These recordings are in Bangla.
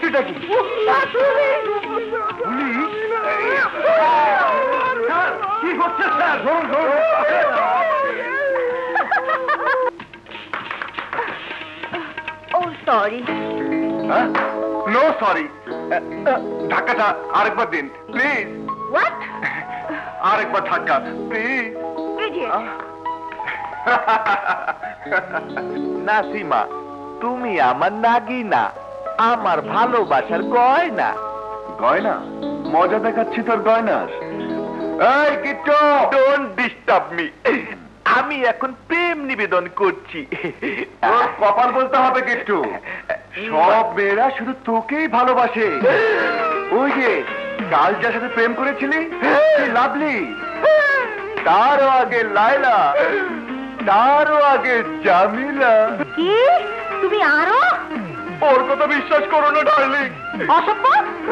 হচ্ছেটা কি? কি হচ্ছে স্যার? ও সরি। No sorry. ধাক্কাটা আরেকবার দিন প্লিজ। হোয়াট? আরেকবার ধাক্কা প্লিজ। নাসিমা, তুমি আমার নাগিনা, আমার ভালোবাসার গয়না। গয়না? মজা দেখাচ্ছি তোর গয়না। এই কিট্টু, ডোন্ট ডিস্টার্ব মি। আমি এখন প্রেম নিবেদন করছি। তোর কপাল বলতে হবে কিট্টু, সব মেয়েরা শুধু তোকেই ভালোবাসে। ওই যে কাল যার সাথে প্রেম করেছিলি, লাভলি, তারও আগে লায়লা, তারও আগে জামিলা। কি? তুমি আরো? ওর কথা বিশ্বাস করো না ডার্লিং। অসভ্য,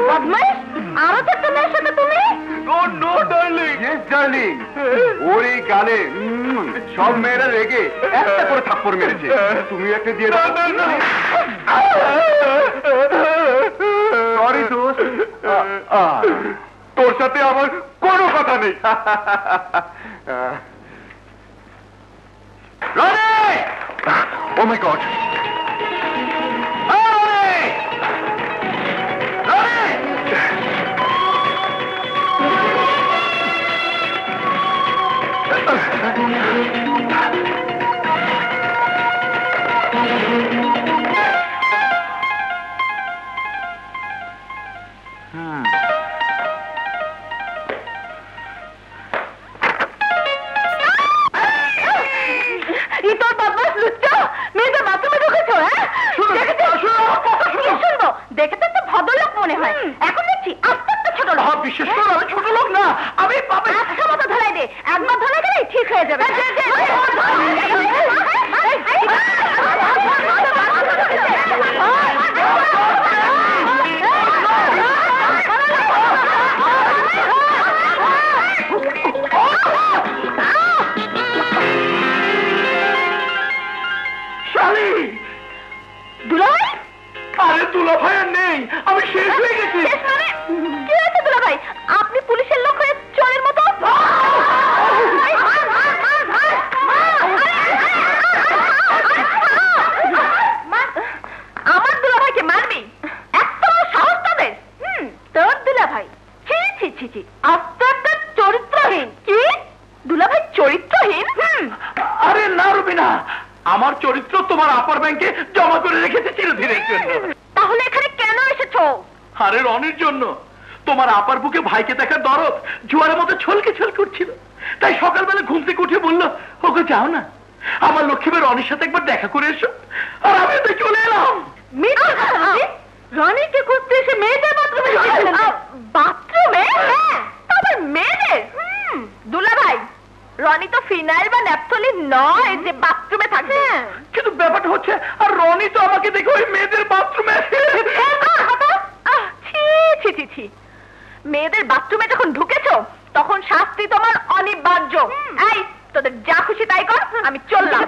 বদমাইশ, আরো তো একটা মেয়ের সাথে তুমি? No no darling. Yes darling. ওর এই গালে সব মেয়েরা রেগে একটা করে থাপ্পড় মেরেছে। তুমি একটা দিয়ে দাও। সরি দোস্ত, তোর সাথে আমার কোনো কথা নেই। রনি! ও মাই গড! দেখে তো একটা ভদ্রলোক মনে হয়, এখন দেখছি আস্তে আস্তে ছোট লোক। বিশেষ করে আমি ছোট লোক না, আমি একটা মতো ধরাই দে, একবার ধরে গেলে ঠিক হয়ে যাবে। দুলাভাই? আরে দুলাভাই আর নেই, আমি শেষ হয়ে গেছি। শেষ মানে? কি হয়েছে দুলাভাই? আপনি পুলিশের লোক হয়ে চোরের মতো? আমার দুলাভাইকে মারবি? এত বড় সাহস তাদের? তোর দুলাভাই? ছি ছি ছি ছি, আস্তে আস্তে চরিত্রহীন। কি? দুলাভাই চরিত্রহীন? আরে না রুবিনা, আমার চরিত্র তোমার আপার ব্যাংকে জমা করে রেখেছে চিরদিনের জন্য। তাহলে এখানে কেন এসেছো? আরে রনির জন্য। তোমার আপার বুকে ভাইকে দেখার দরদ জোয়ারের মতো ছলকে ছল করছিল, তাই সকালবেলা ঘুম থেকে উঠে বললো, ওকে যাও না, আমার লক্ষ্মীবার রনির সাথে একবার দেখা করে এসো। আর আমি তো চলে এলাম। রনিকে খুঁজতে এসে মেয়েদের বাথরুমে ঢুকেছিলেন? বাথরুমে? তবে মেয়েদের? দুলাভাই, রনি তো ফিনাইল বা ন্যাপথলিন নয় যে বাথরুমে থাকবে। কিন্তু ব্যাপারটা হচ্ছে, আর রনি তো আমাকে দেখে ওই মেয়েদের বাথরুমে। ছি ছি ছি, মেয়েদের বাথরুমে যখন ঢুকেছো তখন শাস্তি তোমার অনিবার্য। এই, তোদের যা খুশি তাই কর, আমি চললাম।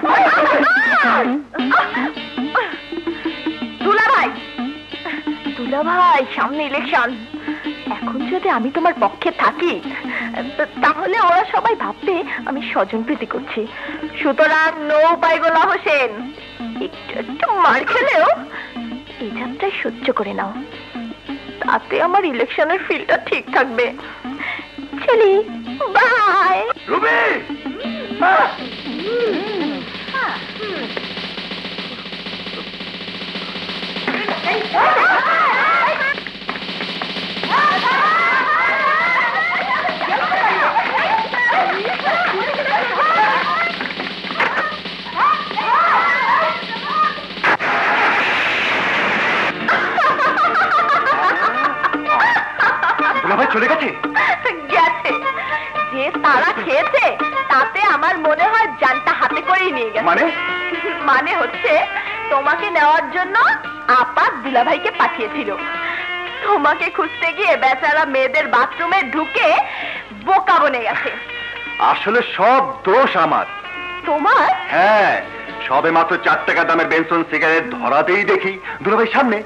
দুলাভাই, দুলাভাই, সামনে ইলেকশন। এখন যদি আমি তোমার পক্ষে থাকি তাহলে ওরা সবাই ভাববে আমি স্বজনপ্রীতি করছি। সুতরাং নো উপায় গোলা হোসেন, একটু একটু মার খেলেও এই যাত্রায় সহ্য করে নাও, তাতে আমার ইলেকশনের ফিলটা ঠিক থাকবে। চলি, বাই। রুবি! দুলাভাই চলে গেছে? গেছে। যে তারা খেয়েছে তাতে আমার মনে হয় জানটা হাতে করেই নিয়ে গেছে। মানে? মানে হচ্ছে তোমাকে নেওয়ার জন্য আপা দুলাভাইকে পাঠিয়েছিল। তোমাকে খুঁজতে গিয়ে বেচারা মেয়েদের বাথরুমে ঢুকে বোকা বনে গেছে। আসলে সব দোষ আমার। তোমার? হ্যাঁ, সবে মাত্র 4 টাকা দামের বেনসন সিগারেট ধরাতেই দেখি দুলাভাই সামনে।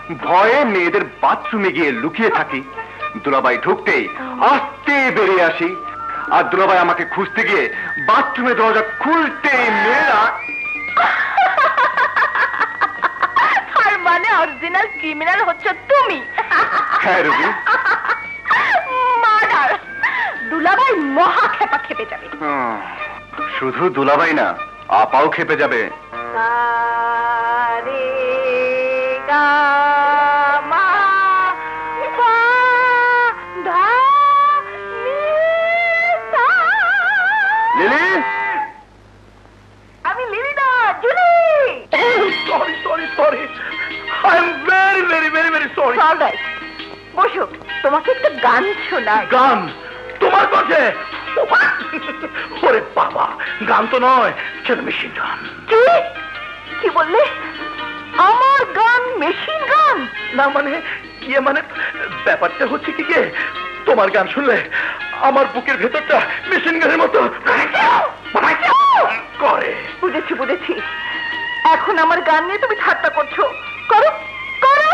ভয়ে মেয়েদের বাথরুমে গিয়ে লুকিয়ে থাকি। দুলাভাই ঢুকতেই আস্তে বেরিয়ে আসি, আর দুলাভাই আমাকে খুঁজতে গিয়ে বাথরুমে দরজা খুলতেই মেয়েরা। তার মানে অরিজিনাল ক্রিমিনাল হচ্ছে তুমি। হ্যাঁ রবি। মার্ডার। দুলাভাই মহা খেপা খেপে যাবে। শুধু দুলাভাই না, আপাও খেপে যাবে। লিলি, আমি লিলি না, Julie. Sorry sorry sorry, I am very very very very sorry. Alright, বসো, তোমাকে একটা গান শোনাই। গান তোমার কাছে? ওরে বাবা, গান তো নয়, সেটা মেশিন গান। কি কি বললে? আমার গান মেশিন গান? না মানে ইয়ে মানে ব্যাপারটা হচ্ছে কি গে, তোমার গান শুনলে আমার বুকের ভেতরটা মেশিন গানের মতো করে। বুঝেছি বুঝেছি, এখন আমার গান নিয়ে তুমি ঠাট্টা করছো। করো করো,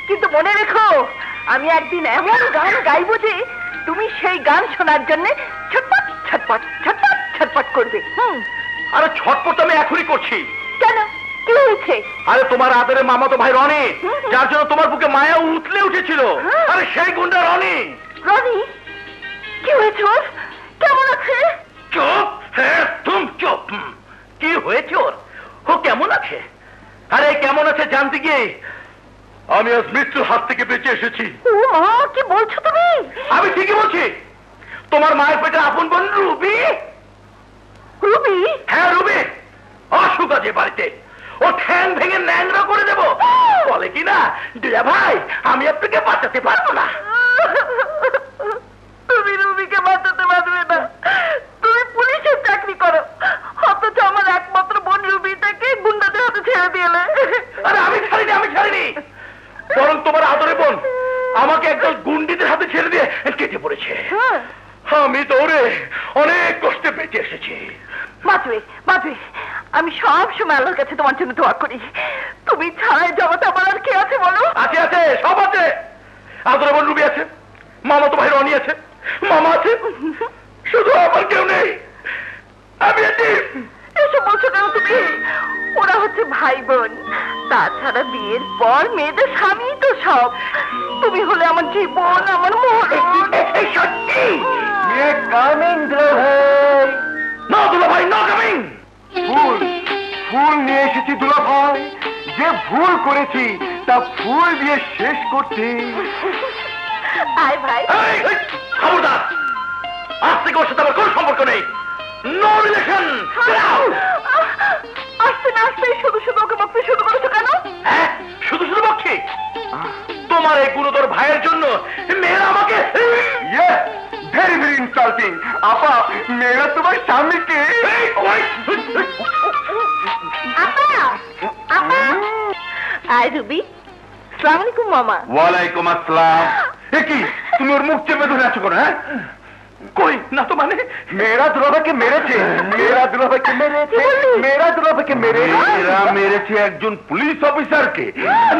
কিন্তু মনে রেখো, আমি একদিন এমন গান গাইবো যে তুমি সেই গান শোনার জন্য ছটপট ছটপট ছটপট ছটপট করবে। আরে ছটপট আমি এখনই করছি। কেন, কি হয়েছে? আরে তোমার আদরের মামাতো ভাই রনি, যার জন্য তোমার বুকে মায়া উঠলে উঠেছিল, আরে সেই গুন্ডা রনি। রনি? কি হয়েছে ওর? কেমন আছে? চুপ, হ্যাঁ তুম চুপ। কি হয়েছে ওর? ও কেমন আছে? আরে কেমন আছে জানতে গিয়ে আমি আজ মৃত্যুর হাত থেকে বেঁচে এসেছি। ও মা, কি বলছো তুমি? আমি ঠিকই বলছি। তোমার মায়ের পেটে আপন বোন রুবি। রুবি? হ্যাঁ রুবি, অসুখ আছে বাড়িতে, ও ঠ্যাং ভেঙে ন্যাংরা করে দেব। বলে কি না, দিদা ভাই আমি আপনাকে বাঁচাতে পারবো না। তুমি রুবিকে বাঁচাতে পারবে না, তুমি পুলিশের চাকরি করো, অথচ আমার একমাত্র বোন রুবিটাকে গুন্ডাদের হাতে ছেড়ে দিলে। আরে আমি ছাড়িনি, আমি ছাড়িনি, বরং তোমার আদরে বোন আমাকে একদল গুন্ডিদের হাতে ছেড়ে দিয়ে কেটে পড়েছে। আমি দৌড়ে অনেক কষ্টে বেঁচে এসেছি। বাঁচবে বাঁচবে, আমি সব সময় আল্লাহর কাছে তোমার জন্য দোয়া করি। তুমি ছাড়াই জগতে আমার আর কে আছে বলো? আছে আছে, সব আছে। আদরে বোন রুবি আছে, মামাতো ভাই রনি আছে, মামা আছে, শুধু আমার কেউ নেই। আমি আছি। এসব বলছো কেন তুমি? ওরা হচ্ছে ভাই বোন, তাছাড়া বিয়ের পর মেয়েদের স্বামী তো সব। তুমি হলে আমার জীবন, আমার মরণ। সত্যি কামিং দুলাভাই। না দুলাভাই, না কামিং। ফুল, ফুল নিয়ে এসেছি দুলাভাই। যে ভুল করেছি তা ফুল দিয়ে শেষ করতে। আয় ভাই। খবরদার, আজ থেকে ওর সাথে আমার কোনো সম্পর্ক নেই। No relation. আসতে না আসতে শুধু শুধু ওকে বকতে শুরু করেছো কেন? হ্যাঁ, শুধু শুধু বকছি। তোমার এই গুরুতর ভাইয়ের জন্য মেয়েরা আমাকে ভেরি ভেরি ইনসাল্টিং। আপা, মেয়েরা তোমার স্বামীকে। আপা আপা। আয় রুবি। আসসালামু আলাইকুম মামা। ওয়ালাইকুম আসসালাম। এ কি, তুমি ওর মুখ চেপে ধরে আছো কেন? হ্যাঁ, কই না তো মানে মেয়েরা দুলাভাইকে মেরেছে, মেয়েরা দুলাভাইকে মেরেছে, মেয়েরা দুলাভাইকে মেরেছে। এরা মেরেছে একজন পুলিশ অফিসারকে।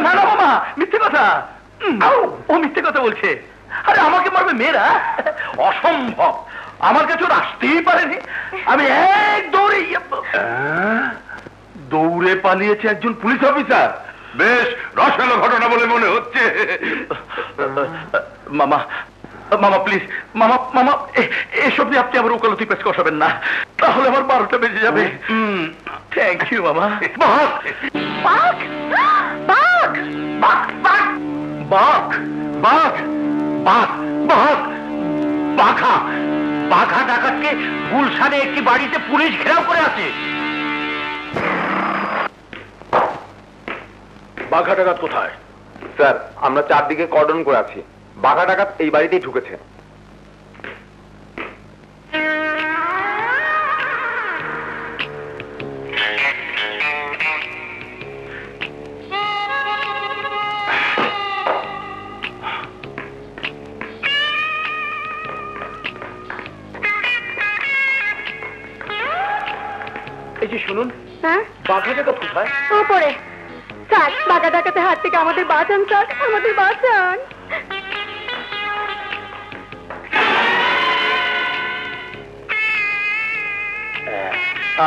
না না মামা, মিথ্যে কথা। ও মিথ্যে কথা বলছে। আরে আমাকে মারবে মেয়েরা? অসম্ভব, আমার কাছে ওরা আসতেই পারেনি। আমি এক দৌড়ে দৌড়ে পালিয়েছে একজন পুলিশ অফিসার। বেশ রসালো ঘটনা বলে মনে হচ্ছে। মামা মামা প্লিজ, মামা মামা এসব নিয়ে আপনি আমার ওকালতি পেশ কষাবেন না, তাহলে আমার 12টা বেজে যাবে। থ্যাংক ইউ মামা। বাঘ বাঘ বাঘ বাঘ বাঘ বাঘ বাঘ বাঘ বাঘ বাঘা বাঘা ডাকাতকে গুলশানে একটি বাড়িতে পুলিশ ঘেরাও করে আছে। বাঘা ডাকাত কোথায়? স্যার, আমরা চারদিকে কর্ডন করে আছি। বাঘা ডাকাত এই বাড়িতেই ঢুকেছে। এই যে শুনুন, হ্যাঁ, বাঘা ডাকাত কোথায়? উপরে। স্যার বাঘা ডাকাতে হাত থেকে আমাদের বাঁচান স্যার, আমাদের বাঁচান।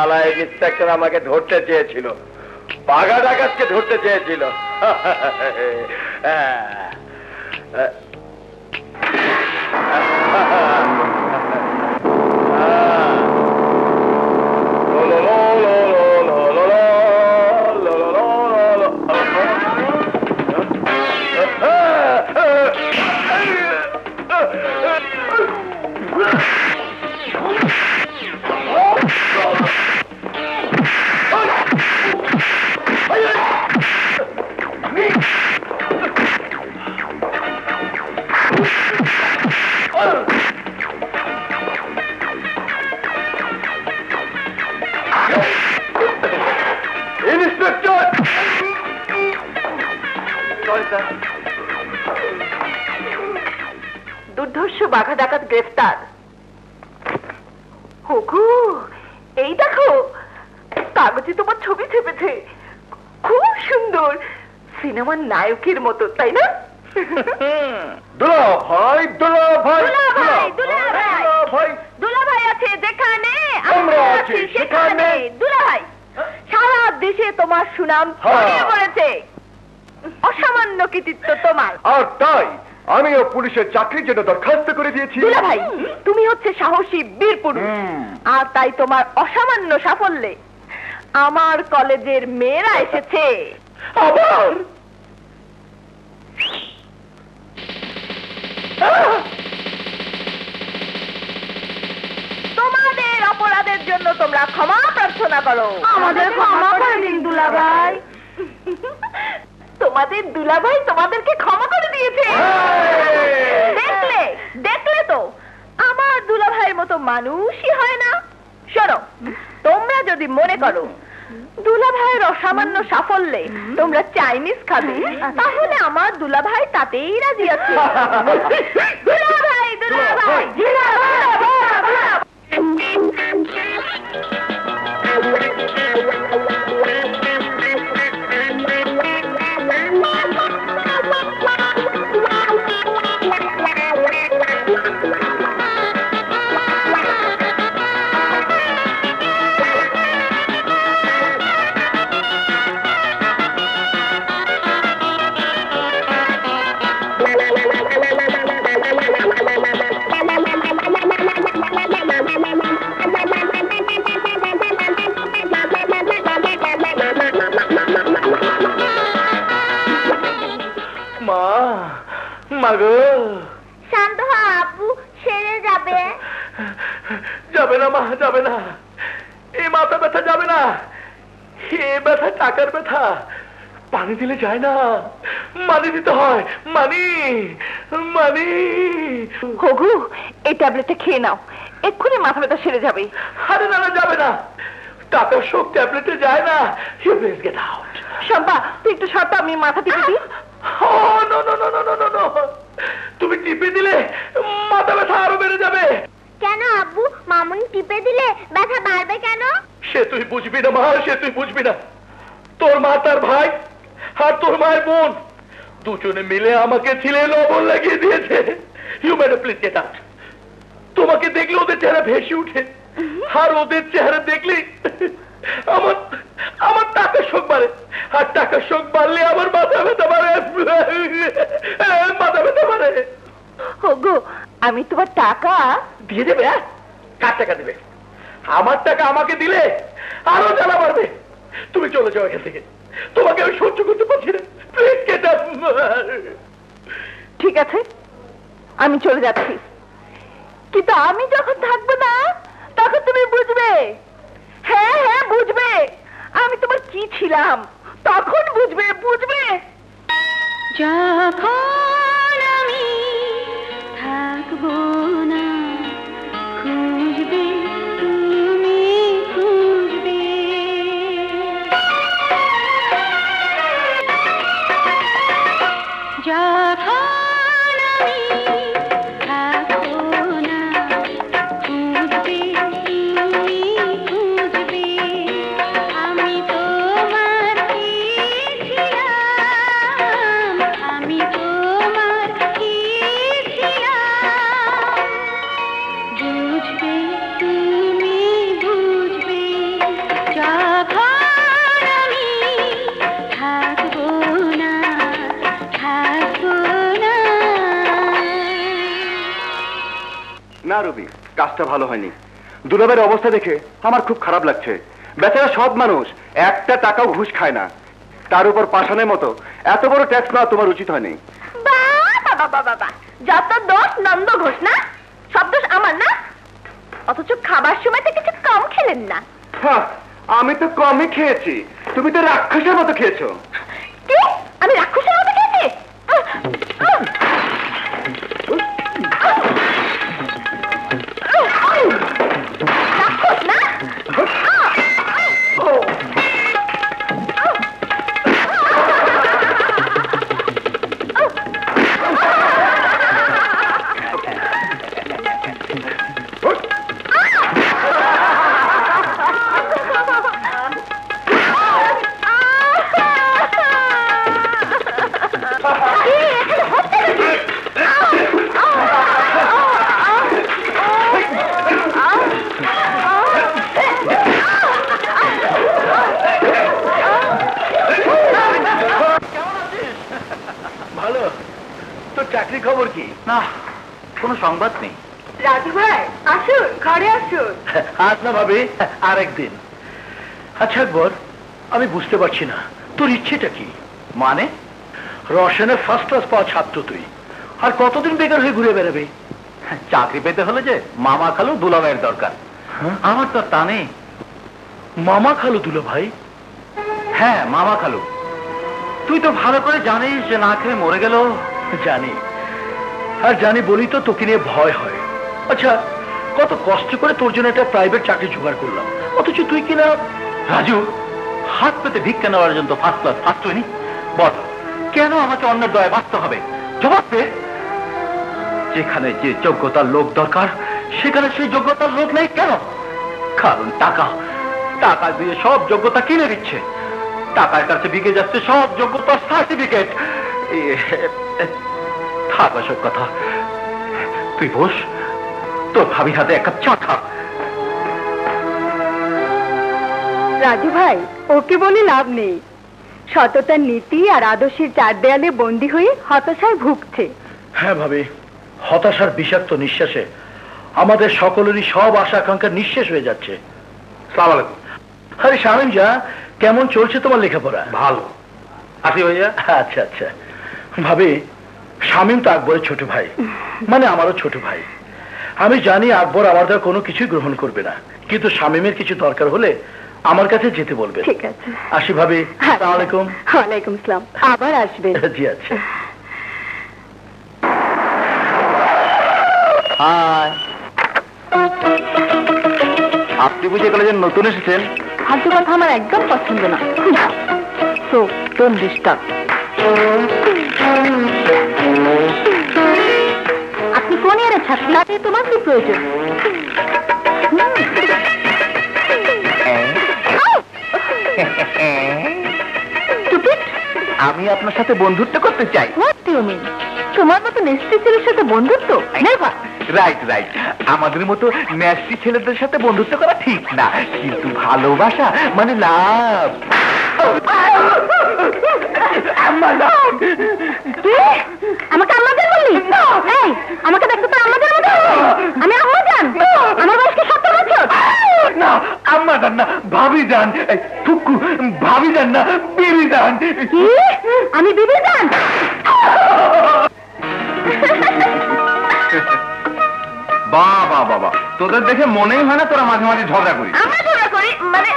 আলাই ইন্সপেক্টর আমাকে ধরতে চেয়েছিল, বাঘা ডাকাতকে ধরতে চেয়েছিল। দুর্ধর্ষ বাঘা ডাকাত গ্রেফতার। হুকু, এই দেখো কাগজে তোমার ছবি চেপেছে, খুব সুন্দর, সিনেমার নায়কের মতো, তাই না? দুলাভাই, দুলাভাই, দুলাভাই, দুলাভাই আছে যেখানে আমরা আছি সেখানে। দুলাভাই, সারা দেশে তোমার সুনাম ছড়িয়ে পড়েছে, অসামান্য কৃতিত্ব তোমার। আর তাই আমিও পুলিশের চাকরির জন্য দরখাস্ত করে দিয়েছি। দুলাভাই, তুমি হচ্ছে সাহসী বীর পুরুষ, আর তাই তোমার অসামান্য সাফল্যে আমার কলেজের মেয়েরা এসেছে। আবার তোমাদের অপরাধের জন্য তোমরা ক্ষমা প্রার্থনা করো। আমাদের ক্ষমা করে দিন দুলাভাই। তোমাদের দুলাভাই তোমাদেরকে ক্ষমা করে দিয়েছে। দেখলে দেখলে তো, আমার দুলাভাইয়ের মতো মানুষই হয় না। শোনো, তোমরা যদি মনে করো দুলাভাইয়ের অসামান্য সাফল্যে তোমরা চাইনিজ খাবে, তাহলে আমার দুলাভাই তাতেই রাজি আছে। দুলাভাই, দুলাভাই, শান্ত হ আপু, সেরে যাবে। যাবে না মা, যাবে না, এই মাথা ব্যথা যাবে না, এ ব্যথা টাকার ব্যথা, পানি দিলে যায় না, মানি দিতে হয়, মানি মানি। হগু, এই ট্যাবলেটটা খেয়ে নাও, এক্ষুনি মাথা ব্যথা সেরে যাবে। আরে না না, যাবে না, টাকার শোক ট্যাবলেটে যায় না। You please get out. Shampa, তুই একটু সরতা, আমি মাথা টিপে দিই। তুমি টিপে দিলে মাথা ব্যথা আরো বেড়ে যাবে। কেন আব্বু, মামুনি টিপে দিলে ব্যথা বাড়বে কেন? সে তুই বুঝবি না মা, সে তুই বুঝবি না। তোর মা তার ভাই আর তোর মায়ের বোন দুজনে মিলে আমাকে ছিলে লবণ লাগিয়ে দিয়েছে। You madam please get out. তোমাকে দেখলে ওদের চেহারা ভেসে উঠে, আর ওদের চেহারা দেখলে আমার আমার টাকার শোক বাড়ে, আর টাকার শোক বাড়লে আমার মাথা ব্যথা বাড়ে, মাথা ব্যথা বাড়ে। হগু, আমি তোমার টাকা দিয়ে দেবে? কার টাকা দেবে? আমার টাকা আমাকে দিলে আরো জ্বালা বাড়বে। তুমি চলে যাও এখান থেকে, তোমাকে আমি সহ্য করতে পারছি না। Please get up. ঠিক আছে, আমি চলে যাচ্ছি, কিন্তু আমি যখন থাকবো না তখন তুমি বুঝবে। হ্যাঁ হ্যাঁ, বুঝবে আমি তোমার কি ছিলাম, তখন বুঝবে, বুঝবে। যখন আমি থাকবো না, খুঁজবে তুমি, খুঁজবে। যখন আমি থাকবো না, খুঁজবে তুমি, খুঁজবে। আমি তোমার কি ছিলাম, না রবি, কাজটা ভালো হয়নি। দুলাভাইয়ের অবস্থা দেখে আমার খুব খারাপ লাগছে। বেচারা সৎ মানুষ, একটা টাকাও ঘুষ খায় না, তার উপর পাষাণের মতো এত বড় ট্যাক্স নেওয়া তোমার উচিত হয়নি। বাবা, যত দোষ নন্দ ঘোষ না, সব দোষ আমার না? অথচ খাবার সময় তো কিছু কম খেলেন না। হ্যাঁ, আমি তো কমই খেয়েছি, তুমি তো রাক্ষসের মতো খেয়েছো। কি? আমি রাক্ষসের মতো খেয়েছি? রাক্ষস না? ভালো। তোর চাকরি খবর কি? না, কোনো সংবাদ নেই। রাজু ভাই আসুন, ঘরে আসুন। আজ না ভাবি, আরেকদিন। আচ্ছা আকবর, আমি বুঝতে পারছি না তোর ইচ্ছেটা কি। মানে? রসায়নে ফার্স্ট ক্লাস পাওয়া ছাত্র তুই, আর কতদিন বেকার হয়ে ঘুরে বেড়াবে? চাকরি পেতে হলে যে মামা খালু দুলাভাইয়ের দরকার। আমার তো তা নেই। মামা খালু দুলাভাই? হ্যাঁ, মামা খালু। তুই তো ভালো করে জানিস যে না খেয়ে মরে গেল। জানি, আর জানি বলি তো তোকে নিয়ে ভয় হয়। আচ্ছা, কত কষ্ট করে তোর জন্য একটা প্রাইভেট চাকরি জোগাড় করলাম, অথচ তুই কিনা। রাজু, হাত পেতে ভিক্ষা নেওয়ার জন্য ফার্স্ট ক্লাস ফার্স্ট হয়নি? বল, কেন আমাকে অন্যের দয়ায় বাঁচতে হবে? জবাব দে। যেখানে যে যোগ্যতার লোক দরকার, সেখানে সেই যোগ্যতার লোক নেই কেন? কারণ টাকা। টাকা দিয়ে সব যোগ্যতা কিনে দিচ্ছে, টাকার কাছে বিকে যাচ্ছে সব যোগ্যতার সার্টিফিকেট। থাক সব কথা, তুই বস, তোর ভাবির হাতে এক কাপ চা খা। রাজু ভাই, ওকে বলে লাভ নেই। সততার নীতি আর আদর্শের চার দেয়ালে বন্দী হয়ে হতাশায় ভুগছে। হ্যাঁ ভাবি, হতাশার বিষাক্ত নিঃশ্বাসে আমাদের সকলেরই সব আশা আকাঙ্ক্ষা নিঃশেষ হয়ে যাচ্ছে। সালাম আলাইকুম। আরে শামিম যা, কেমন চলছে তোমার লেখাপড়া? ভালো। আসি ভাইয়া। আচ্ছা আচ্ছা। ভাবি, শামিম তো আকবরের ছোট ভাই, মানে আমারও ছোট ভাই। আমি জানি আকবর আমার দ্বারা কোনো কিছুই গ্রহণ করবে না, কিন্তু শামিমের কিছু দরকার হলে আমার কাছে যেতে বলবে। ঠিক আছে, আসি ভাবি। আসসালামু আলাইকুম। ওয়ালাইকুম আসসালাম। আবার আসবেন। জি আচ্ছা। হাই, আপনি বুঝে কলেজের নতুন এসেছেন? ফালতু কথা আমার একদম পছন্দ না। So don't disturb. আপনি কোন ইয়ারের ছাত্র? তাতে তোমার কি প্রয়োজন? আমি আপনার সাথে বন্ধুত্ব করতে চাই। What do you mean? তোমার মতো নেস্টি ছেলের সাথে বন্ধুত্ব? নেভার। রাইট রাইট, আমাদের মতো ন্যাস্টি ছেলেদের সাথে বন্ধুত্ব করা ঠিক না, কিন্তু ভালোবাসা মানে লাভ। আমাকে আম্মাজান বললি? এই, আমাকে দেখতে তো আম্মাজান মতো। আমি আম্মাজান? আমার বয়স কি 70 বছর? না, আম্মা যান না, ভাবি যান। থুকু, ভাবি যান না, বিবি যান। কি? আমি বিবি যান? বাবা বাবা, তোদের দেখে মনেই হয় না তোরা মাঝে মাঝে ঝগড়া করিস। আমরা ঝগড়া করি? মানে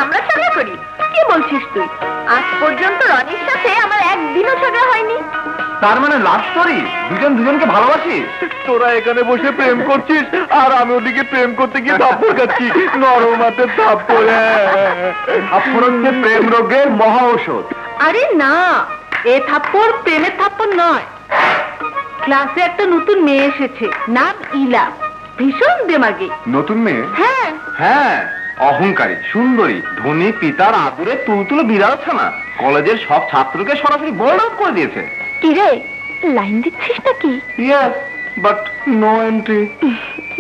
আমরা ঝগড়া করি? কি বলছিস তুই? আজ পর্যন্ত রনির সাথে আমার একদিনও ঝগড়া হয়নি। তার মানে লাভ স্টোরি, দুজন দুজনকে ভালোবাসিস? তোরা এখানে বসে প্রেম করছিস, আর আমি ওদিকে প্রেম করতে গিয়ে থাপ্পড় খাচ্ছি। নরম হাতে থাপ্পড়। থাপ্পড় হচ্ছে প্রেম রোগের মহা ঔষধ। আরে না, এ থাপ্পড় প্রেমের থাপ্পড় নয়। ক্লাসে একটা নতুন মেয়ে এসেছে, নাম ইলা। ভীষণ দেমাগী। নতুন মেয়ে? হ্যাঁ। হ্যাঁ, অহংকারী, সুন্দরী, ধনী পিতার আদুরে তুলতুলে বিড়াল ছানা। কলেজের সব ছাত্রকে সরাসরি বোর্ড আউট করে দিয়েছে। কি রে, লাইন দিচ্ছিস নাকি? Yes, but no entry.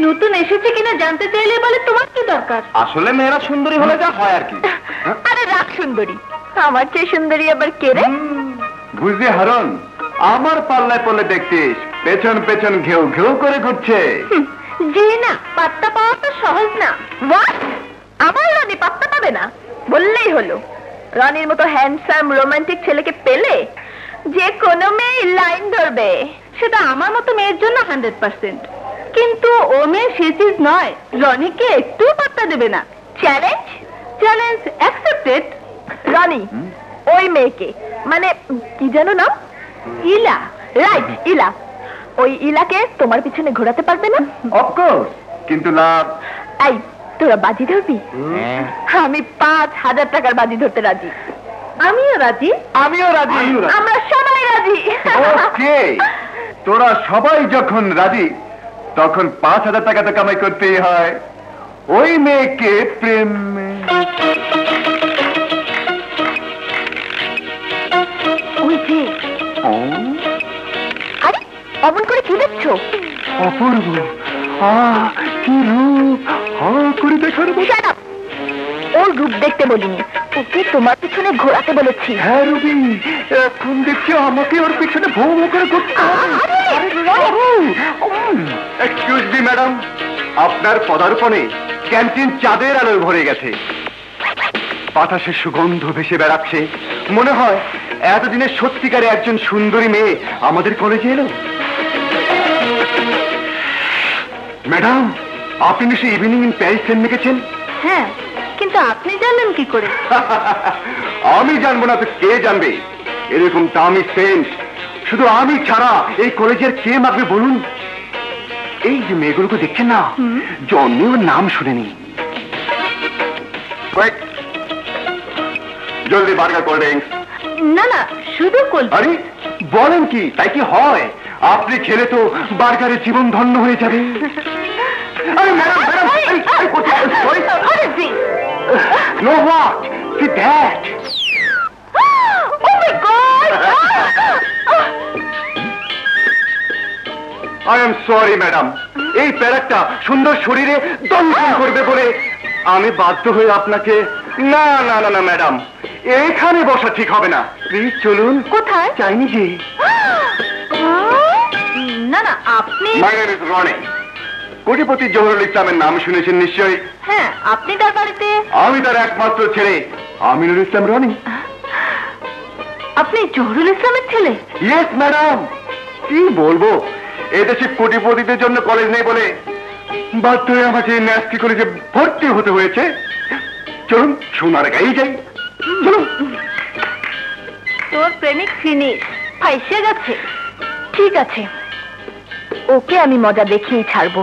নতুন এসেছে কিনা জানতে চাইলে বলে তোমার কি দরকার? আসলে মেয়েরা সুন্দরী হলে যা হয় আর কি। আরে রাখ সুন্দরী, আমার চেয়ে সুন্দরী আবার কে রে? বুঝলি হারন, আমার পাল্লায় পড়লে দেখতিস পেছন পেছন ঘেউ ঘেউ করে ঘুরছে। জি না, পাত্তা পাওয়া তো সহজ না। What? আমার রনি পাত্তা পাবে না বললেই হলো। রনির মতো হ্যান্ডসাম রোমান্টিক ছেলেকে পেলে যে কোনো মেয়ে লাইন ধরবে। সেটা আমার মতো মেয়ের জন্য 100%, কিন্তু ও মেয়ে সে চিজ নয়, রনিকে একটু পাত্তা দেবে না। চ্যালেঞ্জ? Challenge accepted. রনি ওই মেয়েকে, মানে কি জানো নাম, ইলা, রাইট ইলা, ওই ইলাকে তোমার পিছনে ঘোরাতে পারবে না? অফকোর্স, কিন্তু লাভ। এই তোরা বাজি ধরবি? আমি 5,000 টাকার বাজি ধরতে রাজি। আমিও রাজি। আমিও রাজি। আমরা সবাই রাজি। ওকে, তোরা সবাই যখন রাজি তখন 5,000 টাকা তো কামাই করতেই হয়। ওই মেয়েকে প্রেম ওই যে, আরে অমন করে কি দেখছো? অপূর্ব, কি রূপ, করে দেখার মতো। Shut up! ওর রূপ দেখতে বলিনি, ওকে তোমার পিছনে ঘোরাতে বলেছি। হ্যাঁ রুবি, এখন দেখছি আমাকে ওর পিছনে ভৌ ভৌ করে ঘুরতে হবে। এক্সকিউজ মি ম্যাডাম, আপনার পদার্পণে ক্যান্টিন চাঁদের আলোয় ভরে গেছে। বাতাসে সুগন্ধ ভেসে বেড়াচ্ছে। মনে হয় এতদিনের সত্যিকারে একজন সুন্দরী মেয়ে আমাদের কলেজে এলো। ম্যাডাম, আপনি নিশ্চয়ই ইভিনিং ইন প্যারিস সেন্ট লিখেছেন? হ্যাঁ, কিন্তু আপনি জানলেন কি করে? আমি জানবো না তো কে জানবে? এরকম দামি সেন্ট শুধু আমি ছাড়া এই কলেজের কে মাখবে বলুন? এই যে মেয়েগুলোকে দেখছেন না, জন্মেও নাম শুনেনি। জলদি বার্গার কোল্ড ড্রিঙ্কস। না না, শুধু কোল্ড। আরে বলেন কি, তাই কি হয়? আপনি খেলে তো বার্গারের জীবন ধন্য হয়ে যাবে। আরে madam, madam, know what, see that. Oh my God! I am sorry madam, এই প্যারাকটা সুন্দর শরীরে দংশন করবে বলে আমি বাধ্য হয়ে আপনাকে। না না না না ম্যাডাম, এখানে বসা ঠিক হবে না। প্লিজ চলুন। কোথায়? চাইনিজে। না না, আপনি। My name is Rony. কোটিপতি জহুরুল ইসলামের নাম শুনেছেন নিশ্চয়ই। হ্যাঁ, আপনি তার বাড়িতে। আমি তার একমাত্র ছেলে আমিনুল ইসলাম রনি। আপনি জহুরুল ইসলামের ছেলে? Yes madam. কি বলবো, এদেশে কোটিপতিদের জন্য কলেজ নেই বলে বাধ্য হয়ে আমাকে ন্যাস্টি কলেজে ভর্তি হতে হয়েছে। চলুন সোনার গায়ে যাই, চলুন। তোর প্রেমিক ফিনিশ, ফাইসে গেছে। ঠিক আছে, ওকে আমি মজা দেখিয়ে ছাড়বো।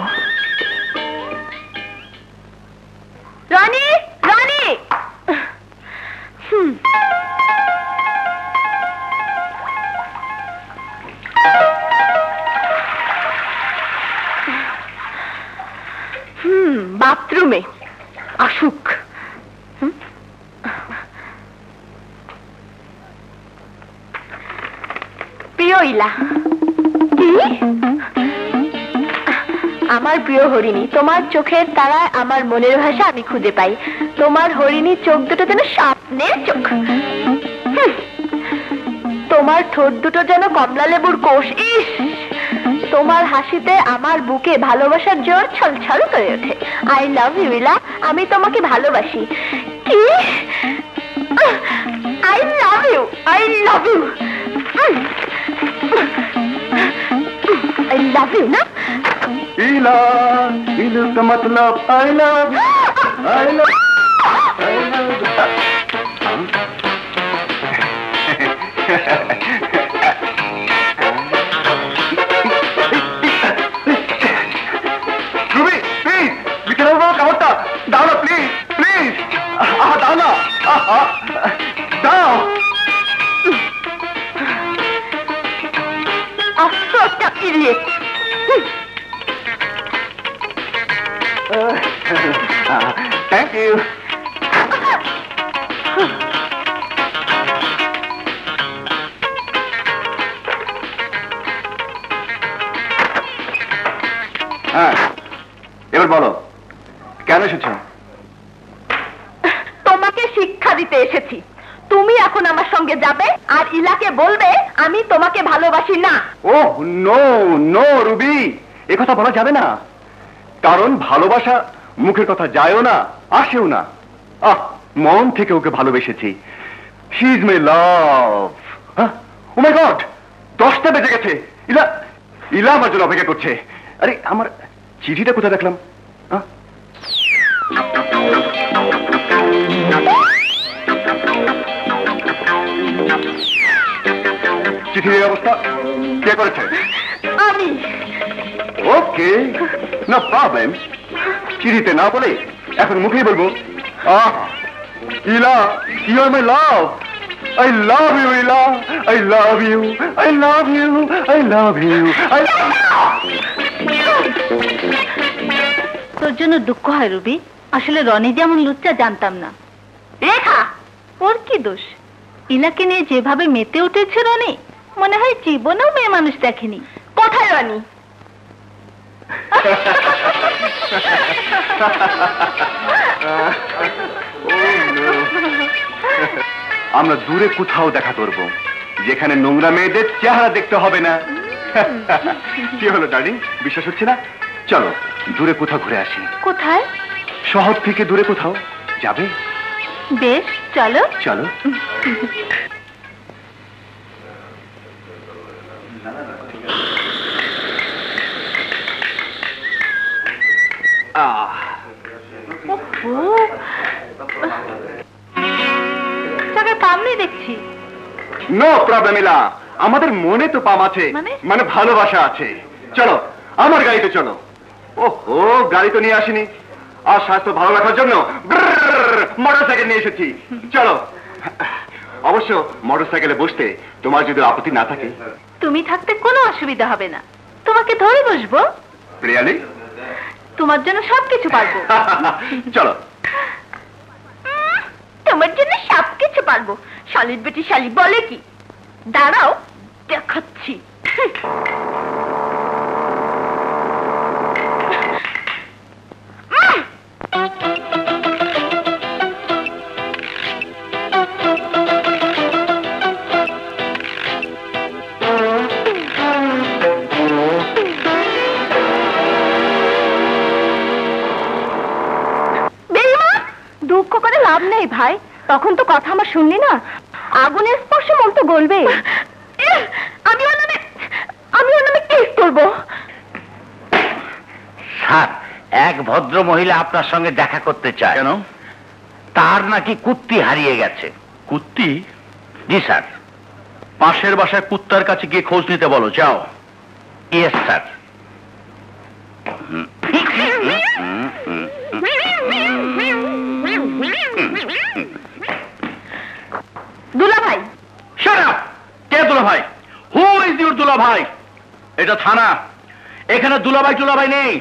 রনি, রনি। বাথরুমে আসুক। প্রিয় ইলা। কি? আমার প্রিয় হরিণী, তোমার চোখের তারায় আমার মনের ভাষা আমি খুঁজে পাই। তোমার হরিণী চোখ দুটো যেন স্বপ্নের চোখ। তোমার ঠোঁট দুটো যেন কমলা লেবুর কোষ। ইস, তোমার হাসিতে আমার বুকে ভালোবাসার জোর ছলছল করে ওঠে। আই লাভ ইউ ইলা, আমি তোমাকে ভালোবাসি। কি? I love you, I love you, I love you না? ইলা, ইলু का मतलब I love you, I love, I love Ruby, please বিছানার উপর কাপড়টা দাও না, প্লিজ প্লিজ। দাও না, দাও। আশ্চর্য ইডিয়েট। Thank you. হ্যাঁ, এবার বলো কেন এসেছ? তোমাকে শিক্ষা দিতে এসেছি। তুমি এখন আমার সঙ্গে যাবে আর ইলাকে বলবে আমি তোমাকে ভালোবাসি না। ওহ নো নো রুবি, এ কথা বলা যাবে না। কারণ ভালোবাসা মুখের কথা যায়ও না, আসেও না। মন থেকে ওকে ভালোবেসেছি। She is my love. Oh my God, 10টা বেজে গেছে। ইলা ইলা আমার জন্য অপেক্ষা করছে। আরে আমার চিঠিটা কোথায় দেখলাম? চিঠির অবস্থা কে করেছে? আমি। Okay, no problem. চিঠিতে না বলে এখন মুখেই বলবো, Ila, you are my love. I love you, Ila. I love you. I love you. I love you. তোর জন্য দুঃখ হয় রুবি। আসলে রনি যেমন লুচ্চা জানতাম না। রেখা, ওর কি দোষ? ইলাকে নিয়ে যেভাবে মেতে উঠেছে রনি, মনে হয় জীবনেও মেয়ে মানুষ দেখেনি। কোথায় রানী? আমরা দূরে কোথাও দেখা করব, যেখানে নোংরা মেয়েদের চেহারা দেখতে হবে না। কি হলো ডার্লিং, বিশ্বাস হচ্ছে না? চলো দূরে কোথাও ঘুরে আসি। কোথায়? শহর থেকে দূরে কোথাও যাবে? বেশ, চলো। চলো। চাকা পাম নেই দেখছি। নো প্রবলেম ইলা, আমাদের মনে তো পাম আছে, মানে ভালোবাসা আছে। চলো আমার গাড়িতে চলো। ওহো, গাড়ি তো নিয়ে আসিনি, আর স্বাস্থ্য ভালো রাখার জন্য মোটর সাইকেল নিয়ে এসেছি। চলো। অবশ্য মোটর সাইকেলে বসতে তোমার যদি আপত্তি না থাকে। তুমি থাকতে কোনো অসুবিধা হবে না, তোমাকে ধরে বসবো। রিয়ালি? তোমার জন্য সবকিছু পারবো। চলো। তোমার জন্য সবকিছু পারবো? শালির বেটি শালি বলে কি? দাঁড়াও, দেখাচ্ছি। দুঃখ করে লাভ নেই ভাই, তখন তো কথা আমার শুনলি না। আগুনের স্পর্শে মন তো গলবে। আমি ওর নামে কেস করবো। স্যার, এক ভদ্র মহিলা আপনার সঙ্গে দেখা করতে চায়। কেন? তার নাকি কুত্তি হারিয়ে গেছে। কুত্তি? জি স্যার। পাশের বাসায় কুত্তার কাছে গিয়ে খোঁজ নিতে বলো, যাও। Yes sir. দুলা ভাই। Shut up! কে দুলা ভাই? হু ইজ ইউর দুলা ভাই? এটা থানা, এখানে দুলাভাই টুলাভাই নেই।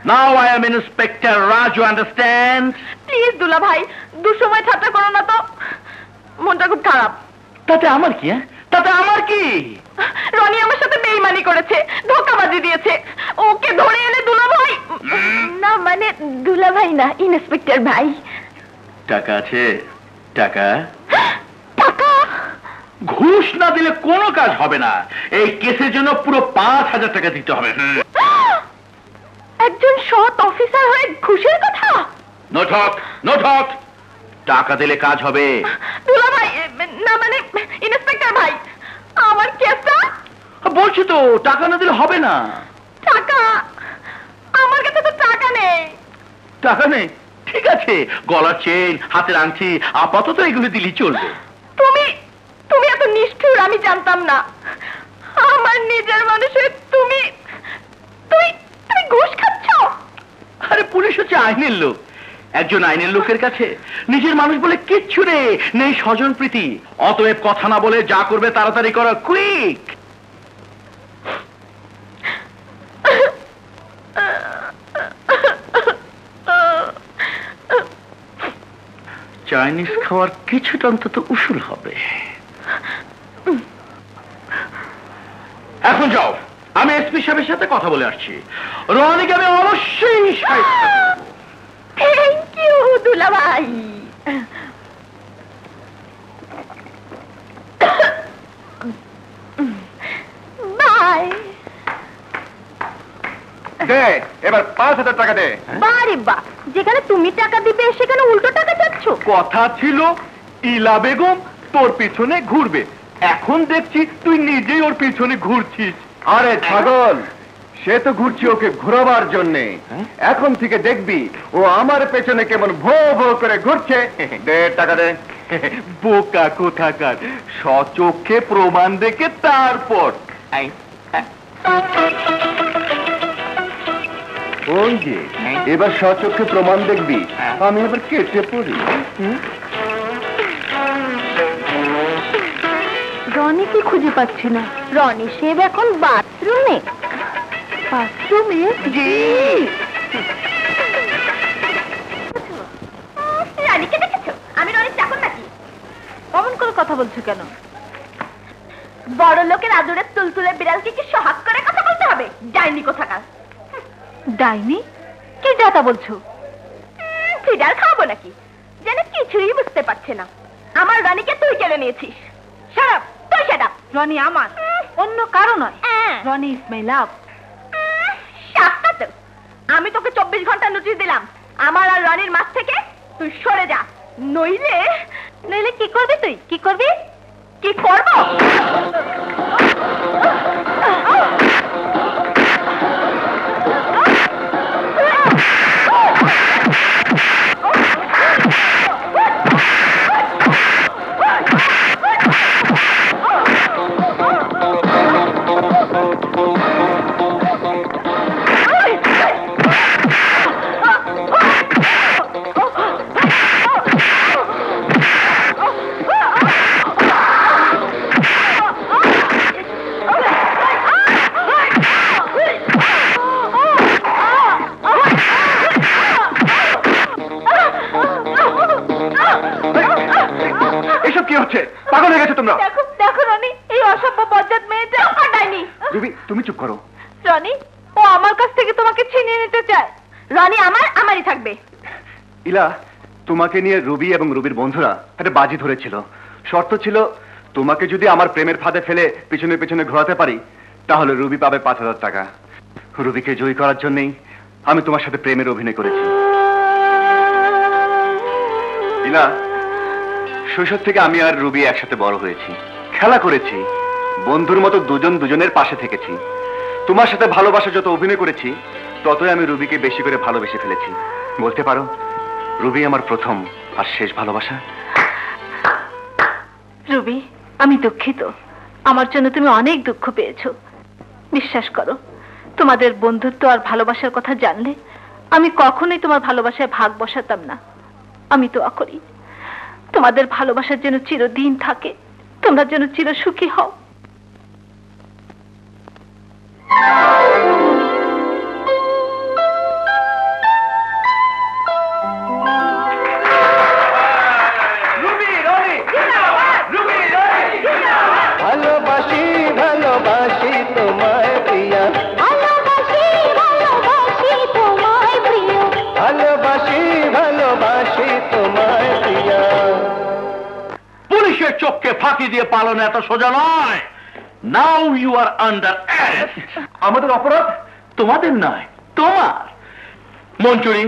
Now I am inspector Raju, understand? Please দুলা ভাই, দুঃসময় ঠাট্টা করো না তো, মনটা খুব খারাপ। তাতে আমার কি? তাতে আমার কি? রনি আমার সাথে বেইমানি করেছে, ধোঁকাবাজি দিয়েছে। ওকে ধরে এনে দুলা ভাই। না মানে দুলা ভাই না, ইন্সপেক্টর ভাই। টাকা আছে? টাকা? টাকা? ঘুষ না দিলে কোনো কাজ হবে না। এই কেসের জন্য পুরো 5,000 টাকা দিতে হবে। একজন সৎ অফিসার হয়ে ঘুষের কথা? No talk, no talk. টাকা দিলে কাজ হবে। দুলা ভাই, না মানে ইন্সপেক্টর ভাই, আমার কেসটা। বলছি তো, টাকা না দিলে হবে না। টাকা? আমার কাছে তো টাকা নেই। টাকা নেই? ঠিক আছে, গলার চেন, হাতের আংটি, আপাতত এগুলো দিলেই চলবে। তুমি তুমি এত নিষ্ঠুর আমি জানতাম না। আমার নিজের মানুষের তুমি তুমি তুমি ঘুষ খাচ্ছ? আরে পুলিশ হচ্ছে আইনের লোক। একজন আইনের লোকের কাছে নিজের মানুষ বলে কিচ্ছু নেই স্বজন প্রীতি। অতএব কথা না বলে যা করবে তাড়াতাড়ি করো, কুইক। চাইনিজ খাওয়ার কিছুটা অন্তত উসুল হবে। এখন যাও, আমি এসপি সাহেবের সাথে কথা বলে আসছি। রনিকে আমি অবশ্যই থ্যাংক ইউ দুলা ভাই। বাই। দে, এবার 5,000 টাকা দে। বারে বা, যেখানে তুমি টাকা দিবে সেখানে উল্টো টাকা চাচ্ছ। কথা ছিল ইলা বেগম তোর পিছনে ঘুরবে, এখন দেখছি তুই নিজেই ওর পিছনে ঘুরছিস। আরে ছাগল, সে তো ঘুরছি ওকে ঘোরাবার জন্যে। এখন থেকে দেখবি ও আমার পেছনে কেমন ভো ভো করে ঘুরছে। দে টাকা দে। বোকা কোথাকার, সচক্ষে প্রমাণ দেখে তারপর। ওই যে এবার সচক্ষে প্রমাণ দেখবি, আমি এবার কেটে পড়ি। রনি কি খুঁজে পাচ্ছি না। রনি সেব এখন বাথরুমে। বাথরুমে? জি। রানীকে দেখেছো? আমি রনির চাকর নাকি? অমন করে কথা বলছো কেন? বড় লোকের আদরের তুলতুলে বিড়ালকে কি সোহাগ করে কথা বলতে হবে? ডাইনি কোথাকার। ডাইনি? কি যাতা বলছো? বিড়াল খাবো নাকি? যেন কিছুই বুঝতে পারছে না। আমার রানীকে তুই কেড়ে নিয়েছিস। শাট আপ, তুই শাট আপ। রনি আমার, অন্য কারো নয়। রনি ইজ মাই লাভ। শাস্তা তো। আমি তোকে 24 ঘন্টা নোটিশ দিলাম। আমার আর রনির মাঝ থেকে তুই সরে যা, নইলে নইলে কি করবি তুই? কি করবি? কি করব? এসব কি হচ্ছে? পাগল হয়ে গেছো তোমরা? দেখো দেখো রনি, এই অসভ্য বজ্জাত মেয়েটা পাঠায়নি। রুবি, তুমি চুপ করো। রনি, ও আমার কাছ থেকে তোমাকে ছিনিয়ে নিতে চায়। রনি আমারই থাকবে। ইলা, তোমাকে নিয়ে রুবি এবং রুবির বন্ধুরা একটা বাজি ধরেছিল। শর্ত ছিল, তোমাকে যদি আমার প্রেমের ফাঁদে ফেলে পিছনে পিছনে ঘোরাতে পারি, তাহলে রুবি পাবে 5,000 টাকা। রুবিকে জয়ী করার জন্যই আমি তোমার সাথে প্রেমের অভিনয় করেছি। ইলা, শৈশব থেকে আমি আর রুবি একসাথে বড় হয়েছি, খেলা করেছি, বন্ধুর মতো দুজন দুজনের পাশে থেকেছি। তোমার সাথে ভালোবাসা যত অভিনয় করেছি, ততই আমি রুবিকে বেশি করে ভালোবেসে ফেলেছি। বলতে পারো রুবি আমার প্রথম আর শেষ ভালোবাসা। রুবি, আমি দুঃখিত। আমার জন্য তুমি অনেক দুঃখ পেয়েছো। বিশ্বাস করো, তোমাদের বন্ধুত্ব আর ভালোবাসার কথা জানলে আমি কখনোই তোমার ভালোবাসায় ভাগ বসাতাম না। আমি দোয়া করি তোমাদের ভালোবাসার যেন চিরদিন থাকে, তোমরা যেন চির সুখী হও। ভালোবাসি ভালোবাসি তোমায় প্রিয়া, ভালোবাসি ভালোবাসি তোমায় প্রিয়। ভালোবাসি ভালোবাসি তোমায় প্রিয়া। পুলিশের চোখকে ফাঁকি দিয়ে পালানো এত সোজা নয়। Now you are under arrest. আমাদের অপরাধ তোমাদের নয়, তোমার। মঞ্চুরি,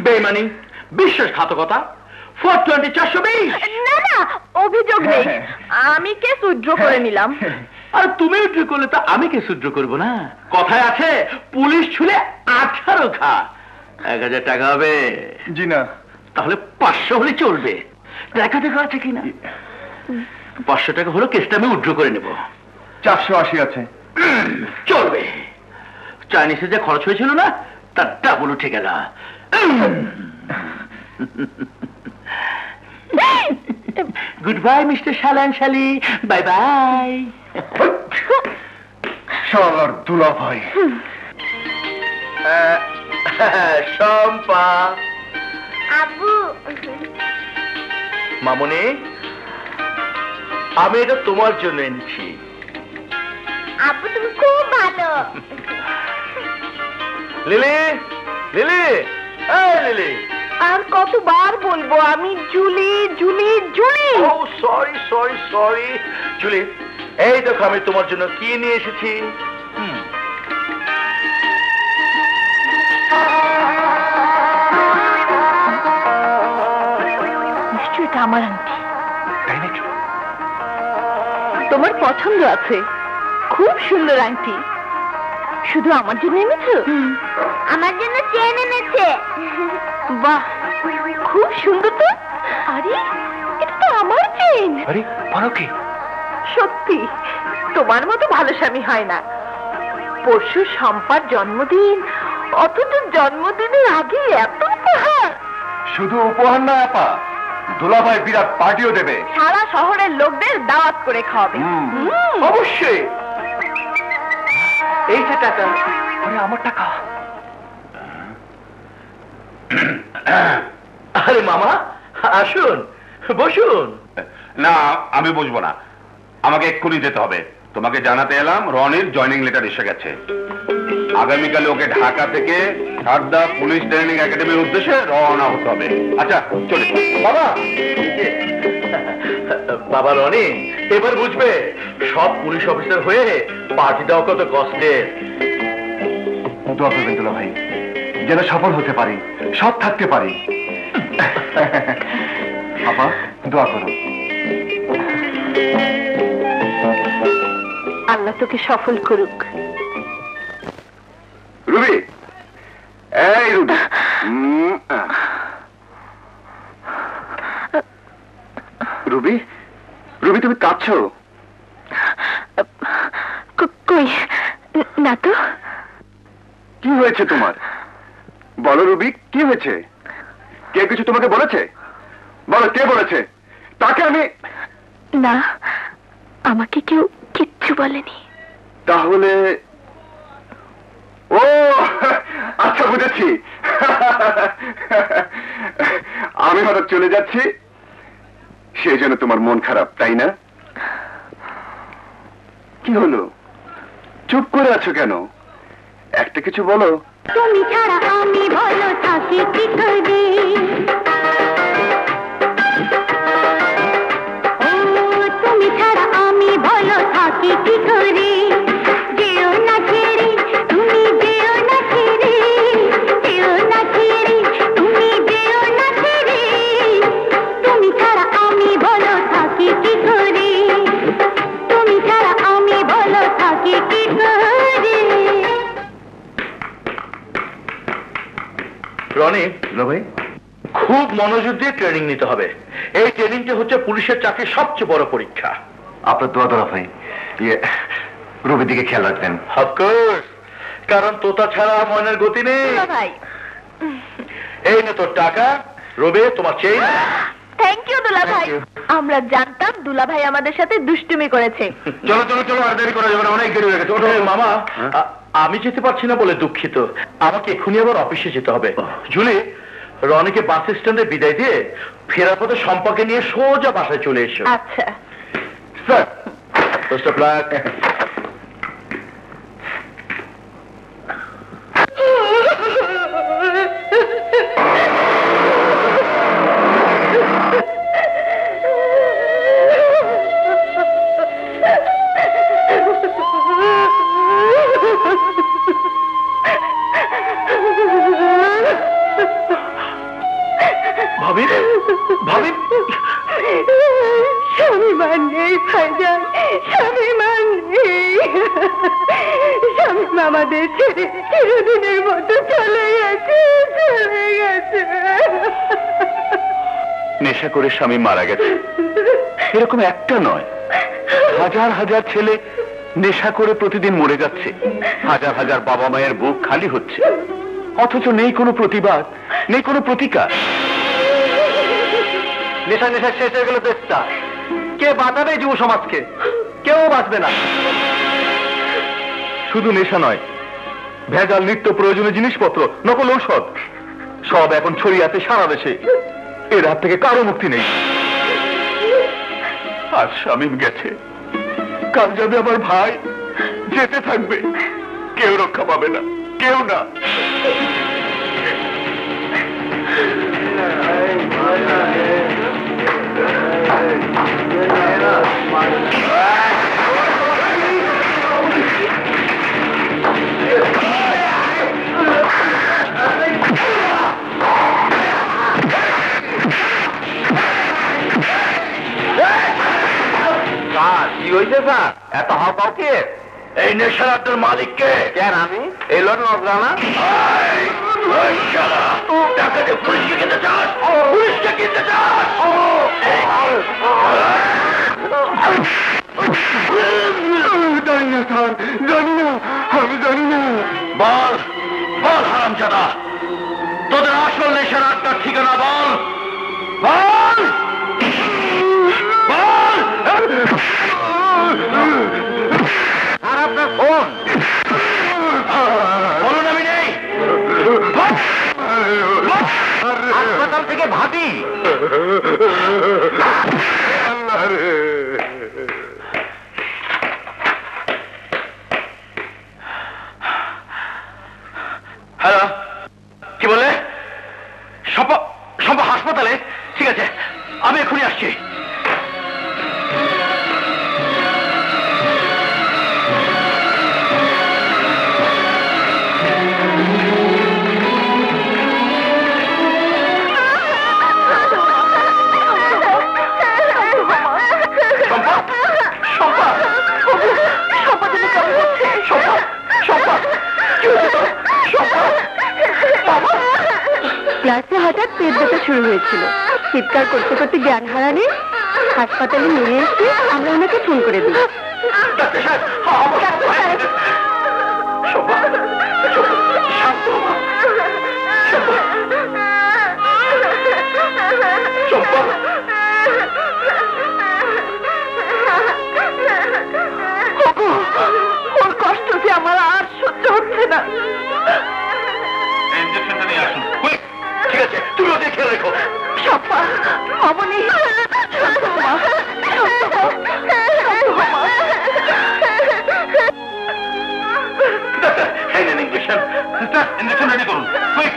বেইমানি, বিশ্বাসঘাতকতা, 420 420। না না, অভিযোগ নেই। আমি কেস উইথড্র করে নিলাম। আর তুমি উদ্র করলে তো আমি কে শুদ্র করবো না? কথায় আছে, পুলিশ ছুলে 18 খা। 1000 টাকা হবে? জি না। তাহলে 500 হলে চলবে। দেখা দেখা আছে কিনা? 500 টাকা হলো, কেসটা আমি উদ্র করে নেব। 480 আছে। চলবে। চাইনিজে যে খরচ হয়েছিল না, তার ডাবল উঠে গেল। গুড বাই মিস্টার শালান শালি, বাই বাই। শালার দুলা ভাই। শম্পা, আব্বু, মামনি, আমি এটা তোমার জন্য এনেছি। আব্বু তুমি খুব ভালো। লিলি, লিলি, এই লিলি। আর কতবার বলবো আমি জুলি জুলি জুলি? ও সরি সরি সরি জুলি, এই দেখো আমি তোমার জন্য কি নিয়ে এসেছি। নিশ্চয়ই এটা আমার আন্টি। তাই নাকি? তোমার পছন্দ আছে, খুব সুন্দর আংটি। শুধু আমার জন্য এনেছো? আমার জন্য চেন এনেছে। বাহ, খুব সুন্দর তো। আরে এটা তো আমার চেন। আরে বলো কি? সত্যি তোমার মতো ভালো স্বামী হয় না। পরশু শম্পার জন্মদিন, অথচ জন্মদিনের আগে এত উপহার। শুধু উপহার না আপা, দুলাভাই বিরাট পার্টিও দেবে। সারা শহরের লোকদের দাওয়াত করে খাওয়াবে। অবশ্যই। এই যে টাকা। আরে আমার টাকা। আরে মামা আসুন, বসুন। না, আমি বুঝবো না, আমাকে এক্ষুনি যেতে হবে। তোমাকে জানাতে এলাম রনির জয়নিং লেটার এসে গেছে। আগামীকাল ওকে ঢাকা থেকে সারদা পুলিশ ট্রেনিং একাডেমির উদ্দেশ্যে রওনা হতে হবে। আচ্ছা চলে বাবা। বাবা রনি এবার বুঝবে সব পুলিশ অফিসার হয়ে পার্টি দেওয়া কত কষ্টের। দোয়া করবেন দুলাভাই, যেন সফল হতে পারি, সৎ থাকতে পারি। আপা দোয়া করো। আল্লাহ তোকে সফল করুক। রুবি, এই রুবি, রুবি, রুবি তুমি কাঁদছো? কই না তো। কি হয়েছে তোমার? বলো রুবি, কি হয়েছে? কে কিছু তোমাকে বলেছে? বলো কে বলেছে? তাকে আমি। না, আমাকে কেউ কিচ্ছু বলেনি। তাহলে ও আচ্ছা বুঝেছি। আমি হঠাৎ চলে যাচ্ছি, সেই জন্য তোমার মন খারাপ, তাই না? কি হলো, চুপ করে আছো কেন? একটা কিছু বলো। তুমি ছাড়া আমি ভালো থাকি কি করে? ও তুমি ছাড়া আমি ভালো থাকি কি করে? যেও না ছেড়ে, তুমি যেও না ছেড়ে, যেও না ছেড়ে, তুমি যেও না ছেড়ে। তুমি ছাড়া আমি ভালো থাকি কি করে? তুমি ছাড়া আমি ভালো থাকি কি করে? রনি ভাই, খুব মনোযোগ দিয়ে ট্রেনিং নিতে হবে। এই ট্রেনিংটা হচ্ছে পুলিশের চাকরির সবচেয়ে বড় পরীক্ষা। আপনার দোয়া দোয়া ভাই, রুবির দিকে খেয়াল রাখবেন। অফকোর্স, কারণ তোতা ছাড়া মনের গতি নেই। ভাই, এই নে তোর টাকা, রবি তোমার চেইন। থ্যাংক ইউ দুলা ভাই। আমরা জানতাম দুলা ভাই আমাদের সাথে দুষ্টুমি করেছে। চলো চলো চলো, আর দেরি করা যাবে না, অনেক দেরি হয়ে গেছে। ওঠো। মামা আমি যেতে পারছি না বলে দুঃখিত। আমাকে এক্ষুনি আবার অফিসে যেতে হবে। জুলি, রনিকে বাস স্ট্যান্ডে বিদায় দিয়ে ফেরার পথে সম্পাকে নিয়ে সোজা বাসায় চলে এসো। আচ্ছা। Sir, best of luck. ভাবি, ভাবি, স্বামীমান নেই ভাইজান, স্বামীমান নেই। স্বামী আমাদের ছেড়ে চিরদিনের মতো চলে গেছে, চলে গেছে। নেশা করে স্বামী মারা গেছে, এরকম একটা নয়, হাজার হাজার ছেলে নেশা করে প্রতিদিন মরে যাচ্ছে। হাজার হাজার বাবা মায়ের বুক খালি হচ্ছে, অথচ নেই কোনো প্রতিবাদ, নেই কোনো প্রতিকার। নেশা নেশা শেষ হয়ে গেল দেশটা। কে বাঁচাবে যুব সমাজকে? কেউ বাঁচবে না। শুধু নেশা নয়, ভেজাল নিত্য প্রয়োজনীয় জিনিসপত্র, নকল ঔষধ সব এখন ছড়িয়ে আছে সারা দেশে। এর হাত থেকে কারো মুক্তি নেই। আর শামীম গেছে, কাল যাবে আমার ভাই, যেতে থাকবে, কেউ রক্ষা পাবে না, কেউ না। কি হয়েছে স্যার? এত হাওয়া কে? এই নেশার আড্ডার মালিককে। কেন আমি? এই লোক নজরানা। টাকা দিয়ে পুলিশকে কিনতে চাস? পুলিশকে কিনতে চাস? জানি না স্যার, জানি না, আমি জানি না। বল বল হারামজাদা, তোদের আসল নেশার আড্ডার ঠিকানা বল বল বল। আর আপনার ফোন? বলুন আমি নেই। হাসপাতাল থেকে ভাবি। হ্যালো, কি বলে? সম্পা হাসপাতালে? ঠিক আছে, আমি এখনই আসছি। ক্লাসে হঠাৎ পেট ব্যথা শুরু হয়েছিল, চিৎকার করতে করতে জ্ঞান হারালে হাসপাতালে নিয়ে এসে আমরা ওনাকে ফোন করে দিই। ওর কষ্ট যে আমার আর সহ্য হচ্ছে না। ইঞ্জেকশনটা নিয়ে আসুন। ঠিক আছে, তুমি ওদের খেয়াল রেখো। সম্পা, অমনি ইঞ্জেকশন সিস্টার, ইঞ্জেকশন রেডি করুন। কুইক।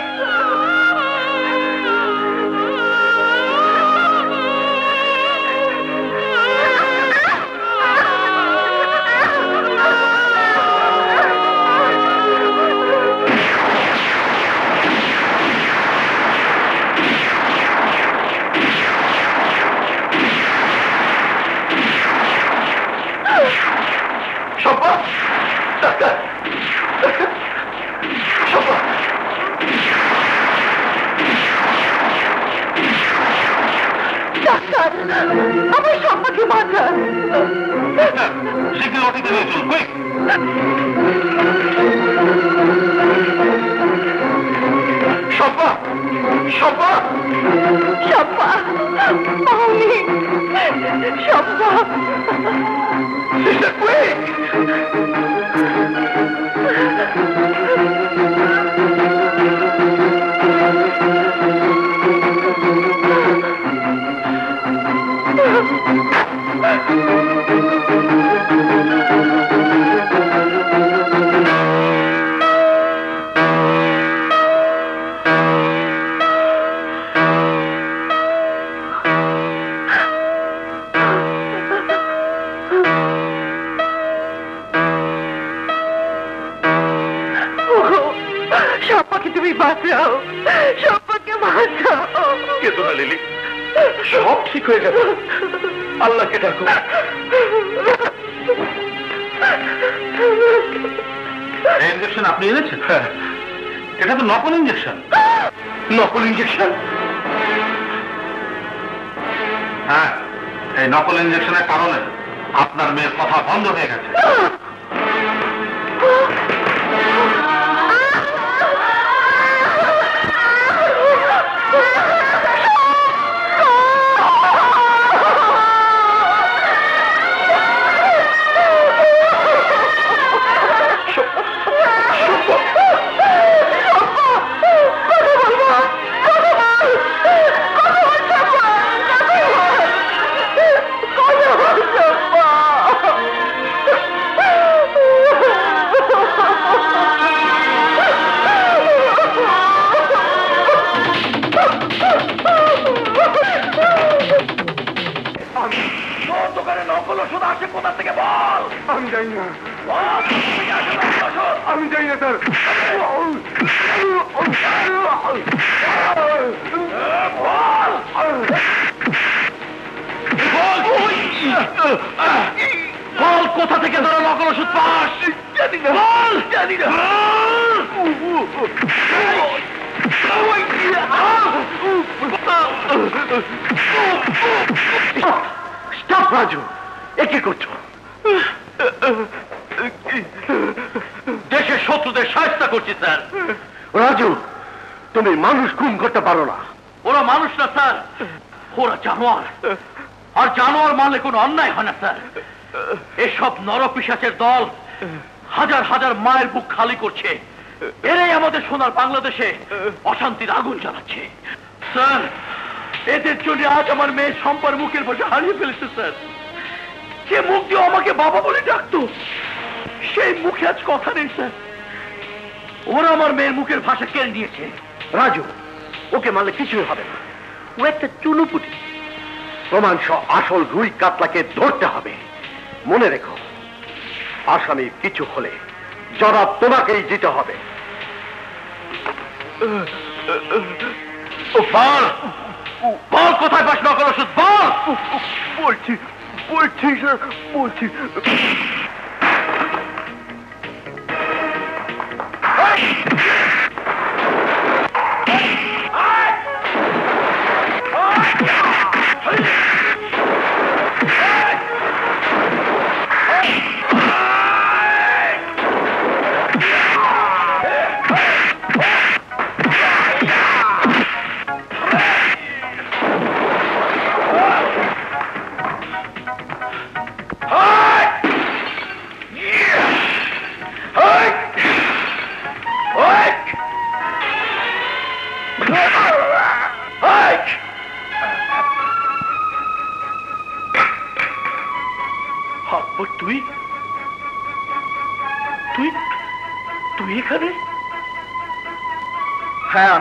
সম্পা, ডাক্তার, সম্পা। ডাক্তার, আমার সম্পাকে বাঁচান। শীঘ্র ওটিতে নিয়ে চলুন। কুইক। সম্পা, সম্পা, সম্পা, অমনি সম্পা। Sister, quick. সম্পাকে তুমি বাঁচাও, সম্পাকে বাঁচাও। কেঁদো না লিলি, সব ঠিক হয়ে যাবে। আল্লাহকে ডাকো। ইঞ্জেকশন আপনি এনেছেন? হ্যাঁ। এটা তো নকল ইঞ্জেকশন। নকল ইঞ্জেকশন? হ্যাঁ, এই নকল ইঞ্জেকশনের কারণে আপনার মেয়ের কথা বন্ধ হয়ে গেছে। দোকানে নকল ওষুধ আসে কোথা থেকে বল? আমি জানি না, আমি জানি না স্যার। বল জানি না। স্টপ রাজু, এ কি করছো? দেশের শত্রুদের সাহায্য করছি স্যার। রাজু, তুমি মানুষ খুন করতে পারো না। ওরা মানুষ না স্যার, ওরা জানোয়ার। আর জানোয়ার মারলে কোনো অন্যায় হয় না স্যার। এসব নরপিশাচের দল হাজার হাজার মায়ের বুক খালি করছে। এরাই আমাদের সোনার বাংলাদেশে অশান্তির আগুন জ্বালাচ্ছে স্যার। এদের জন্য আজ আমার মেয়ে সম্পার মুখের ভাষা হারিয়ে ফেলেছে স্যার। যে মুখ দিয়ে আমাকে বাবা বলে ডাকতো, সেই মুখে আজ কথা নেই স্যার। ওরা আমার মেয়ের মুখের ভাষা কেড়ে নিয়েছে। রাজু, ওকে মারলে কিছুই হবে না, ও একটা চুনুপুটি। প্রমাণ সহ আসল রুই কাতলাকে ধরতে হবে। মনে রেখো, আসামি কিছু হলে জবাব তোমাকেই দিতে হবে। বল বল, কোথায় পাস নকল ওষুধ? বল। বলছি বলছি স্যার, বলছি। তুই তুই তুই এখানে? হ্যাঁ,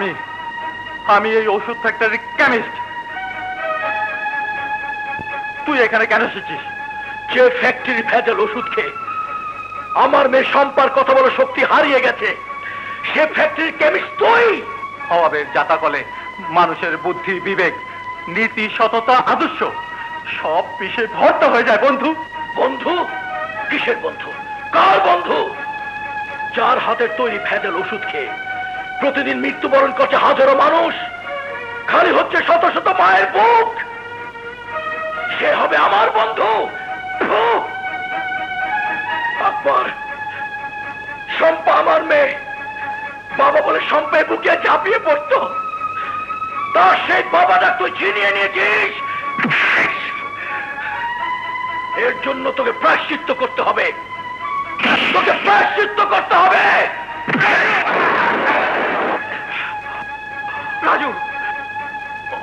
আমি এই ওষুধ ফ্যাক্টরির কেমিস্ট। তুই এখানে কেন এসেছিস? যে ফ্যাক্টরি ভেজাল ওষুধ খেয়ে আমার মেয়ে সম্পার কথা বলার শক্তি হারিয়ে গেছে, সে ফ্যাক্টরির কেমিস্ট তুই? অভাবের জাতাকলে মানুষের বুদ্ধি, বিবেক, নীতি, সততা, আদর্শ সব বিষে ভর্তা হয়ে যায়। বন্ধু, বন্ধু? কিসের বন্ধু? কার বন্ধু? যার হাতের তৈরি ভেজাল ওষুধ খেয়ে প্রতিদিন মৃত্যুবরণ করছে হাজারো মানুষ, খালি হচ্ছে শত শত মায়ের বুক, সে হবে আমার বন্ধু? আকবর, শম্পা আমার মেয়ে, বাবা বলে শম্পায় বুকে ঝাঁপিয়ে পড়তো, তার সেই বাবাটা তুই ছিনিয়ে নিয়েছিস। এর জন্য তোকে প্রায়শ্চিত্ত করতে হবে, তোকে প্রায়শ্চিত্ত করতে হবে। রাজু,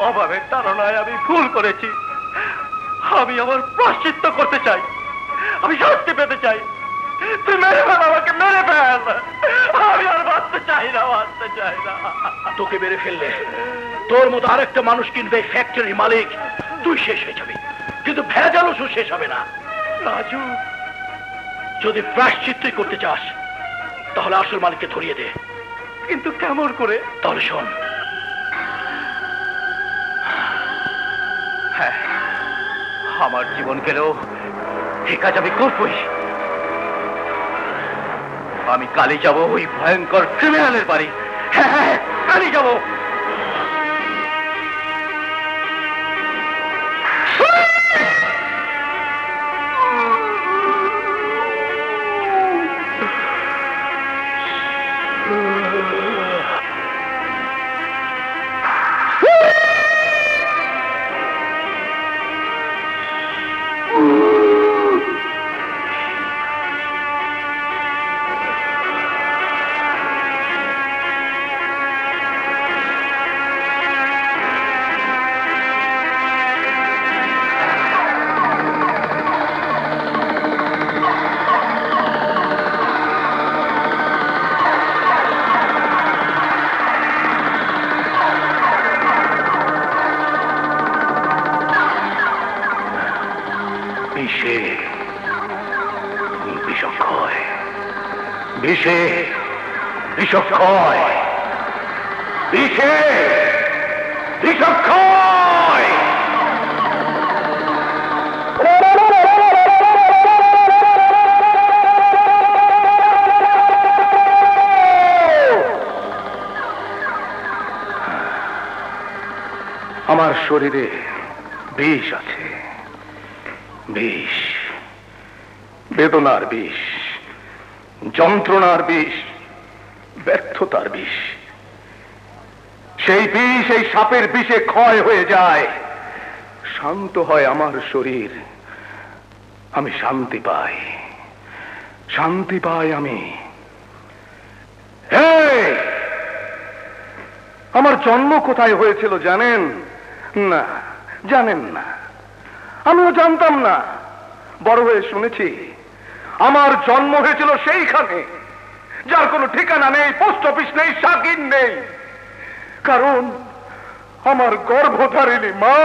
অভাবের তাড়নায় আমি ভুল করেছি। আমি আমার প্রায়শ্চিত্ত করতে চাই, আমি শাস্তি পেতে চাই। তুই মেরে ফেল, আমাকে মেরে ফেল। আমি আর বাঁচতে চাই না, বাঁচতে চাই না। তোকে মেরে ফেললে তোর মতো আরেকটা মানুষ কিনবে ফ্যাক্টরির মালিক, তুই শেষ হয়ে যাবি, কিন্তু ভেজাল ওষুধ শেষ হবে না। রাজু, যদি প্রায়শ্চিত্তই করতে চাস তাহলে আসল মালিককে ধরিয়ে দে। কিন্তু কেমন করে? তাহলে শোন। হ্যাঁ, আমার জীবন গেলেও এ কাজ আমি করবই। আমি কালই যাব ওই ভয়ঙ্কর ক্রিমিনালের বাড়ি। হ্যাঁ হ্যাঁ, কালই যাব। বিষে বিষক্ষয়, বিষে বিষক্ষয়। শরীরে বিষ আছে, বিষ, বেদনার বিষ, যন্ত্রণার বিষ, ব্যর্থতার বিষ। সেই বিষ এই সাপের বিষে ক্ষয় হয়ে যায়, শান্ত হয় আমার শরীর, আমি শান্তি পাই, শান্তি পাই আমি। আমার জন্ম কোথায় হয়েছিল জানেন? না, জানেন না, আমিও জানতাম না। বড় হয়ে শুনেছি আমার জন্ম হয়েছিল সেইখানে যার কোনো ঠিকানা নেই, পোস্ট অফিস নেই, শাকির নেই। কারণ আমার গর্ভধারিণী মা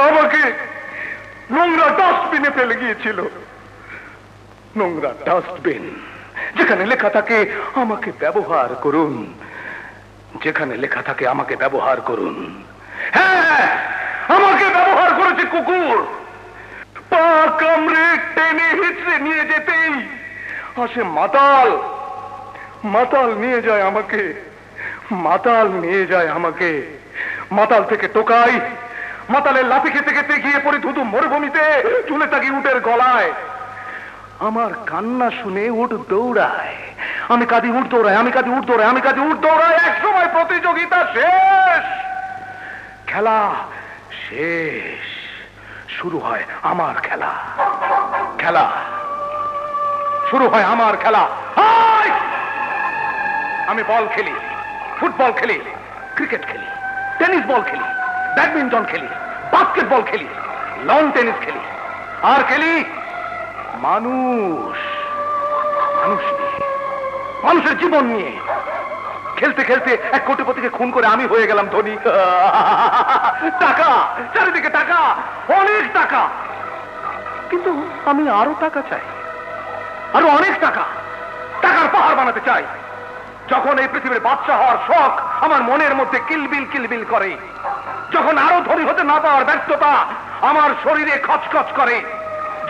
আমাকে নোংরা ডাস্টবিনে ফেলে গিয়েছিল। নোংরা ডাস্টবিন, যেখানে লেখা থাকে আমাকে ব্যবহার করুন, যেখানে লেখা থাকে আমাকে ব্যবহার করুন। হ্যাঁ, আমাকে ব্যবহার করেছে কুকুর। পা কামড়ে টেনে হিচড়ে নিয়ে যেতেই আসে মাতাল, মাতাল নিয়ে যায় আমাকে, মাতাল নিয়ে যায় আমাকে। মাতাল থেকে টোকাই, মাতালের লাফি খেতে খেতে গিয়ে পড়ে ধুধু মরুভূমিতে, চলে থাকি উটের গলায়। আমার কান্না শুনে উট দৌড়ায়, আমি কাঁদি উট দৌড়ায়, আমি কাঁদি উট দৌড়ায়, আমি কাঁদি উট দৌড়ায়। এক সময় প্রতিযোগিতা শেষ, খেলা শেষ, শুরু হয় আমার খেলা, খেলা শুরু হয় আমার খেলা। আমি বল খেলি, ফুটবল খেলি, ক্রিকেট খেলি, টেনিস বল খেলি, ব্যাডমিন্টন খেলি, বাস্কেটবল খেলি, লন টেনিস খেলি, আর খেলি মানুষ, মানুষ নিয়ে, মানুষের জীবন নিয়ে। খেলতে খেলতে এক কোটিপতিকে খুন করে আমি হয়ে গেলাম ধনী। টাকা, চারিদিকে টাকা, অনেক টাকা। কিন্তু আমি আরো টাকা চাই, আরো অনেক টাকা, টাকার পাহাড় বানাতে চাই। যখন এই পৃথিবীর বাদশা হওয়ার শখ আমার মনের মধ্যে কিলবিল কিলবিল করে, যখন আরো ধনী হতে না পাওয়ার ব্যর্থতা আমার শরীরে খচখচ করে,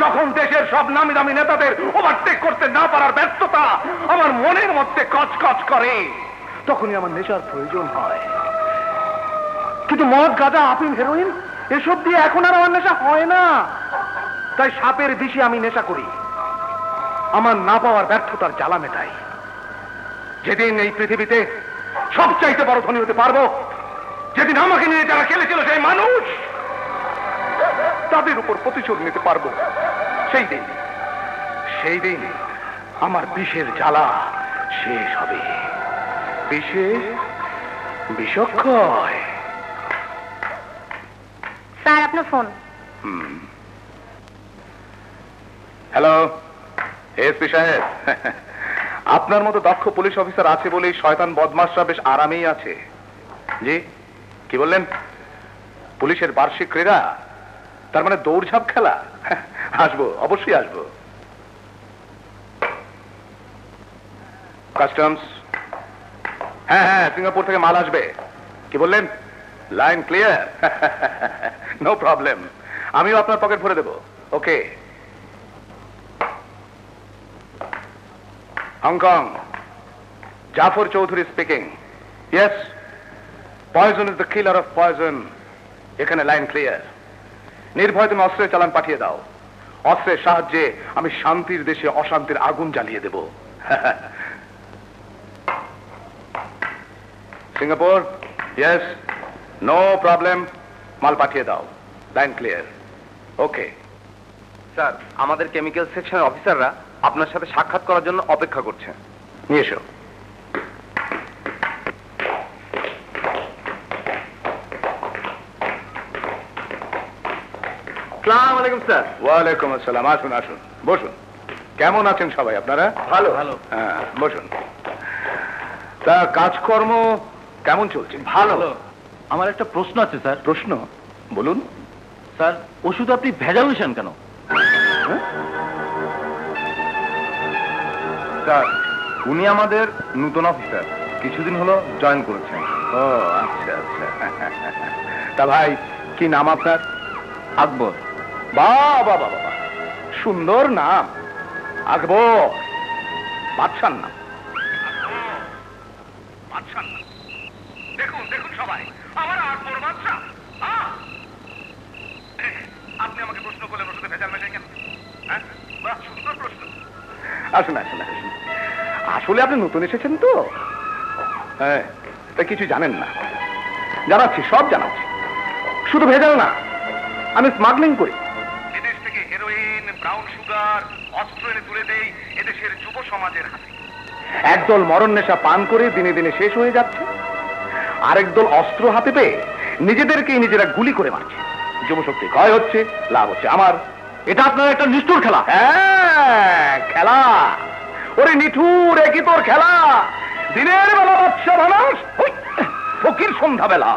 যখন দেশের সব নামি দামি নেতাদের ওভারটেক করতে না পারার ব্যর্থতা আমার মনের মধ্যে কচকচ করে, তখনই আমার নেশার প্রয়োজন হয়। কিন্তু মদ, গাঁজা, আফিম, হেরোইন এসব দিয়ে এখন আর আমার নেশা হয় না। তাই সাপের বিষে আমি নেশা করি, আমার না পাওয়ার ব্যর্থতার জ্বালা মেটাই। যেদিন এই পৃথিবীতে সবচাইতে বড় ধনী হতে পারবো, যেদিন আমাকে নিয়ে যারা খেলেছিল সেই মানুষ, তাদের উপর প্রতিশোধ নিতে পারবো, সেই দিন, সেই দিন আমার বিষের জ্বালা শেষ হবে। বিষে বিষক্ষয়। স্যার, আপনার ফোন। হ্যালো, এসপি সাহেব, আপনার মতো দক্ষ পুলিশ অফিসার আছে বলেই শয়তান বদমাশরা বেশ আরামেই আছে। জি, কি বললেন? পুলিশের বার্ষিক ক্রীড়া, তার মানে দৌড়ঝাঁপ খেলা? আসবো, অবশ্যই আসবো। কাস্টমস, হ্যাঁ হ্যাঁ, সিঙ্গাপুর থেকে মাল আসবে। কি বললেন? Line clear? নো প্রবলেম, আমিও আপনার পকেট ভরে দেবো। Okay. Hong Kong, Jafar Chowdhury speaking. Yes, poison is the killer of poison. এখানে লাইন ক্লিয়ার। নির্ভয় তুমি অস্ত্রের চালান পাঠিয়ে দাও। অস্ত্রের সাহায্যে আমি শান্তির দেশে অশান্তির আগুন জ্বালিয়ে দেব। সিঙ্গাপুর, ইয়েস, নো প্রবলেম, মাল পাঠিয়ে দাও। Line clear. ওকে। স্যার, আমাদের কেমিক্যাল সেকশনের অফিসাররা আপনার সাথে সাক্ষাৎ করার জন্য অপেক্ষা করছে। নিয়ে এসো। আসসালামু আলাইকুম স্যার। ওয়ালাইকুম আসসালাম। আসুন আসুন, বসুন। কেমন আছেন সবাই আপনারা? ভালো ভালো। হ্যাঁ, বসুন। তা কাজকর্ম কেমন চলছে? ভালো। আমার একটা প্রশ্ন আছে স্যার। প্রশ্ন বলুন। স্যার, ওষুধ আপনি ভেজাল মিশান কেন? স্যার, উনি আমাদের নতুন অফিসার, কিছুদিন হলো জয়েন করেছেন। ও আচ্ছা আচ্ছা। তা ভাই, কি নাম আপনার? আকবর। বাবা বাবা, সুন্দর নাম, আকবর। বাদশার নাম, বাদশার নাম। দেখুন দেখুন সবাই, আমার আকবর বাদশা। আসুন আসুন আসুন। আসলে আপনি নতুন এসেছেন তো, হ্যাঁ, তা কিছু জানেন না। জানাচ্ছি, সব জানাচ্ছি। শুধু ভেজাল না, আমি স্মাগলিং করি। এদেশ থেকে হেরোইন, ব্রাউন সুগার, অস্ত্র এনে তুলে দেই এদেশের যুব সমাজের হাতে। একদল মরণ নেশা পান করে দিনে দিনে শেষ হয়ে যাচ্ছে, আরেক দল অস্ত্র হাতে পেয়ে নিজেদেরকেই নিজেরা গুলি করে মারছে। যুবশক্তি ক্ষয় হচ্ছে, লাভ হচ্ছে আমার। এটা আপনার একটা নিষ্ঠুর খেলা। হ্যাঁ, খেলা। ওরে নিঠুর, একই তোর খেলা। দিনের বেলা বাচ্চা ভানাস, ফকির সন্ধ্যাবেলা।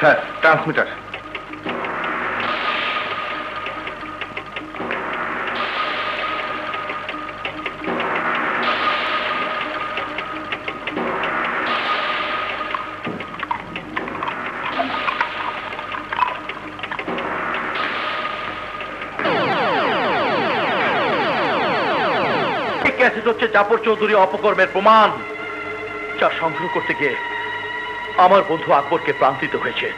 Sir, transmitter. ক্যাসেট হচ্ছে জাফর চৌধুরী অপকর্মের প্রমাণ, যা সংগ্রহ করতে গিয়ে আমার বন্ধু আকবরকে প্রান্তিত হয়েছে।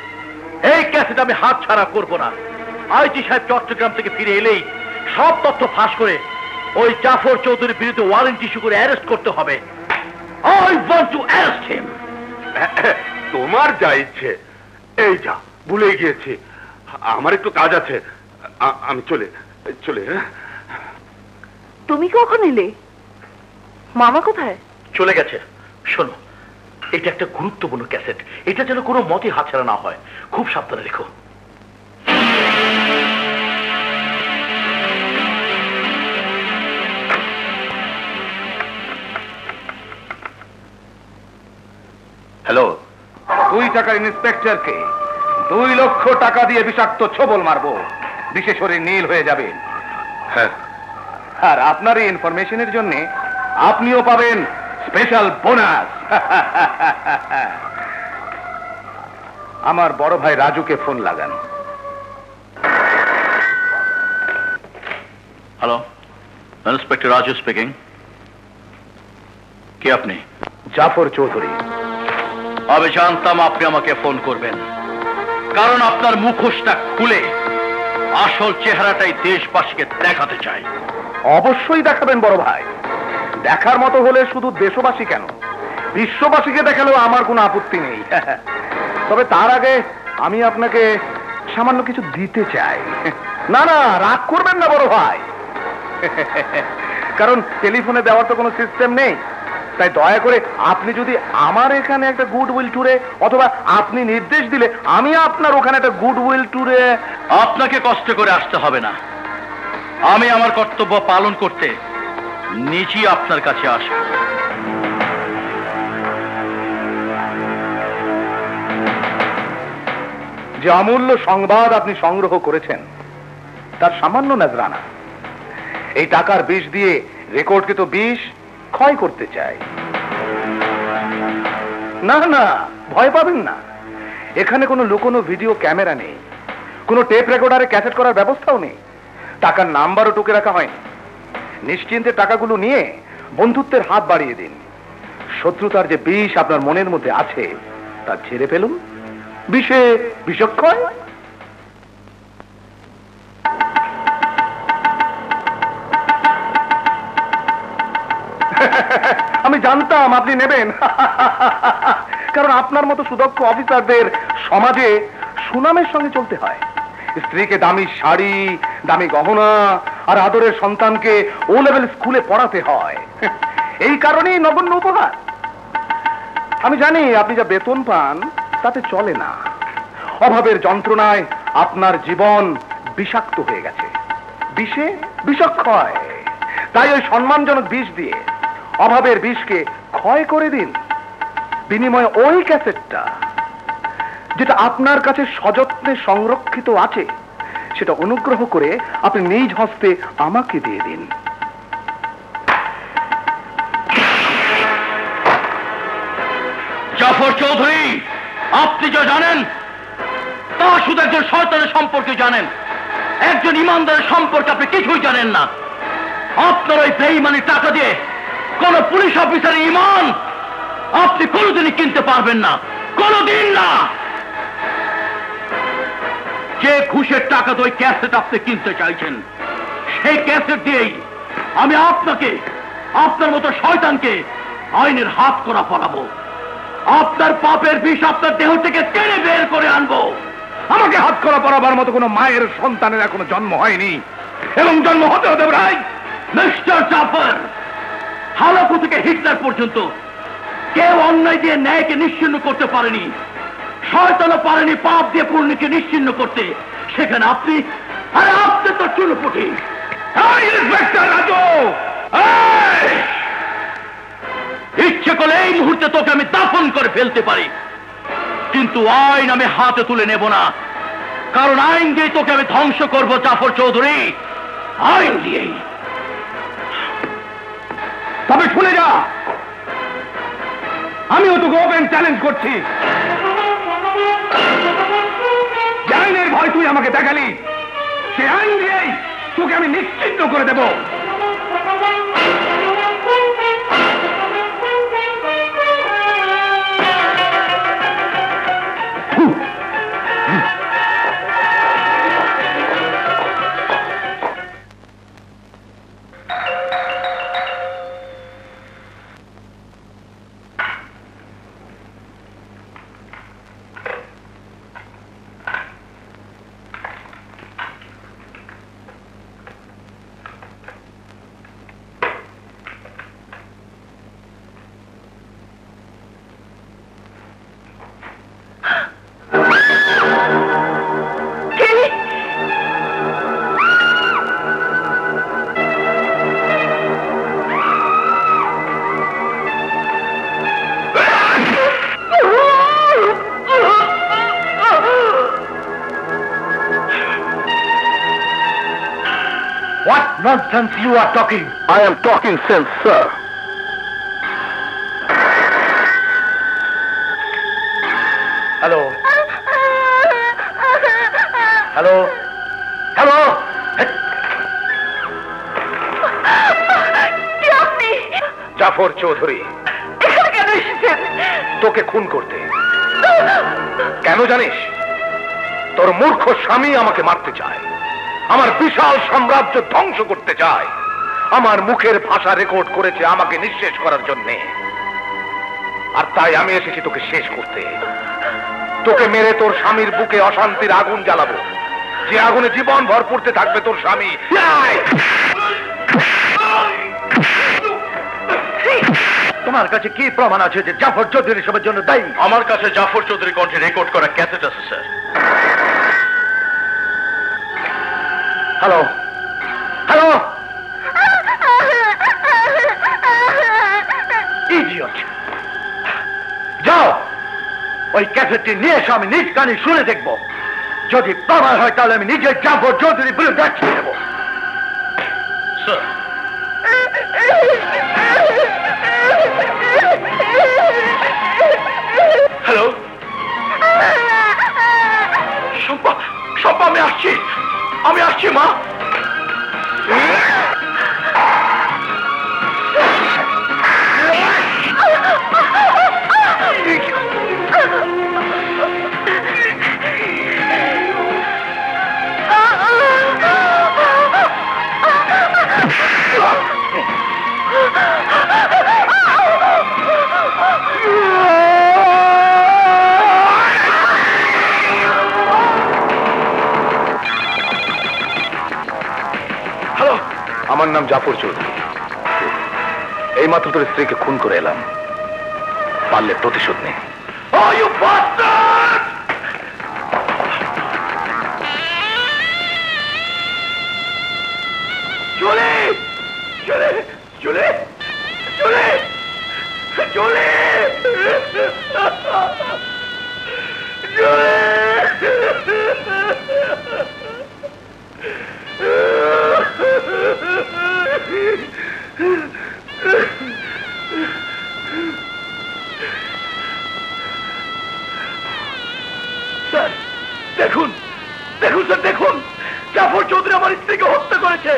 এই ক্যাসেট আমি হাত ছাড়া করব না। আইজি সাহেব চট্টগ্রাম থেকে ফিরে এলেই সব তথ্য ফাঁস করে ওই জাফর চৌধুরীর বিরুদ্ধে ওয়ারেন্ট ইস্যু করে অ্যারেস্ট করতে হবে। I want to arrest him. তোমার যা ইচ্ছে। এই যা, ভুলে গিয়েছি, আমার একটু কাজ আছে, আমি চলে চলে। তুমি কখন এলে? মামা কোথায়? চলে গেছে। শোনো, এটা একটা গুরুত্বপূর্ণ ক্যাসেট, এটা যেন কোনো মতে হাতছাড়া না হয়, খুব সাবধানে রেখো। হ্যালো, 2 টাকার ইন্সপেক্টরকে 2 লক্ষ টাকা দিয়ে বিষাক্ত ছোবল মারবো, বিশেষ করে নীল হয়ে যাবে। হ্যাঁ, আর আপনার এই ইনফরমেশনের জন্য আপনিও পাবেন স্পেশাল বোনাস। আমার বড় ভাই রাজুকে ফোন লাগান। Hello, inspector Raju speaking. কে আপনি? জাফর চৌধুরী। আমি জানতাম আপনি আমাকে ফোন করবেন, কারণ আপনার মুখোশটা খুলে আসল চেহারাটাই দেশবাসীকে দেখাতে চাই। অবশ্যই দেখাবেন বড় ভাই। দেখার মতো হলে শুধু দেশবাসী কেন, বিশ্ববাসীকে দেখালেও আমার কোনো আপত্তি নেই। তবে তার আগে আমি আপনাকে সামান্য কিছু দিতে চাই। না না, রাগ করবেন না বড় ভাই, কারণ টেলিফোনে দেওয়ার তো কোনো সিস্টেম নেই। তাই দয়া করে আপনি যদি আমার এখানে একটা গুডউইল ট্যুরে, অথবা আপনি নির্দেশ দিলে আমি আপনার ওখানে একটা গুডউইল ট্যুরে। আপনাকে কষ্ট করে আসতে হবে না, আমি আমার কর্তব্য পালন করতে নিজেই আপনার কাছে আসব। যে অমূল্য সংবাদ আপনি সংগ্রহ করেছেন তার সামান্য নজরানা, এই টাকার বিষ দিয়ে রেকর্ডকে তো বিষ ক্ষয় করতে চাই। না না, ভয় পাবেন না, এখানে কোনো লুকোনো ভিডিও ক্যামেরা নেই, কোনো টেপ রেকর্ডারে ক্যাসেট করার ব্যবস্থাও নেই, টাকার নাম্বারও টুকে রাখা হয়নি। নিশ্চিন্তে টাকাগুলো নিয়ে বন্ধুত্বের হাত বাড়িয়ে দিন। শত্রুতার যে বিষ আপনার মনের মধ্যে আছে তা ঝেড়ে ফেলুন, বিষে বিষক্ষয়। আমি জানতাম আপনি নেবেন, কারণ আপনার মতো সুদক্ষ অফিসারদের সমাজে সুনামের সঙ্গে চলতে হয়। স্ত্রীকে দামি শাড়ি, দামি গহনা আর আদরের সন্তানকে ও লেভেল স্কুলে পড়াতে হয়, এই কারণেই নগণ্য উপহার। আমি জানি আপনি যা বেতন পান তাতে চলে না, অভাবের যন্ত্রণায় আপনার জীবন বিষাক্ত হয়ে গেছে, বিষে বিষক্ষয়। তাই ওই সম্মানজনক বিষ দিয়ে অভাবের বিষকে ক্ষয় করে দিন। বিনিময়ে ওই ক্যাসেটটা যেটা আপনার কাছে সযত্নে সংরক্ষিত আছে সেটা অনুগ্রহ করে আপনি নিজ হস্তে আমাকে দিয়ে দিন। জাফর চৌধুরী, আপনি যা জানেন তা শুধু একজন শয়তানের সম্পর্কে জানেন, একজন ইমানদারের সম্পর্কে আপনি কিছুই জানেন না। আপনার ওই বেঈমানির টাকা দিয়ে কোন পুলিশ অফিসারের ইমান আপনি কোনোদিনই কিনতে পারবেন না, কোনোদিন না। যে ঘুষের টাকা তো ওই ক্যাসেট আপনি কিনতে চাইছেন, সেই ক্যাসেট দিয়েই আমি আপনাকে, আপনার মতো শয়তানকে আইনের হাত করা পড়াবো। আপনার পাপের বিষ আপনার দেহ থেকে টেনে বের করে আনবো। আমাকে হাত করা পড়াবার মতো কোনো মায়ের সন্তানের এখনো জন্ম হয়নি, এবং জন্ম হতে হতে প্রায়। মিস্টার জাফর, হালাকু থেকে হিটলার পর্যন্ত কেউ অন্যায় দিয়ে ন্যায়কে নিশ্চিহ্ন করতে পারেনি, শয়তানও পারেনি পাপ দিয়ে পুণ্যকে নিশ্চিহ্ন করতে। সেখানে আপনি, আরে আপনি তো চুলপুটি। ইচ্ছে করলে এই মুহূর্তে তোকে আমি দাফন করে ফেলতে পারি, কিন্তু আইন আমি হাতে তুলে নেব না, কারণ আইন দিয়ে তোকে আমি ধ্বংস করব জাফর চৌধুরী, আইন দিয়েই। তবে শুনে যা, আমিও তোকে ওপেন চ্যালেঞ্জ করছি। যে আইনের ভয় তুই আমাকে দেখালি, সে আইন দিয়েই তোকে আমি নিশ্চিহ্ন করে দেব। What nonsense you are talking? I am talking sense, sir. Hello? Hello? Hello? কে আপনি? জাফর চৌধুরী, এখানে কেন এসেছেন? তোকে খুন করতে। কেন জানিস? তোর মূর্খ স্বামী আমাকে মারতে চায়, আমার বিশাল সাম্রাজ্য ধ্বংস করতে চায়, আমার মুখের ভাষা রেকর্ড করেছে আমাকে নিঃশেষ করার জন্য। আর তাই আমি এসেছি তোকে শেষ করতে। তোকে মেরে তোর স্বামীর বুকে অশান্তির আগুন জ্বালাবো, যে আগুনে জীবন ভর পড়তে থাকবে তোর স্বামী। তোমার কাছে কি প্রমাণ আছে যে জাফর চৌধুরী সবের জন্য দায়ী? আমার কাছে জাফর চৌধুরী কণ্ঠে রেকর্ড করা ক্যাসেট আছে, স্যার। হ্যালো? হ্যালো? ইডিয়ট! যাও, ওই ক্যাসেটটি নিয়ে এসে আমি নিজ কানে শুনে দেখব। যদি প্রমাণ হয় তাহলে আমি নিজে জাফর চৌধুরী বিরুদ্ধে অ্যাকশন নেব। Sir, hello? শম্পা, শম্পা, আমি আসছি মা। আমার নাম জাফর চৌধুরী, এই মাত্র তোর স্ত্রীকে খুন করে এলাম, পারলে প্রতিশোধ নে। চলে চলে চলে চলে চলে চলে করেছে,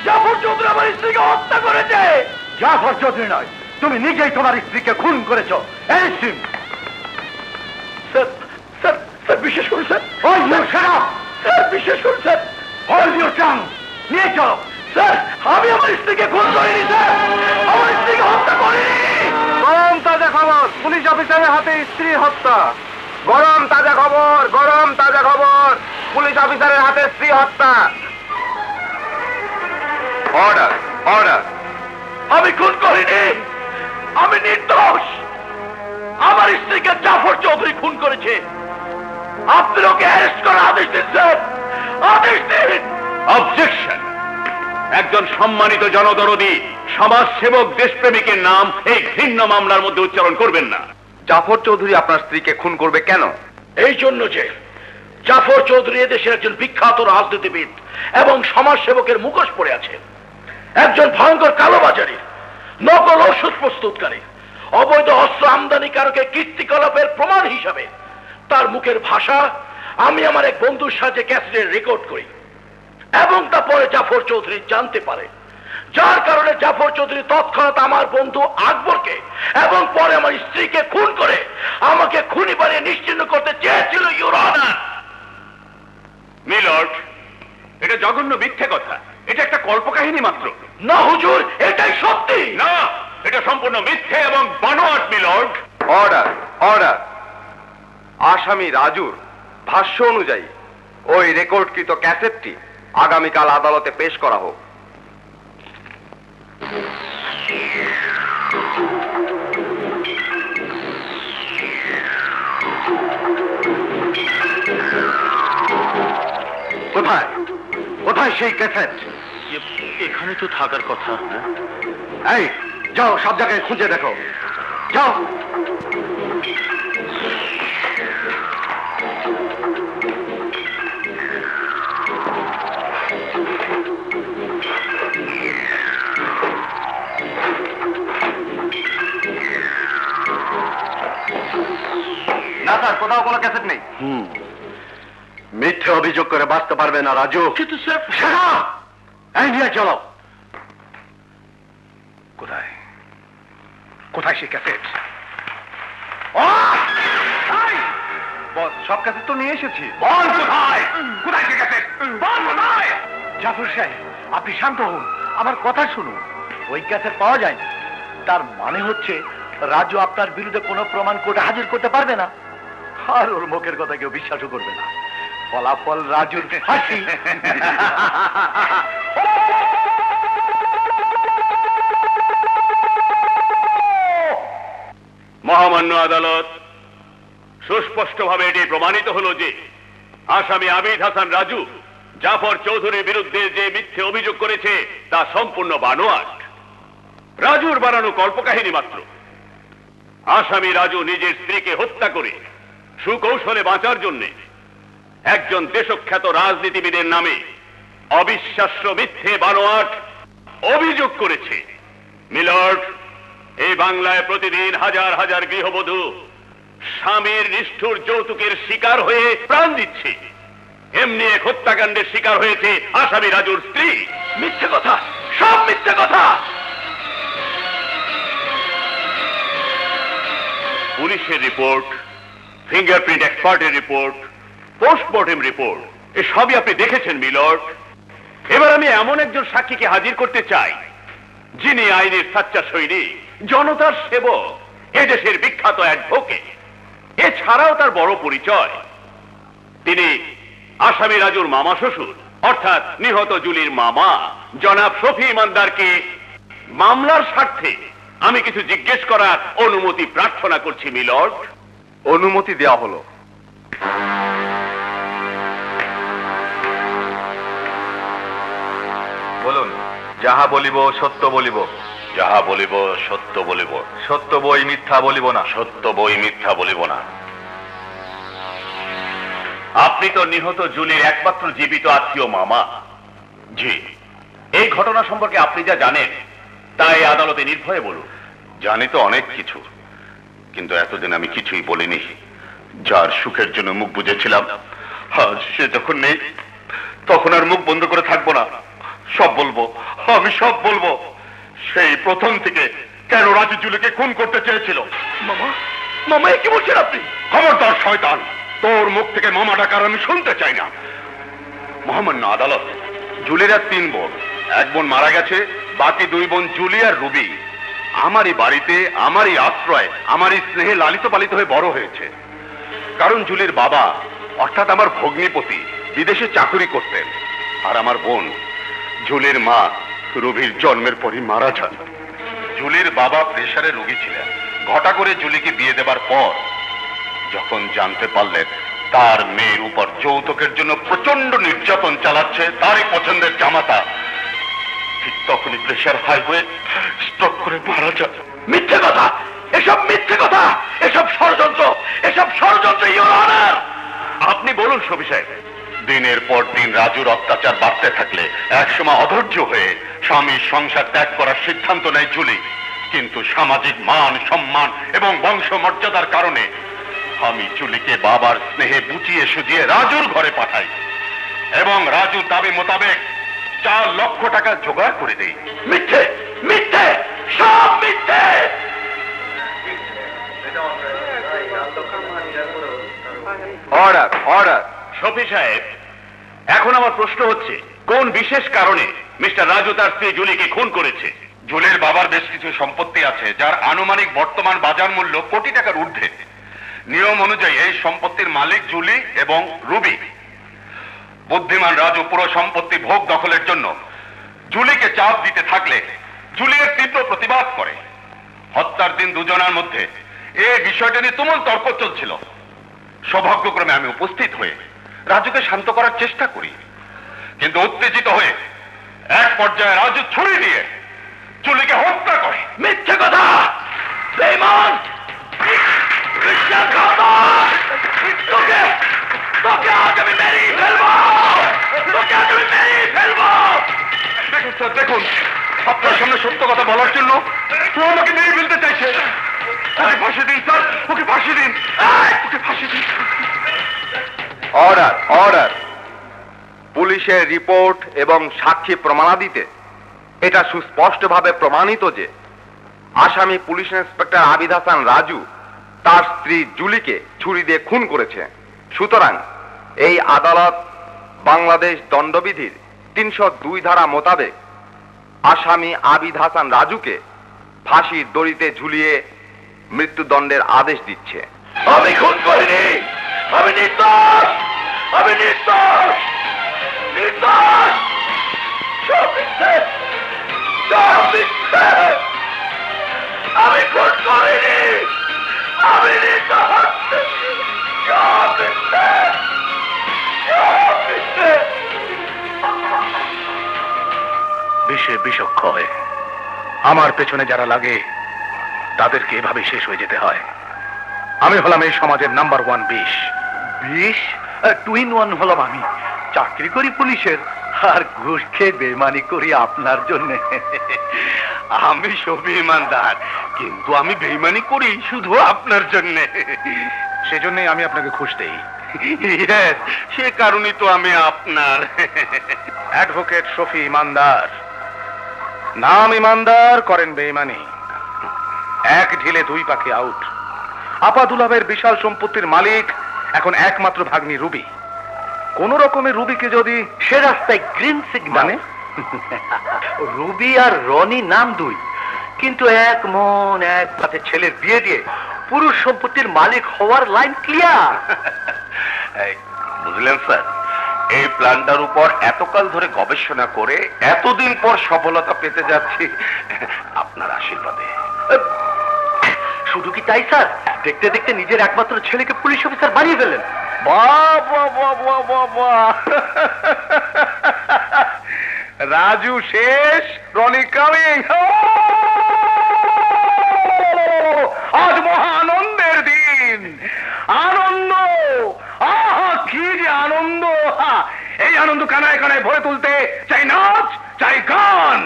জাফর চৌধুরী আমার স্ত্রীকে হত্যা করেছে। জাফর চৌধুরী নয়, তুমি নিজেই তোমার স্ত্রীকে খুন করেছো। এই সিম, স্যার স্যার স্যার বিশ্বাস করুন sir, hold your shut up! Sir বিশ্বাস করুন স্যার, Hold your tongue! নিয়ে চলো। স্যার আমি আমার স্ত্রীকে খুন করিনি স্যার, আমার স্ত্রীকে হত্যা করিনি। গরম তাজা খবর, পুলিশ অফিসারের হাতে স্ত্রী হত্যা। গরম তাজা খবর, গরম তাজা খবর, পুলিশ অফিসারের হাতে স্ত্রী হত্যা। Order, order. আমি খুন করিনি, আমি নির্দোষ। আমার স্ত্রীকে জাফর চৌধুরী খুন করেছে। আপনি ওকে অ্যারেস্ট করার আদেশ দিন স্যার, আদেশ দিন। অবজেকশন! একজন সম্মানিত জনদরদী সমাজসেবক দেশপ্রেমিকের নাম এই ঘৃণ্য মামলার মধ্যে উচ্চারণ করবেন না। জাফর চৌধুরী আপনার স্ত্রীকে খুন করবে কেন? এই জন্য যে জাফর চৌধুরী এদেশের একজন বিখ্যাত রাজনীতিবিদ এবং সমাজসেবকের মুখোশ পড়ে আছে, একজন ভয়ঙ্কর কালোবাজারি, নকল ওষুধ প্রস্তুতকারী, অবৈধ অস্ত্র আমদানিকারকে কীর্তিকলাপের প্রমাণ হিসাবে তার মুখের ভাষা আমি আমার এক বন্ধুর সাথে ক্যাসেটে রেকর্ড করি এবং তা পরে জাফর চৌধুরী জানতে পারে, যার কারণে জাফর চৌধুরী তৎক্ষণাৎ আমার বন্ধু আকবরকে এবং পরে আমার স্ত্রীকে খুন করে আমাকে খুনি বানিয়ে নিশ্চিহ্ন করতে চেয়েছিল ইউর অনার। মিলর্ড, এটা জঘন্য মিথ্যে কথা, এটা একটা কল্পকাহিনী মাত্র। না হুজুর, এটাই সত্যি। না, এটা সম্পূর্ণ মিথ্যে এবং বানোয়াট মিলর্ড। Order, order. আসামি রাজুর ভাষ্য অনুযায়ী ওই রেকর্ডকৃত ক্যাসেটটি আগামীকাল আদালতে পেশ করা হোক। কোথায়, কোথায় সেই ক্যাসেট? এখানে তো থাকার কথা। এই যাও, সব জায়গায় খুঁজে দেখো, যাও। না স্যার, কোথাও কোনো ক্যাসেট নেই। মিথ্যে অভিযোগ করে বাঁচতে পারবে না রাজু। কিন্তু স্যার, এই নিয়ে চলো। কোথায় কোথায় সেই ক্যাসেট? বস, সব ক্যাসেট তো নিয়ে এসেছি। বল কোথায়, কোথায় সেই ক্যাসেট? বল কোথায়? জাফর সাহেব, আপনি শান্ত হন, আমার কথা শুনুন। ওই ক্যাসেট পাওয়া যায় না, তার মানে হচ্ছে রাজু আপনার বিরুদ্ধে কোনো প্রমাণ কোর্টে হাজির করতে পারবে না, আর ওর মুখের কথা কেউ বিশ্বাসও করবে না। ফলাফল রাজুর ফাঁসি। মহামান্য আদালত, সুস্পষ্টভাবে এটি প্রমাণিত হলো যে আসামি আবিদ হাসান রাজু জাফর চৌধুরীর বিরুদ্ধে যে মিথ্যে অভিযোগ করেছে তা সম্পূর্ণ বানোয়াট, রাজুর বানানো কল্পকাহিনী মাত্র। আসামি রাজু নিজের স্ত্রীকে হত্যা করে সুকৌশলে বাঁচার জন্য একজন দেশখ্যাত রাজনীতিবিদের নামে অবিশ্বাস্য মিথ্যে বানোয়াট অভিযোগ করেছে। মিলর্ড, এই বাংলায় প্রতিদিন হাজার হাজার গৃহবধূ স্বামীর নিষ্ঠুর যৌতুকের শিকার হয়ে প্রাণ দিচ্ছে, এমনি এক হত্যাকাণ্ডের শিকার হয়েছে আসামি রাজুর স্ত্রী। মিথ্যে কথা, সব মিথ্যে কথা। পুলিশের রিপোর্ট, ফিঙ্গারপ্রিন্ট এক্সপার্টের রিপোর্ট, পোস্টমর্টেম রিপোর্ট, এসবই আপনি দেখেছেন মিলর্ড। এবার আমি এমন একজন সাক্ষীকে হাজির করতে চাই যিনি আইনের সাচ্চা সৈনিক, জনতার সেবক, এদেশের বিখ্যাত অ্যাডভোকেট। এছাড়াও তার বড় পরিচয়, তিনি আসামি রাজুর মামা শ্বশুর, অর্থাৎ নিহত জুলির মামা জনাব শফি ইমানদারকে মামলার স্বার্থে আমি কিছু জিজ্ঞেস করার অনুমতি প্রার্থনা করছি মিলর্ড। অনুমতি দেওয়া হলো। বলুন। যাহা বলিব সত্য বলিব। যাহা বলিব সত্য বলিব। সত্য বই মিথ্যা বলিব না। সত্য বই মিথ্যা বলিব না। আপনি তো নিহত জুলির একমাত্র জীবিত আত্মীয় মামা। জি, এই ঘটনা সম্পর্কে আপনি যা জানেন তাই আদালতে নির্ভয়ে বলুন। জানি তো অনেক কিছু, কিন্তু এতদিন আমি কিছুই বলিনি। যার সুখের জন্য মুখ বুজেছিলাম, আজ সে যখন নেই তখন আর মুখ বন্ধ করে থাকবো না। সব বলবো, আমি সব বলবো। সেই প্রথম থেকে কেন রাজু জুলিকে খুন করতে চেয়েছিল। মামা, মামা কি বলছেন আপনি? খবরদার শয়তান, তোর মুখ থেকে মামা ডাকার আমি শুনতে চাই না। মহামান্য আদালত, জুলিরা 3 বোন, 1 বোন মারা গেছে, বাকি 2 বোন জুলি আর রুবি আমারই বাড়িতে, আমারই আশ্রয়, আমারই স্নেহে লালিত পালিত হয়ে বড় হয়েছে। কারণ জুলির বাবা অর্থাৎ আমার ভগ্নিপতি বিদেশে চাকরি করতেন, আর আমার বোন জুলির মা রুবির জন্মের পরই মারা যান। জুলির বাবা প্রেসারে রোগী ছিলেন। ঘটা করে জুলিকে বিয়ে দেবার পর যখন জানতে পারলেন তার মেয়ের উপর যৌতুকের জন্য প্রচন্ড নির্যাতন চালাচ্ছে তারই পছন্দের জামাতা, ঠিক তখনই প্রেসার হাই হয়ে স্ট্রোক করে মারা যান। মিথ্যে কথা, এসব মিথ্যে কথা, এসব ষড়যন্ত্র, এসব ষড়যন্ত্র ইওর অনার। আপনি বলুন সবি সাহেব। দিনের পর দিন রাজুর অত্যাচার বাড়তে থাকলে একসময় অধৈর্য হয়ে স্বামীর সংসার ত্যাগ করার সিদ্ধান্ত নেয় জুলি। কিন্তু সামাজিক মান সম্মান এবং বংশ মর্যাদার কারণে আমি জুলিকে বাবার স্নেহে বুঝিয়ে সুজিয়ে রাজুর ঘরে পাঠাই এবং রাজুর দাবি মোতাবেক 4 লক্ষ টাকা জোগাড় করে দেই। মিথ্যে, মিথ্যে, সব মিথ্যে। Order, order. শফি সাহেব, এখন আমার প্রশ্ন হচ্ছে কোন বিশেষ কারণে মিস্টার রাজু তার স্ত্রী জুলিকে খুন করেছে? জুলির বাবার বেশ কিছু সম্পত্তি আছে যার আনুমানিক বর্তমান বাজার মূল্য কোটি টাকার ঊর্ধ্বে। নিয়ম অনুযায়ী এই সম্পত্তির মালিক জুলি এবং রুবি। বুদ্ধিমান রাজু পুরো সম্পত্তি ভোগ দখলের জন্য জুলিকে চাপ দিতে থাকলে জুলি এর তীব্র প্রতিবাদ করে। হত্যার দিন দুজনের মধ্যে এই বিষয়টা নিয়ে তুমুল তর্ক চলছিল। সৌভাগ্যক্রমে আমি উপস্থিত হয়ে রাজুকে শান্ত করার চেষ্টা করি, কিন্তু উত্তেজিত হয়ে এক পর্যায়ে রাজু ছুরি দিয়ে জুলিকে হত্যা করে। মিথ্যে কথা, বেঈমান, বিশ্বাসঘাতক! তোকে তোকে আজ আমি মেরেই ফেলবো, তোকে আজ আমি মেরেই ফেলবো। দেখুন স্যার, দেখুন, আপনার সামনে সত্য কথা বলার জন্য ও আমাকে মেরে ফেলতে চাইছে। ওকে ফাঁসি দিন স্যার, ওকে ফাঁসি দিন, ওকে ফাঁসি দিন। Order, order. পুলিশের রিপোর্ট এবং সাক্ষী প্রমাণাদিতে এটা সুস্পষ্টভাবে প্রমাণিত যে আসামি পুলিশ ইন্সপেক্টর আবিদ হাসান রাজু তার স্ত্রী জুলিকে ছুরি দিয়ে খুন করেছে। সুতরাং এই আদালত বাংলাদেশ দণ্ডবিধির 302 ধারা মোতাবেক আসামি আবিদ হাসান রাজুকে ফাঁসির দড়িতে ঝুলিয়ে মৃত্যুদণ্ডের আদেশ দিচ্ছে। আমি খুন করিনি, আমি নির্দোষ, আমি নির্দোষ, নির্দোষ। সব মিথ্যে, সব মিথ্যে। আমি খুন করিনি, আমি নির্দোষ। সব মিথ্যে, সব মিথ্যে। বিষে বিষক্ষয় আমার পেছনে যারা লাগে তাদেরকে এভাবে শেষ হয়ে যেতে হয়। আমি হলাম এই সমাজের নাম্বার 1 বিষ। বিষ? 2 in 1 হলাম আমি। চাকরি করি পুলিশের আর ঘুষ খেয়ে বেমানি করি আপনার জন্য। আমি সবই ইমানদার, কিন্তু আমি বেইমানি করি শুধু আপনার জন্য। সেজন্যই আমি আপনাকে ঘুষ দেই। সে কারণেই তো আমি আপনার অ্যাডভোকেট শফি ইমানদার। নাম ইমানদার, করেন বেইমানি। এক ঢিলে 2 পাখি আউট। আপা দুলাভের বিশাল সম্পত্তির মালিক এখন একমাত্র ভাগ্নি রুবি। কোন রকমের রুবিকে যদি সে রাস্তায় গ্রিন সিগন্যাল, রুবি আর রনি নাম 2, কিন্তু এক মন এক পাতে ছেলের বিয়ে দিয়ে পুরুষ সম্পত্তির মালিক হওয়ার লাইন ক্লিয়ার। বুঝলেন স্যার, এই প্ল্যানটার উপর এতকাল ধরে গবেষণা করে এতদিন পর সফলতা পেতে যাচ্ছি আপনার আশীর্বাদে। শুধু কি তাই স্যার, দেখতে দেখতে নিজের একমাত্র ছেলেকে পুলিশ অফিসার বানিয়ে ফেললেন। রাজু শেষ, রনি কামিং। আজ মহা আনন্দের দিন, আনন্দ। আহা, কি যে আনন্দ! এই আনন্দ কানায় কানায় ভরে তুলতে চাই নাচ, চাই গান।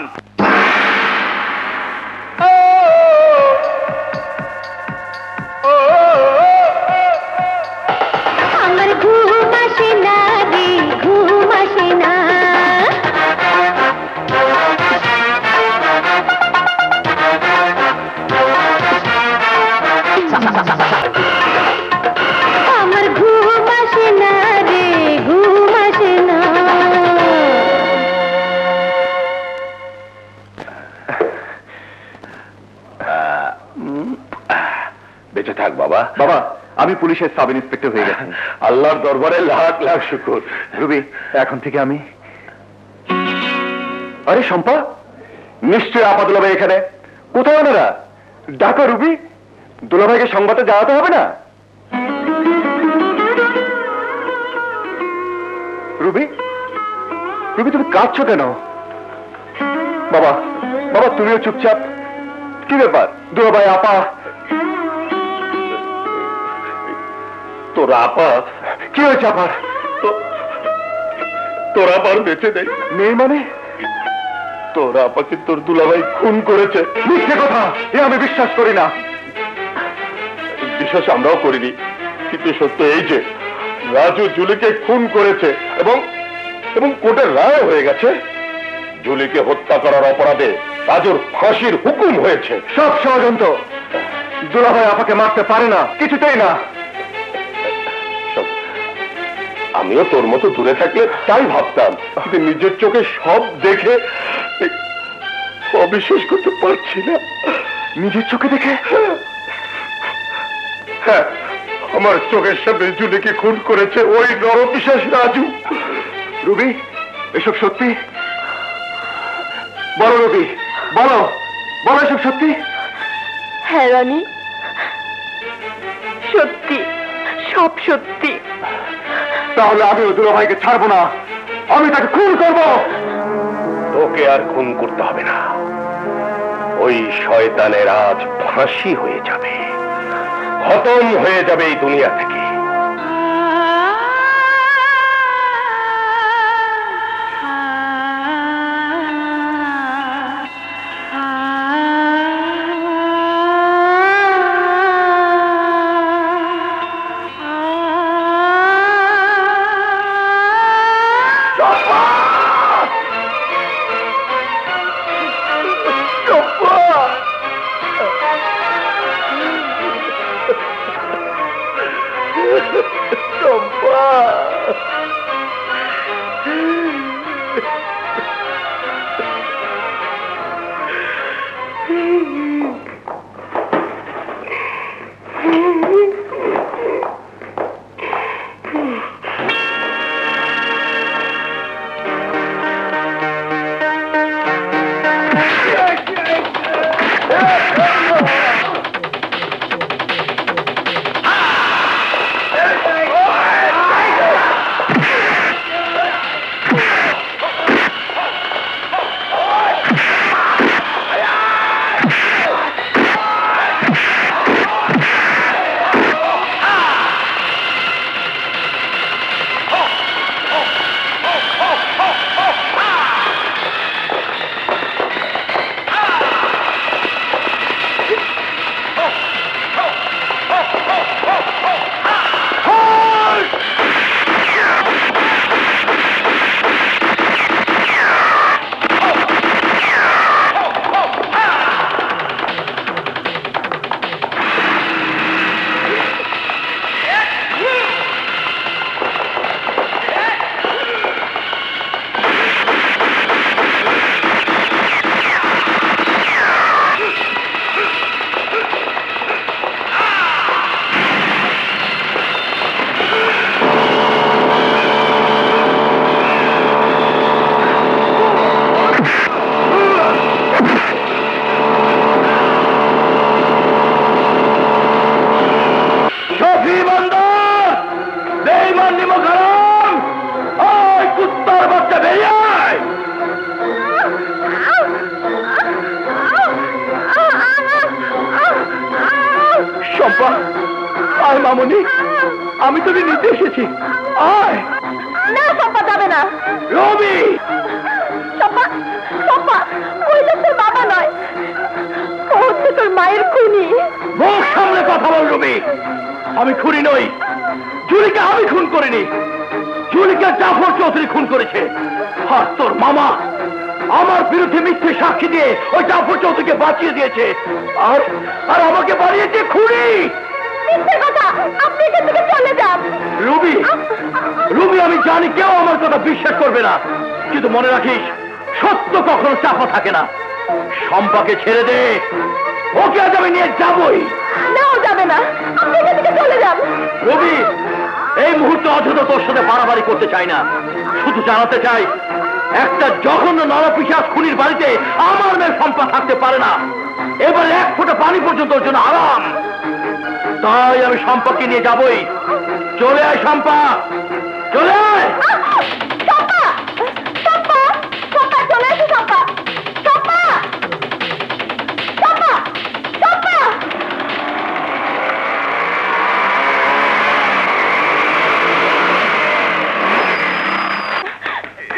আমার ঘুম আসে না রে, ঘুম আসে না। বেঁচে থাক বাবা। বাবা, আমি পুলিশের সাব ইন্সপেক্টর হয়ে গেছি। আল্লাহর দরবারে লাখ লাখ শুকর। রুবি, এখন থেকে আমি... আরে শম্পা, নিশ্চয় আপা দুলাভাই এখানে। কোথায় ওনারা? ডাকো রুবি, দুলাভাইকে সংবাদে জানাতে হবে না? রুবি, রুবি তুমি কাঁদছো কেন? বাবা, বাবা তুমিও চুপচাপ। কি ব্যাপার দুলাভাই, আপা? তোর আপা? কি হয়েছে আপার? তোর আপার বেঁচে নেই। নেই মানে? তোর আপাকে তোর দুলাভাই খুন করেছে। মিথ্যে কথা, এ আমি বিশ্বাস করি না। বিশ্বাস আমরাও করিনি, কিন্তু সত্য এই যে রাজু জুলিকে খুন করেছে এবং এবং কোর্টের রায় হয়ে গেছে। জুলিকে হত্যা করার অপরাধে রাজুর ফাঁসির হুকুম হয়েছে। সব ষড়যন্ত্র। দুলাভাই আপাকে মারতে পারে না, কিছুতেই না। আমিও তোর মতো দূরে থাকলে তাই ভাবতাম, কিন্তু নিজের চোখে সব দেখে অবিশ্বাস করতে পারছি না। নিজের চোখে দেখে? হ্যাঁ, আমার চোখের সামনে জুলিকে খুন করেছে ওই নরপিশাচ রাজু। রুবি, এসব সত্যি? বলো রুবি, বলো বলো, এসব সত্যি? হ্যাঁ রানী, সত্যি, সব সত্যি। তাহলে আমিও দুলাভাইকে ছাড়বো না, আমি তাকে খুন করবো। তোকে আর খুন করতে হবে না, ওই শয়তানের আজ ফাঁসি হয়ে যাবে, খতম হয়ে যাবে এই দুনিয়া থেকে। মামনি, আমি তোকে নিতে এসেছি, আয়। না শম্পা, যাবে না। রবি! শম্পা, শম্পা, ওই লোক তোর বাবা নয়, ও হচ্ছে তোর মায়ের খুনি। মুখ সামলে কথা বল রবি, আমি খুনি নই। জুলিকে আমি খুন করিনি, জুলিকে জাফর চৌধুরী খুন করেছে। আর তোর মামা আমার বিরুদ্ধে মিথ্যে সাক্ষী দিয়ে ওই জাফর চৌধুরীকে বাঁচিয়ে দিয়েছে, আর আর আমাকে বানিয়েছে খুনি। মিথ্যে কথা, আপনি এখান থেকে চলে যান। রুবি, রুবি, আমি জানি কেউ আমার কথা বিশ্বাস করবে না, কিন্তু মনে রাখিস, সত্য কখনো চাপা থাকে না। শম্পাকে ছেড়ে দে, ওকে আজ আমি নিয়ে যাবই। নাও যাবে যাবে না, আপনি এখান থেকে চলে যান। রবি, এই মুহূর্তে অযথা তোর সাথে বাড়াবাড়ি করতে চাই না, শুধু জানাতে চাই একটা জঘন্য নরপিশাচ খুনির বাড়িতে আমার মেয়ে শম্পা থাকতে পারে না। এবারে 1 ফোঁটা পানি পর্যন্ত ওর জন্য আরাম। তাই আমি শম্পাকে নিয়ে যাবই। চলে আয় শম্পা, চলে আয়। শম্পা, শম্পা, শম্পা, চলে এসো শম্পা, শম্পা, শম্পা, শম্পা।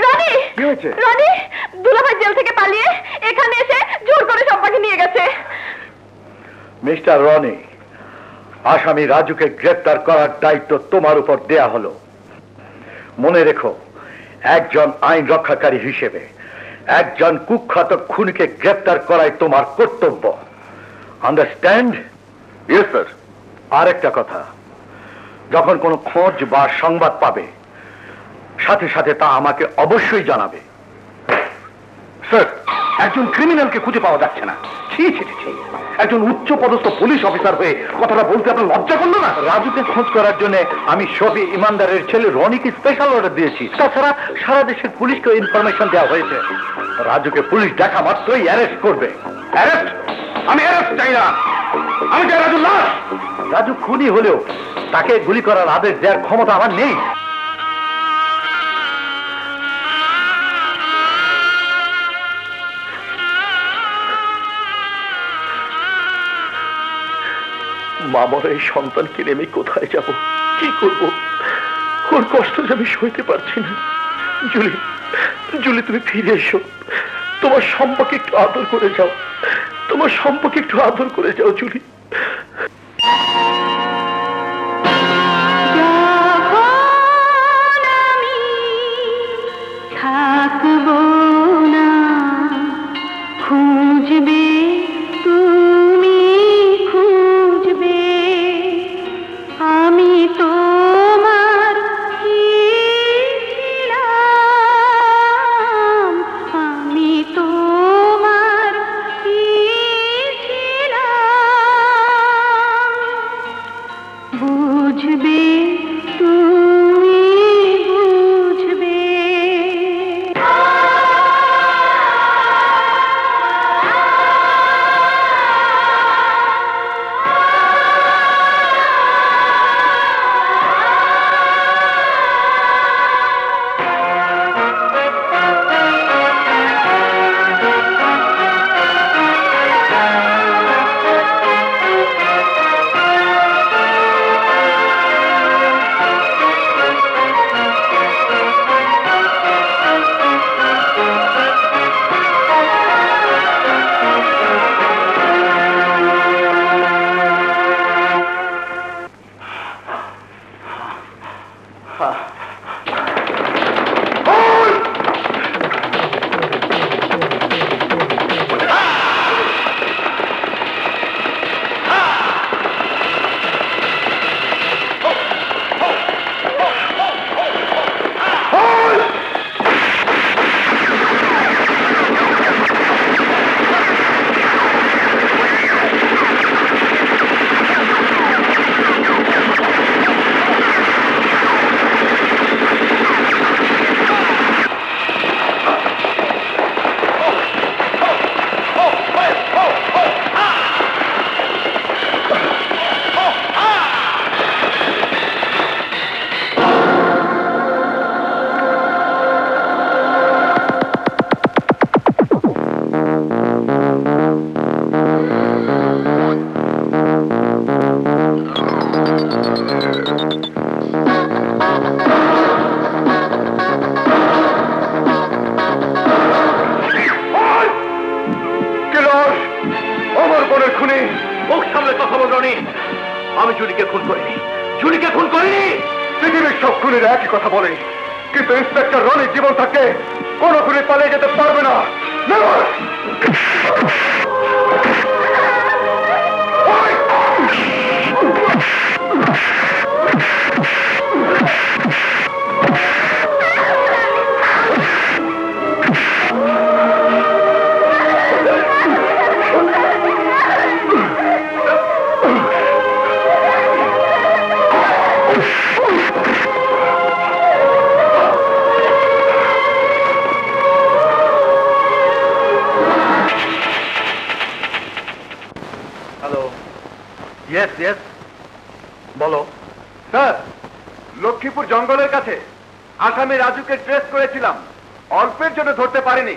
রনি, কি হয়েছে? রনি, দুলাভাই জেল থেকে পালিয়ে এখানে এসে জোর করে শম্পাকে নিয়ে গেছে। মিস্টার রনি, আসামি রাজুকে গ্রেফতার করার দায়িত্ব তোমার উপর দেয়া হলো। মনে রেখো, একজন আইন রক্ষাকারী হিসেবে একজন কুখ্যাত খুনিকে গ্রেফতার করাই তোমার কর্তব্য। আন্ডারস্ট্যান্ড? Yes sir. আরেকটা কথা, যখন কোনো খোঁজ বা সংবাদ পাবে সাথে সাথে তা আমাকে অবশ্যই জানাবে। স্যার, একজন ক্রিমিনালকে খুঁজে পাওয়া যাচ্ছে না। ছি ছি ছি, একজন উচ্চ পদস্থ পুলিশ অফিসার হয়ে কথাটা বলতে আপনার লজ্জা করলো না? রাজুকে খোঁজ করার জন্য আমি শফি ইমানদারের ছেলে রনিকে স্পেশাল অর্ডার দিয়েছি। তাছাড়া সারা দেশের পুলিশকে ইনফরমেশন দেওয়া হয়েছে। রাজুকে পুলিশ দেখা মাত্রই অ্যারেস্ট করবে। অ্যারেস্ট? আমি অ্যারেস্ট চাই না। আমি চাই রাজুর লাশ। রাজু খুনি হলেও তাকে গুলি করার আদেশ দেওয়ার ক্ষমতা আমার নেই। মামার এই সন্তানকে নিয়ে আমি কোথায় যাব, কি করব? ওর কষ্ট যে আমি সইতে পারছি না। জুলি, জুলি, তুমি ফিরে এসো। তোমার সম্পর্কে একটু আদর করে যাও, তোমার সম্পর্কে একটু আদর করে যাও জুলি। থাকবো না, খুঁজবে তুমি, খুঁজবে আমি তোমার কি ছিলাম, আমি তোমার কি ছিলাম, বুঝবে তুমি, বুঝবে। আমি জুলিকে খুন করিনি, জুলিকে খুন করিনি। পৃথিবীর সব খুনিরা একই কথা বলে, কিন্তু ইন্সপেক্টর রনির জীবন থাকতে কোনো খুনি পালিয়ে যেতে পারবে না। ইয়েস ইয়েস, বলো। স্যার, লক্ষ্মীপুর জঙ্গলের কাছে আসামি রাজুকে ট্রেস করেছিলাম, অল্পের জন্য ধরতে পারিনি।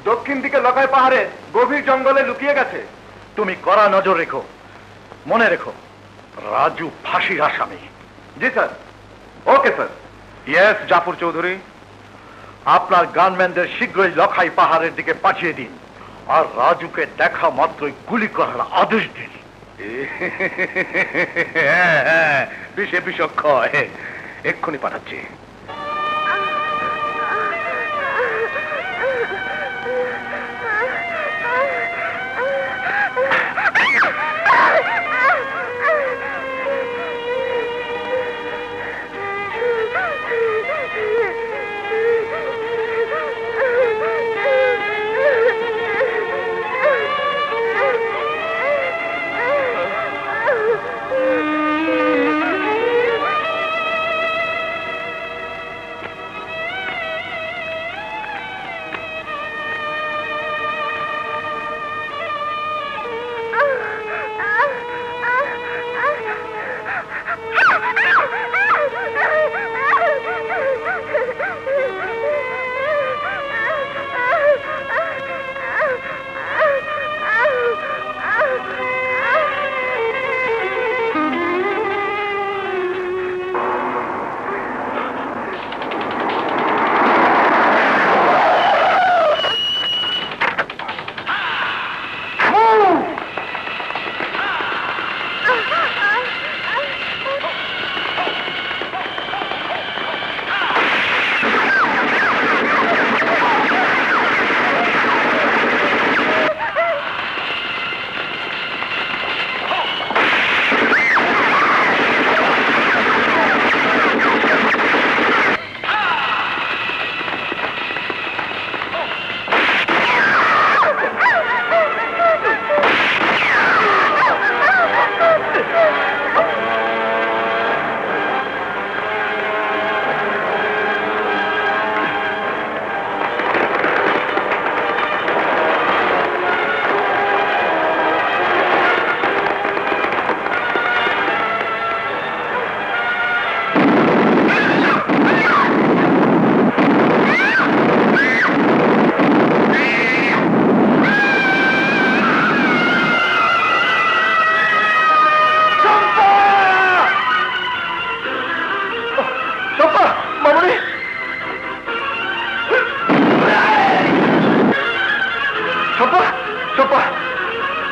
দক্ষিণ দিকে লকাই পাহাড়ের গভীর জঙ্গলে লুকিয়ে গেছে। তুমি কড়া নজর রেখো, মনে রেখো রাজু ফাঁসির আসামি। জি sir. Okay sir. Yes Jafar Chowdhury, আপনার গানম্যানদের শীঘ্রই লখাই পাহাড়ের দিকে পাঠিয়ে দিন, আর রাজুকে দেখা মাত্রই গুলি করার আদেশ দিন। হ্যাঁ, বিষে বিষক্ষয়, এক্ষুনি পাঠাচ্ছি।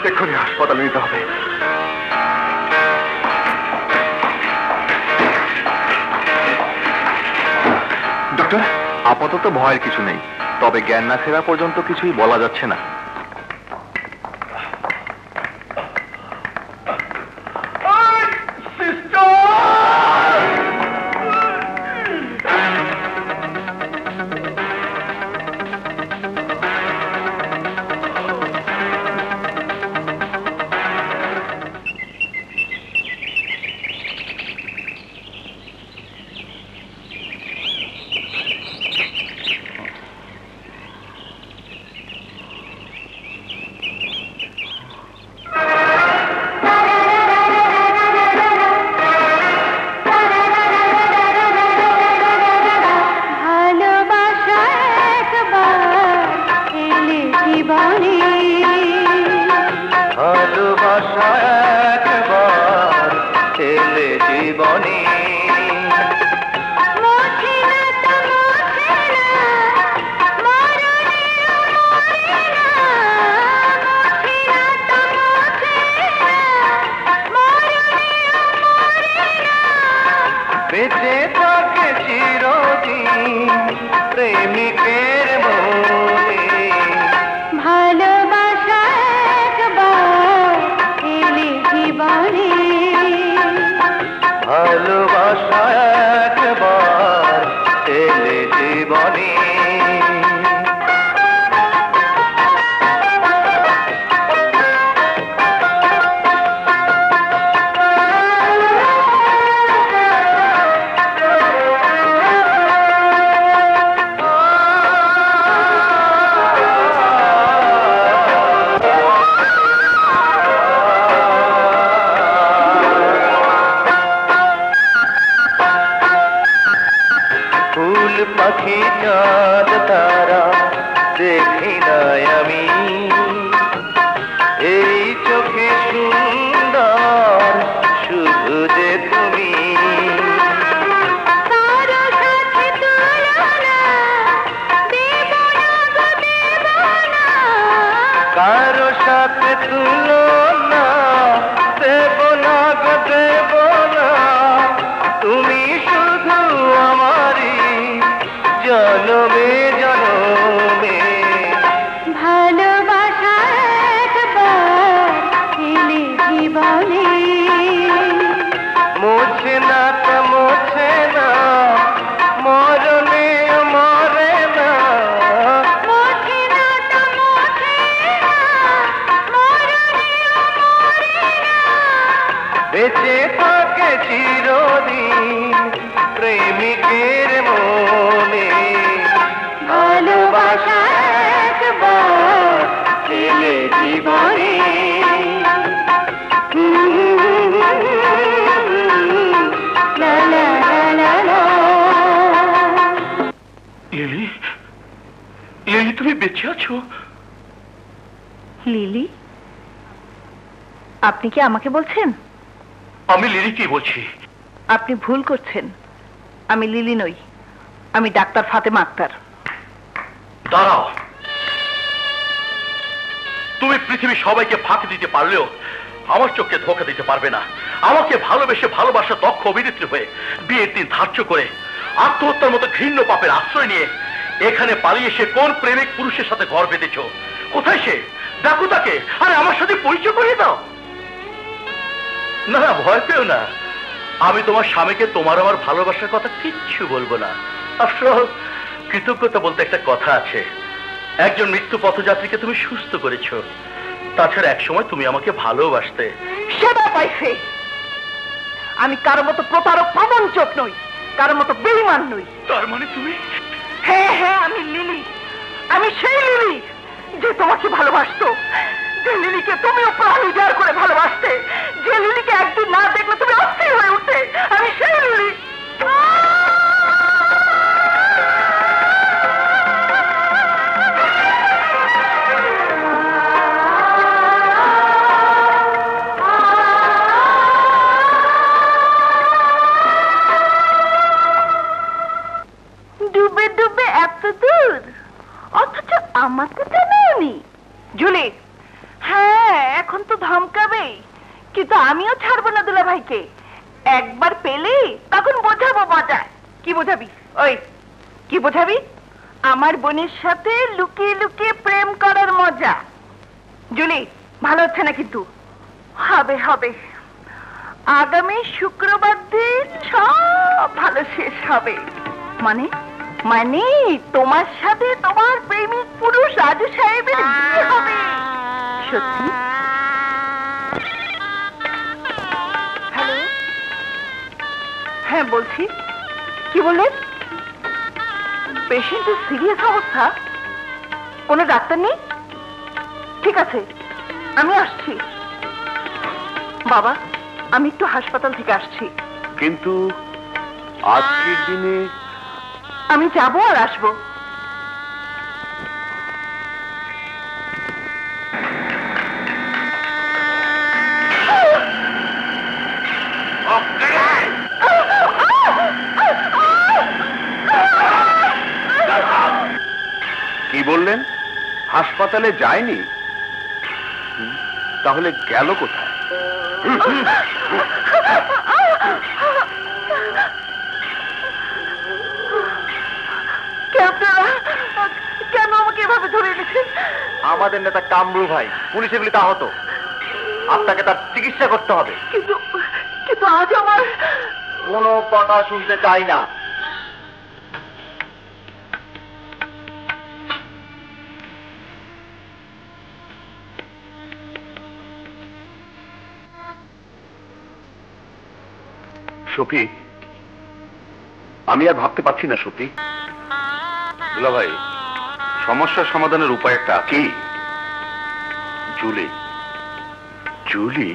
এক্ষুনি হাসপাতালে নিতে হবে। ডক্টর, আপাতত ভয়ের কিছু নেই, তবে জ্ঞান না ফেরা পর্যন্ত কিছুই বলা যাচ্ছে না। ভালোবাসা একবার এলে চাঁদ তারা দেখি নাই আমি, এই চোখে সুন্দর শুধু যে তুমি। কারো সাথে তুলনা দেব না গো দেব না, তুমি শুধু আমারই জনমে জনমে। ভালোবাসা একবার এলে জীবনে, মোছে না তা মোছে না, মরণে মরে না, মোছে না তা মোছে না, মরণেও মরে না। বেঁচে থাকে চিরদিন প্রেমিকের মনে। ভালোবাসা একবার এলে জীবনে, লা লা লা লা লা। লিলি, লিলি তুমি বেঁচে আছো? লিলি, আপনি কি আমাকে বলছেন? আমি লিলিকেই বলছি। আপনি ভুল করছেন, আমি লিলি নই, আমি ডাক্তার ফাতেমা আক্তার। দাঁড়াও, তুমি পৃথিবীর সবাইকে ফাঁকি দিতে পারলেও আমার চোখকে ধোঁকা দিতে পারবে না। আমাকে ভালোবেসে ভালোবাসা দক্ষ অভিনেত্রী হয়ে বিয়ের দিন ধার্য করে আত্মহত্যার মতো ঘৃণ্য পাপের আশ্রয় নিয়ে এখানে পালিয়ে এসে কোন প্রেমিক পুরুষের সাথে ঘর বেঁধেছ? কোথায় সে? ডাকো তাকে, আরে আমার সাথে পরিচয় করিয়ে দাও। না না, ভয় পেও না, আমি তোমার স্বামীকে তোমার আমার ভালোবাসার কথা কিচ্ছু বলবো না। আফটার কৃতজ্ঞতা বলতে একটা কথা আছে, একজন মৃত্যু পথযাত্রীকে তুমি সুস্থ করেছো, তাছাড়া একসময় তুমি আমাকে ভালোবাসতে। সেটা পাইছে, আমি কারো মতো প্রতারক প্রবঞ্চক নই, কারো মতো বেঈমান নই। তার মানে তুমি? হ্যাঁ হ্যাঁ, আমি লিলি, আমি সেই লিলি যে তোমাকে ভালোবাসতো, যে লিলিকে তুমিও প্রাণ উজাড় করে ভালোবাসতে, যে লিলিকে একদিন না দেখলে তুমি অস্থির হয়ে উঠতে। আমি সেই লিলি। ডুবে ডুবে এত দূর, অথচ আমাকে জানাওনি। জুলি, হ্যাঁ এখন তো ধমকাবেই, কিন্তু আমিও ছাড়বো না দুলা ভাইকে। একবার পেলে তখন বোঝাবো মজা। কি বোঝাবি? ওই কি বোঝাবি? আমার বোনের সাথে লুকিয়ে লুকিয়ে প্রেম করার মজা। জুলি, ভালো হচ্ছে না কিন্তু। হবে হবে, আগামী শুক্রবার দিন সব ভালো শেষ হবে। মানে মানে তোমার সাথে তোমার প্রেমিক পুরুষ রাজু সাহেবের বিয়ে হবে। সত্যি? হ্যালো, হ্যাঁ বলছি। কি বললেন? পেশেন্টের সিরিয়াস অবস্থা, কোনো ডাক্তার নেই? ঠিক আছে, আমি আসছি। বাবা, আমি একটু হাসপাতাল থেকে আসছি। কিন্তু আজকের দিনে আমি যাবো আর আসবো। কি বললেন? হাসপাতালে যায়নি? তাহলে গেল কোথায়? কেন আমাকে এভাবে ধরে এনেছেন? আমাদের নেতা কামরু ভাই পুলিশে গুলিতে আহত, আপনাকে তার চিকিৎসা করতে হবে। কিন্তু কিন্তু আজ আমার কোনো কথা শুনতে চাই না। শফিক, আমি আর ভাবতে পারছি না শফিক। দুলা ভাই, সমস্যার সমাধানের উপায় একটা আছে। Julie, Julie.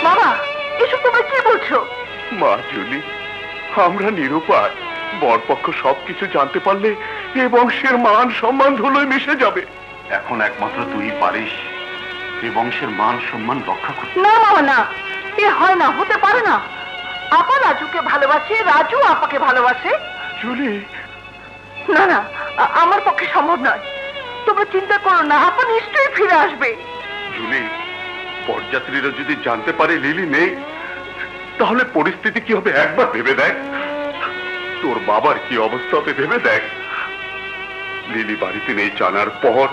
বাবা, এসব তোমরা কি বলছো? মা জুলি, আমরা নিরুপায়। বরপক্ষ সবকিছু জানতে পারলে এ বংশের মান সম্মান ধুলোয় মিশে যাবে। এখন একমাত্র তুই পারিস এ বংশের মান সম্মান রক্ষা করতে। না মামা না, এ হয় না, হতে পারে না। আপা রাজুকে ভালোবাসে, রাজু আপাকে ভালোবাসে। জুলি, না না, আমার পক্ষে সম্ভব নয়। তোমরা চিন্তা করো না, আপা নিশ্চয়ই ফিরে আসবে। জুলি, বরযাত্রীরা যদি জানতে পারে লিলি নেই, তাহলে পরিস্থিতি কি হবে একবার ভেবে দেখ। তোর বাবার কি অবস্থা হবে ভেবে দেখ। লিলি বাড়িতে নেই জানার পর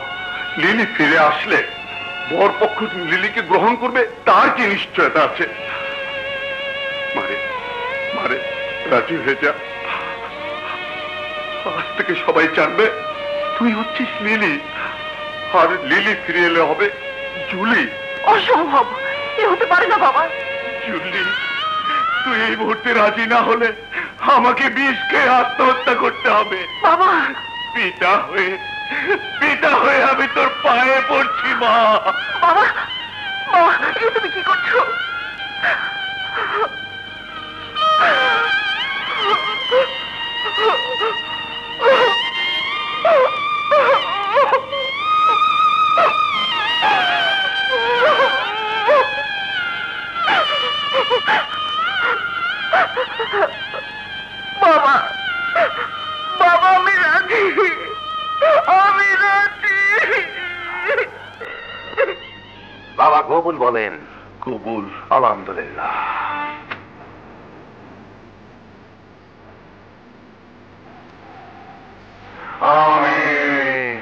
লিলি ফিরে আসলে বরপক্ষ লিলিকে গ্রহণ করবে, তার কি নিশ্চয়তা আছে? মারে মারে রাজি হয়ে যা। আজ থেকে সবাই জানবে তুই হচ্ছিস লিলি, আর লিলি ফিরে এলে হবে জুলি। অসম্ভব, এ হতে পারে না বাবা। জুলি, তুই এই মুহূর্তে রাজি না হলে আমাকে বিষ খেয়ে আত্মহত্যা করতে হবে। বাবা, পিতা হয়ে আমি তোর পায়ে পড়ছি মা। বাবা, বাবা, এ তুমি কি করছো? বাবা, বাবা, আমি রাজি, আমি রাজি। বাবা কবুল বলেন। কবুল। আলহামদুলিল্লাহ। আমিন।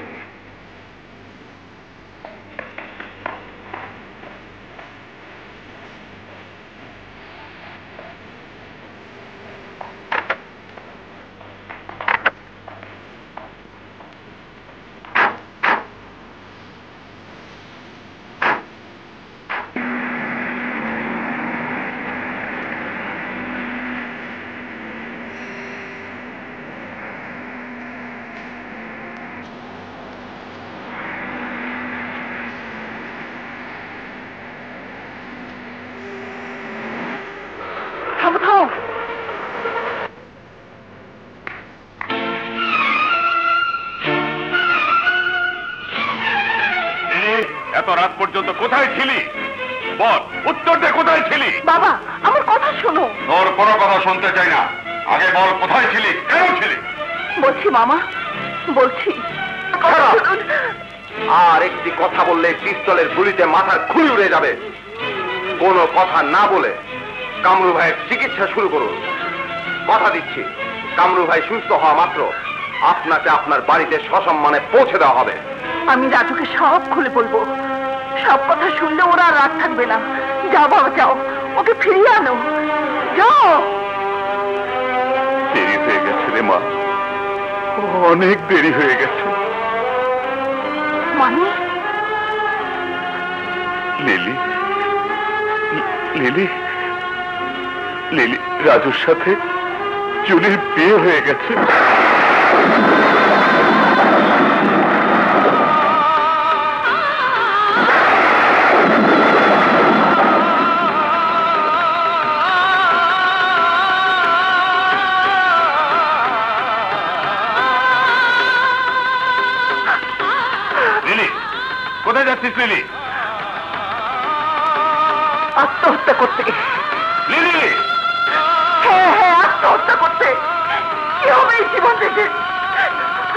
এত রাত পর্যন্ত কোথায় ছিলি? বল, উত্তর দে, কোথায় ছিলি? বাবা, আমার কথা শোনো। তোর কোনো কথা শুনতে চাই না, আগে বল কোথায় ছিলি, কেন ছিলি? বলছি মামা, বলছি। আর একটি কথা বললে পিস্তলের গুলিতে মাথার খুলি উড়ে যাবে। কোনো কথা না বলে কামরু ভাইয়ের চিকিৎসা শুরু করুন। কথা দিচ্ছি, কামরু ভাই সুস্থ হওয়া মাত্র আপনাকে আপনার বাড়িতে সসম্মানে পৌঁছে দেওয়া হবে। আমি রাজুকে সব খুলে বলবো। সব কথা শুনলে ওরা আর রাগ থাকবে না। যাও বাবা, যাও, ওকে ফিরিয়ে আনো, যাও। দেরি হয়ে গেছে রে মা, অনেক দেরি হয়ে গেছে। মানে? লিলি, লিলি, লিলি, রাজুর সাথে জুলির বিয়ে হয়ে গেছে। লিলি, কোথায় যাচ্ছিস লিলি? আত্মহত্যা করতে। লিলি, হ্যাঁ হ্যাঁ, আত্মহত্যা করতে। কি হবে এই জীবন থেকে?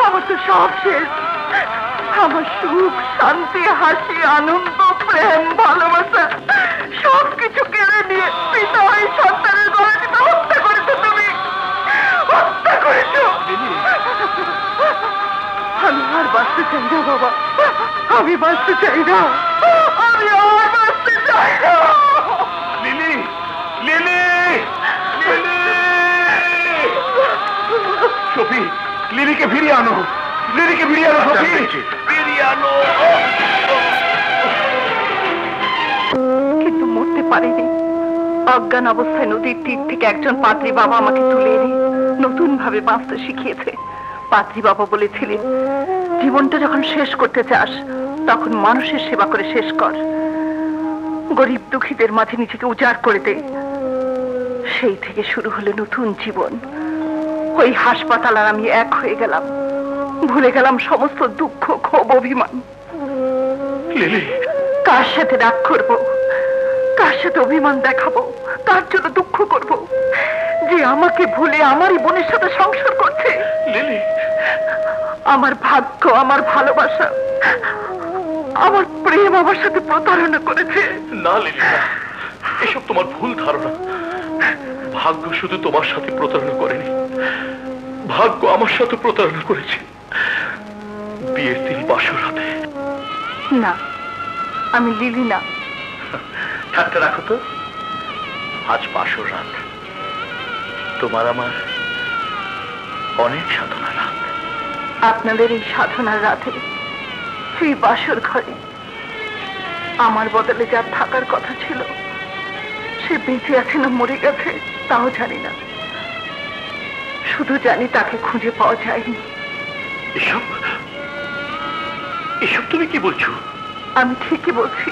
আমার তো সব শেষ। আমার সুখ, শান্তি, হাসি, আনন্দ, প্রেম, ভালোবাসা সবকিছু কেড়ে নিয়ে পিতা হয়ে সন্তানের গলা টিপে হত্যা করেছো তুমি। হত্যা করেছো। আমি আর বাঁচতে চাই না বাবা, আমি বাঁচতে চাই না, আমি আর বাঁচতে চাই না। Lily, lily, lily! সফি, লিলিকে ফিরিয়ে আনো, লিলিকে ফিরিয়ে আনো, সফি, ফিরিয়ে আনো। কিন্তু মরতে পারেনি। অজ্ঞান অবস্থায় নদীর তীর থেকে একজন পাদ্রী বাবা আমাকে তুলে এনে নতুন ভাবে বাঁচতে শিখিয়েছে। পাদ্রী বাবা বলেছিলেন, জীবনটা যখন শেষ করতে চাস তখন মানুষের সেবা করে শেষ কর, গরিব দুঃখীদের মাঝে নিজেকে উজাড় করে দে। সেই থেকে শুরু হলো নতুন জীবন। ওই হাসপাতাল আর আমি এক হয়ে গেলাম, ভুলে গেলাম সমস্ত দুঃখ, ক্ষোভ, অভিমান। লিলি, কার সাথে রাগ করবো, কার সাথে অভিমান দেখাবো, কার জন্য দুঃখ করব, যে আমাকে ভুলে আমারই বোনের সাথে সংসার করছে? লিলি, আমার ভাগ্য, আমার ভালোবাসা, আমার প্রেম আমার সাথে প্রতারণা করেছে। না লিলি না, এসব তোমার ভুল ধারণা। ভাগ্য শুধু তোমার সাথে প্রতারণা করেনি, ভাগ্য আমার সাথে প্রতারণা করেছে। বিয়ের দিন বাসর রাতে। না, আমি লিলি না। ঠাট্টা রাখো তো। আজ বাসর রাত, তোমার আমার অনেক সাধনা রাত। আপনাদের এই সাধনার রাতে, সেই বাসর ঘরে আমার বদলে যার থাকার কথা ছিল, সে বেঁচে আছে না মরে গেছে তাও জানি না। শুধু জানি তাকে খুঁজে পাওয়া যায়নি। এসব এসব তুমি কি বলছো? আমি ঠিকই বলছি।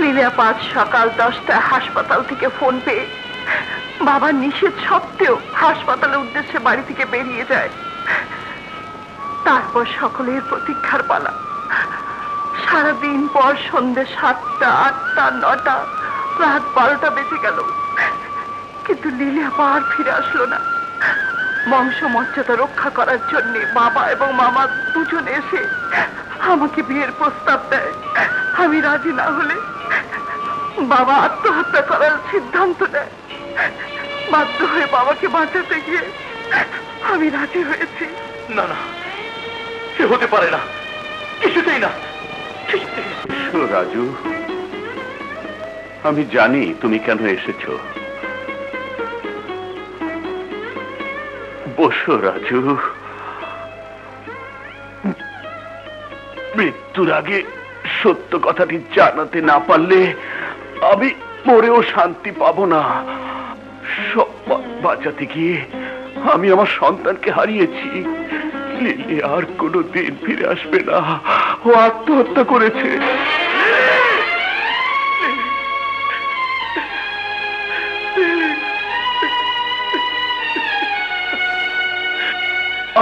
লীলা আজ সকাল 10টায় হাসপাতাল থেকে ফোন পেয়ে বাবার নিষেধ সত্ত্বেও হাসপাতালের উদ্দেশ্যে বাড়ি থেকে বেরিয়ে যায়। তারপর সকলের প্রতীক্ষার পালা। সারাদিন পর সন্ধ্যে 7টা, 8টা, 9টা, রাত 12টা বেজে গেল, কিন্তু লীলা আর ফিরে আসলো না। বংশ মর্যাদা রক্ষা করার জন্য বাবা এবং মামা দুজন এসে আমাকে বিয়ের প্রস্তাব দেয়। আমি রাজি না হলে বাবা আত্মহত্যা করার সিদ্ধান্ত নেয়। বাধ্য হয়ে বাবাকে বাঁচাতে গিয়ে আমি রাজি হয়েছি। না না, সে হতে পারে না, কিছুতেই না। রাজু, আমি জানি তুমি কেন এসেছো। বসো রাজু। মৃত্যুর আগে সত্য কথাটি জানাতে না পারলে আমি মরেও শান্তি পাবো না। সম্মান বাঁচাতে গিয়ে আমি আমার সন্তানকে হারিয়েছি। লিলি আর কোনো দিন ফিরে আসবে না। ও আত্মহত্যা করেছে।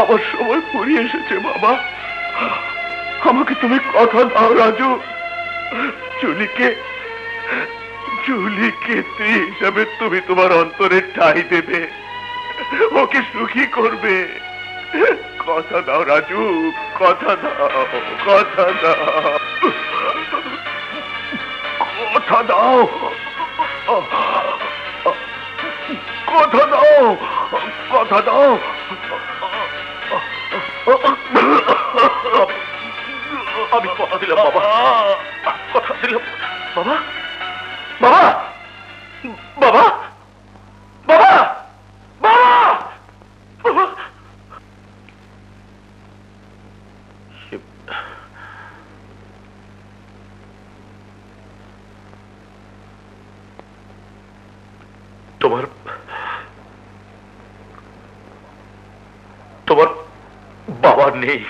আমার সময় ফুরিয়ে এসেছে বাবা। আমাকে তুমি কথা দাও রাজু। জুলিকে স্ত্রী হিসাবে তুমি তোমার অন্তরে ঠাঁই দেবে, ওকে সুখী করবে। কথা দাও রাজু, কথা দাও, কথা দাও, কথা দাও, কথা দাও, কথা দাও। আমি কথা দিলাম বাবা, কথা দিলাম বাবা, বাবা, বাবা, বাবা, বাবা, বাবা। তোমার তোমার বাবা নেই?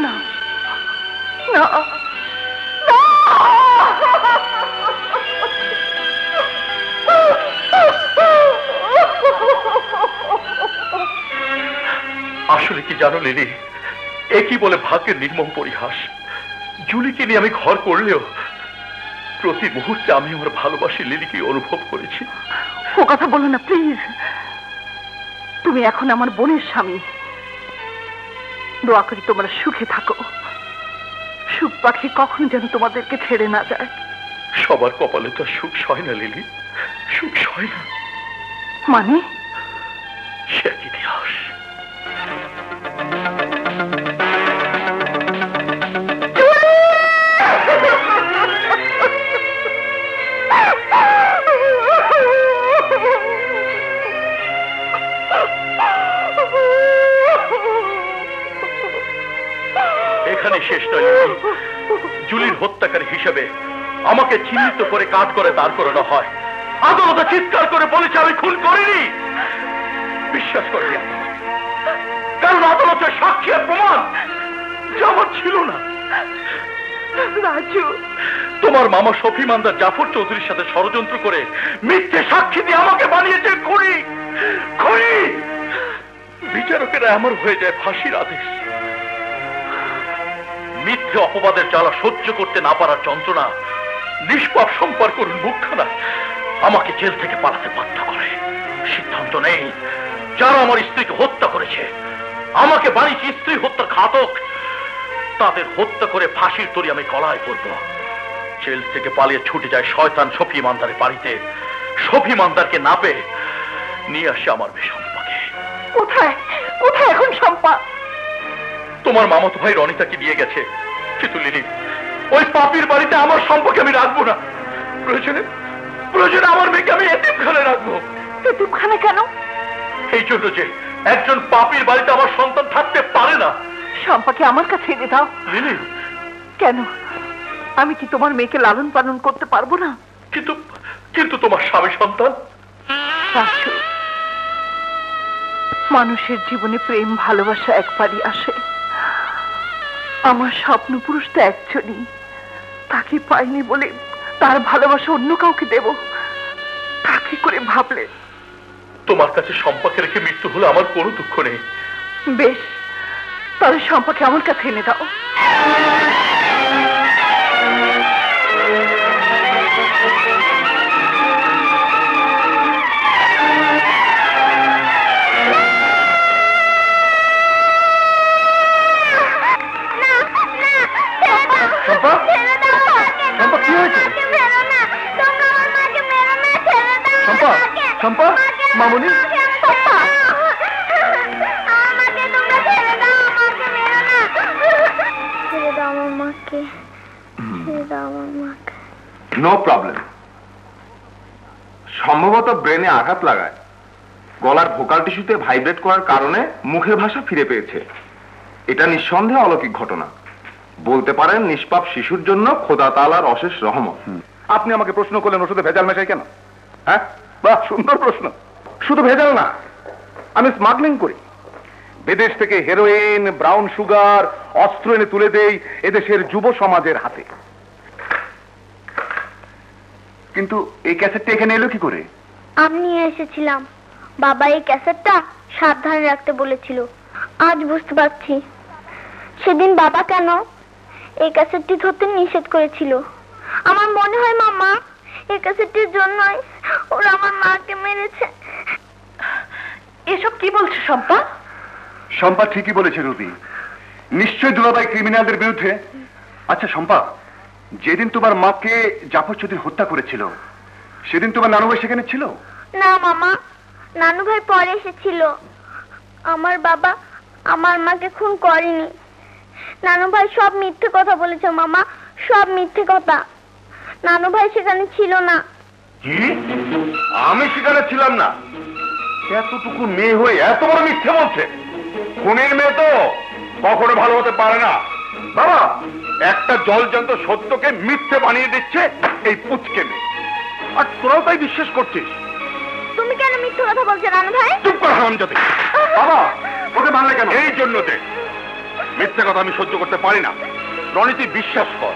না, না, আসলে কি জানো লিলি, একই বলে ভাগ্যের নির্মম পরিহাস। জুলিকে নিয়ে আমি ঘর করলেও প্রতি মুহূর্তে আমি আমার ভালোবাসি লিলিকে অনুভব করেছি। ও কথা বলো না প্লিজ। তুমি এখন আমার বোনের স্বামী। দোয়া করি তোমরা সুখে থাকো। সুখ পাখি কখনো যেন তোমাদেরকে ছেড়ে না যায়। সবার কপালে তো সুখ সয় না লিলি, সুখ সয় না। মানে? সে এক ইতিহাস। এখানে শেষ নয়, জুলির হত্যাকারী হিসেবে আমাকে চিহ্নিত করে কাজ করে দাঁড় করানো হয়। আদালতে চিৎকার করে বলেছে আমি খুন করিনি। বিশ্বাস করি, কারণ আদালতের সাক্ষী আর প্রমাণ যেমন ছিল না। রাজু, তোমার মামা শফি মান্দার জাফর চৌধুরীর সাথে ষড়যন্ত্র করে মিথ্যে সাক্ষী দিয়ে আমাকে বানিয়েছে খুনি। খুনি! বিচারকেরা আমার হয়ে যায় ফাঁসির আদেশ। মিথ্যে অপবাদের জ্বালা সহ্য করতে না পারার যন্ত্রণা নিষ্পাপ সম্পর্ক মুখখানা আমাকে জেল থেকে পালাতে বাধ্য করে। সিদ্ধান্ত নেই, যারা আমার স্ত্রীকে হত্যা করেছে, আমাকে বানিয়েছে স্ত্রী হত্যার ঘাতক, তাদের হত্যা করে ফাঁসির তরি আমি গলায় পড়ব। জেল থেকে পালিয়ে ছুটে যায় শয়তান শফি ইমানদারের বাড়িতে। শফি ইমানদারকে না পেয়ে নিয়ে আসে আমার মেয়ে শম্পাকে। কোথায় কোথায় এখন শম্পা? তোমার মামাতো ভাই রনিতাকে নিয়ে গেছে। কিন্তু লিলি, ওই পাপির বাড়িতে আমার সম্পর্কে আমি রাখবো না। প্রয়োজনে প্রয়োজনে আমার মেয়েকে আমি এতিমখানায় রাখবো। এতিমখানা কেন? এই জন্য যে একজন পাপির বাড়িতে আমার সন্তান থাকতে পারে না। শম্পাকে আমার কাছে এনে দাও। লিলি, কেন? আমি কি তোমার মেয়েকে লালন পালন করতে পারবো না? কিন্তু কিন্তু তোমার স্বামী সন্তান। রাজু, মানুষের জীবনে প্রেম ভালোবাসা একবারই আসে। আমার স্বপ্ন পুরুষ তো একজনই, তাকে পাইনি বলে তার ভালোবাসা অন্য কাউকে দেব, তাকে করে ভাবলে? তোমার কাছে সম্পাকে রেখে মৃত্যু হলে আমার কোনো দুঃখ নেই। বেশ, তাহলে সম্পাকে আমার কাছে এনে দাও। শম্পা, মামুনি, নো প্রবলেম। সম্ভবত ব্রেনে আঘাত লাগায়, গলার ভোকাল টিস্যুতে ভাইব্রেট করার কারণে মুখের ভাষা ফিরে পেয়েছে। এটা নিঃসন্দেহে অলৌকিক ঘটনা। বলতে পারেন নিষ্পাপ শিশুর জন্য খোদা তাআলার অশেষ রহমত। আপনি আমাকে প্রশ্ন করলেন ওষুধে ভেজাল মেশাই কেন? হ্যাঁ, বাহ, সুন্দর প্রশ্ন। শুধু ভেজাল না, আমি স্মাগলিং করি। বিদেশ থেকে হেরোইন, ব্রাউন সুগার, অস্ত্র এনে তুলে দেই এদেশের যুব সমাজের হাতে। কিন্তু এই ক্যাসেটটা এখানে এলো কি করে? আমি নিয়ে এসেছিলাম। বাবা এই ক্যাসেটটা সাবধানে রাখতে বলেছিল। আজ বুঝতে পারছি সেদিন বাবা কেন এই ক্যাসেটটি ধরতে নিষেধ করেছিল। আমার মনে হয় মামা এই ক্যাসেটটির জন্যই ওরা আমার মাকে মেরেছে। এসব কি বলছো শম্পা? শম্পা ঠিকই বলেছে রুবি, নিশ্চয় দুলাভাই ক্রিমিনালদের বিরুদ্ধে। আচ্ছা শম্পা, যেদিন তোমার মাকে জাফর চৌধুরী হত্যা করেছিল সেদিন তোমার নানু ভাই সেখানে ছিল? না মামা, নানু ভাই পরে এসেছিল। আমার বাবা আমার মাকে খুন করেনি। নানু ভাই সব মিথ্যে কথা বলেছে মামা, সব মিথ্যে কথা। নানু ভাই সেখানে ছিল না। কি? আমি সেখানে ছিলাম না? এতটুকু মেয়ে হয়ে এত বড় মিথ্যে বলছে? খুনের মেয়ে তো কখনো ভালো হতে পারে না। বাবা, একটা জলজান্ত সত্যকে মিথ্যে বানিয়ে দিচ্ছে এই পুচকে মেয়ে, আর তোরাও তাই বিশ্বাস করছিস। তুমি কেন মিথ্যে কথা বলছো নানু ভাই? চুপ কর হারামজাদী। বাবা, ওকে মারলে কেন? এই জন্য যে মিথ্যে কথা আমি সহ্য করতে পারি না। রনিতি, বিশ্বাস কর,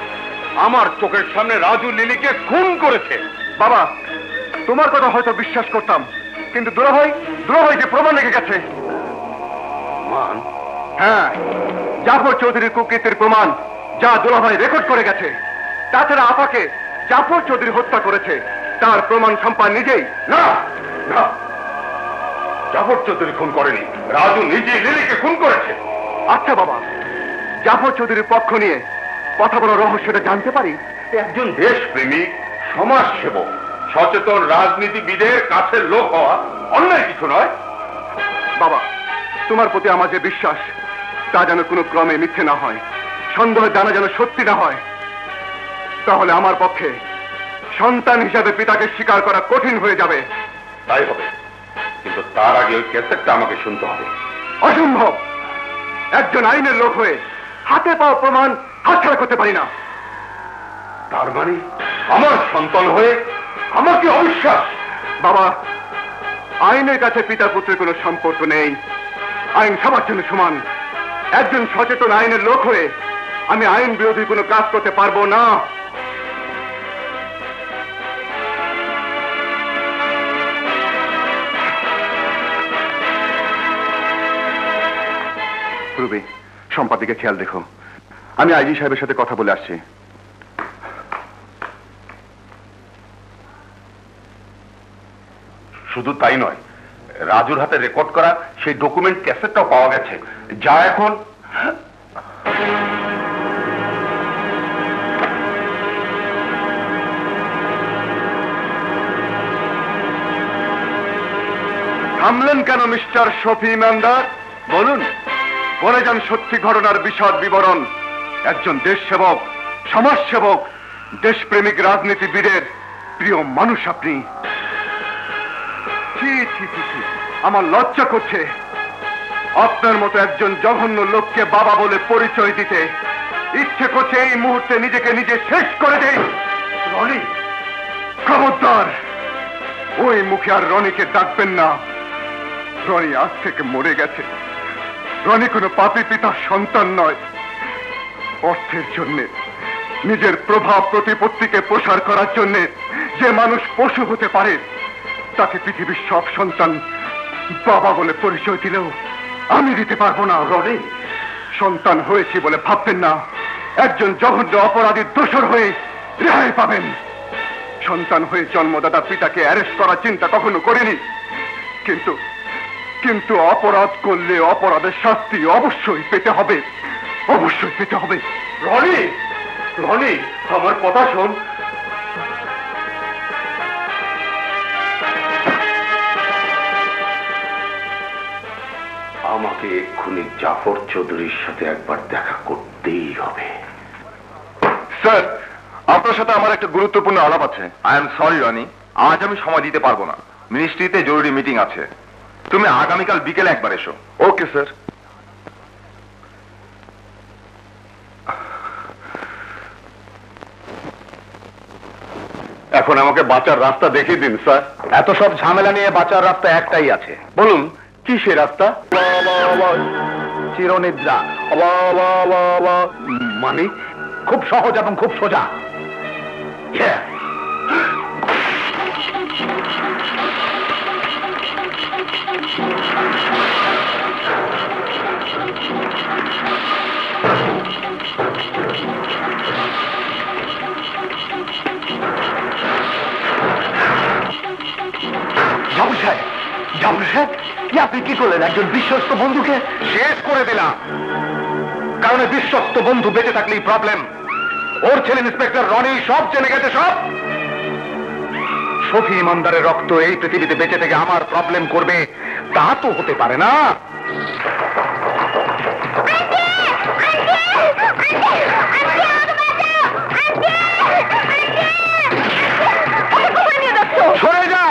আমার চোখের সামনে রাজু লিলিকে খুন করেছে। বাবা, তোমার কথা হয়তো বিশ্বাস করতাম, কিন্তু দুলাভাই যে প্রমাণ রেখে গেছে। প্রমাণ? হ্যাঁ, জাফর চৌধুরীর কুকীর্তির প্রমাণ, যা দুলাভাই রেকর্ড করে গেছে। তাছাড়া আপাকে জাফর চৌধুরী হত্যা করেছে, তার প্রমাণ সম্পা নিজেই। না না, জাফর চৌধুরী খুন করেনি, রাজু নিজেই লিলিকে খুন করেছে। আচ্ছা বাবা, জাফর চৌধুরীর পক্ষ নিয়ে কথা বলার রহস্যটা জানতে পারি? একজন দেশপ্রেমিক, সমাজসেবক, সচেতন রাজনীতিবিদের কাছের লোক হওয়া অন্যায় কিছু নয়। বাবা, তোমার প্রতি আমার যে বিশ্বাস তা যেন কোনো ক্রমে মিথ্যে না হয়, সন্দেহ জানা যেন সত্যি না হয়। তাহলে আমার পক্ষে সন্তান হিসাবে পিতাকে স্বীকার করা কঠিন হয়ে যাবে। তাই হবে, কিন্তু তার আগে ওই ক্যাসেটটা আমাকে শুনতে হবে। অসম্ভব! একজন আইনের লোক হয়ে হাতে পাওয়া প্রমাণ হাতছাড়া করতে পারি না। তার মানে আমার সন্তান হয়ে আমাকে অবিশ্বাস? বাবা, আইনের কাছে পিতা পুত্রের কোনো সম্পর্ক নেই। আইন সবার জন্য সমান। একজন সচেতন আইনের লোক হয়ে আমি আইন বিরোধী কোনো কাজ করতে পারবো না। রুবি, সম্পাদিকে খেয়াল রেখো। আমি আইজি সাহেবের সাথে কথা বলে আসছি। শুধু তাই নয়, রাজুর হাতে রেকর্ড করা সেই ডকুমেন্ট ক্যাসেটটাও পাওয়া গেছে, যা এখন থামলেন কেন মিস্টার শফি ইমানদার? বলুন, বলে যান সত্যি ঘটনার বিশদ বিবরণ। একজন দেশ সেবক, সমাজ সেবক, দেশপ্রেমিক রাজনীতিবিদের প্রিয় মানুষ আপনি। ছি ছি ছি ছি, আমার লজ্জা করছে আপনার মতো একজন জঘন্য লোককে বাবা বলে পরিচয় দিতে। ইচ্ছে করছে এই মুহূর্তে নিজেকে নিজে শেষ করে দেই। রনি, খবরদার ওই মুখে আর রনিকে ডাকবেন না। রনি আজ থেকে মরে গেছে। রনি কোনো পাপী পিতার সন্তান নয়। অর্থের জন্য, নিজের প্রভাব প্রতিপত্তিকে প্রসার করার জন্য যে মানুষ পশু হতে পারে, তাকে পৃথিবীর সব সন্তান বাবা বলে পরিচয় দিলেও আমি দিতে পারবো না। রনি, সন্তান হয়েছি বলে ভাববেন না একজন জঘন্য অপরাধীর দোষর হয়ে রেহাই পাবেন। সন্তান হয়ে জন্মদাতা পিতাকে অ্যারেস্ট করার চিন্তা কখনো করিনি, কিন্তু কিন্তু অপরাধ করলে অপরাধের শাস্তি অবশ্যই পেতে হবে, অবশ্যই পেতে হবে। রনি, রনি, আমার কথা শোন। আমাকে এক্ষুনি জাফর চৌধুরীর সাথে একবার দেখা করতেই হবে। স্যার, আপনার সাথে আমার একটা গুরুত্বপূর্ণ আলাপ আছে। আই এম সরি রনি, আজ আমি সময় দিতে পারবো না। মিনিস্ট্রিতে জরুরি মিটিং আছে। তুমি আগামীকাল বিকেলে একবার এসো। Okay sir. এখন আমাকে বাঁচার রাস্তা দেখিয়ে দিন স্যার। এত সব ঝামেলা নিয়ে বাঁচার রাস্তা একটাই আছে। বলুন, কি সে রাস্তা? চিরনিদ্রা। মানে খুব সহজ এবং খুব সোজা। কি আপনি কি করলেন? একজন বিশ্বস্ত বন্ধুকে শেষ করে দিলাম। কারণ বিশ্বস্ত বন্ধু বেঁচে থাকলেই প্রবলেম। ওর ছেলে ইন্সপেক্টর রনি সব জেনে গেছে। সব শফি ইমানদারের রক্ত এই পৃথিবীতে বেঁচে থেকে আমার প্রবলেম করবে তা তো হতে পারে না। সরে যা।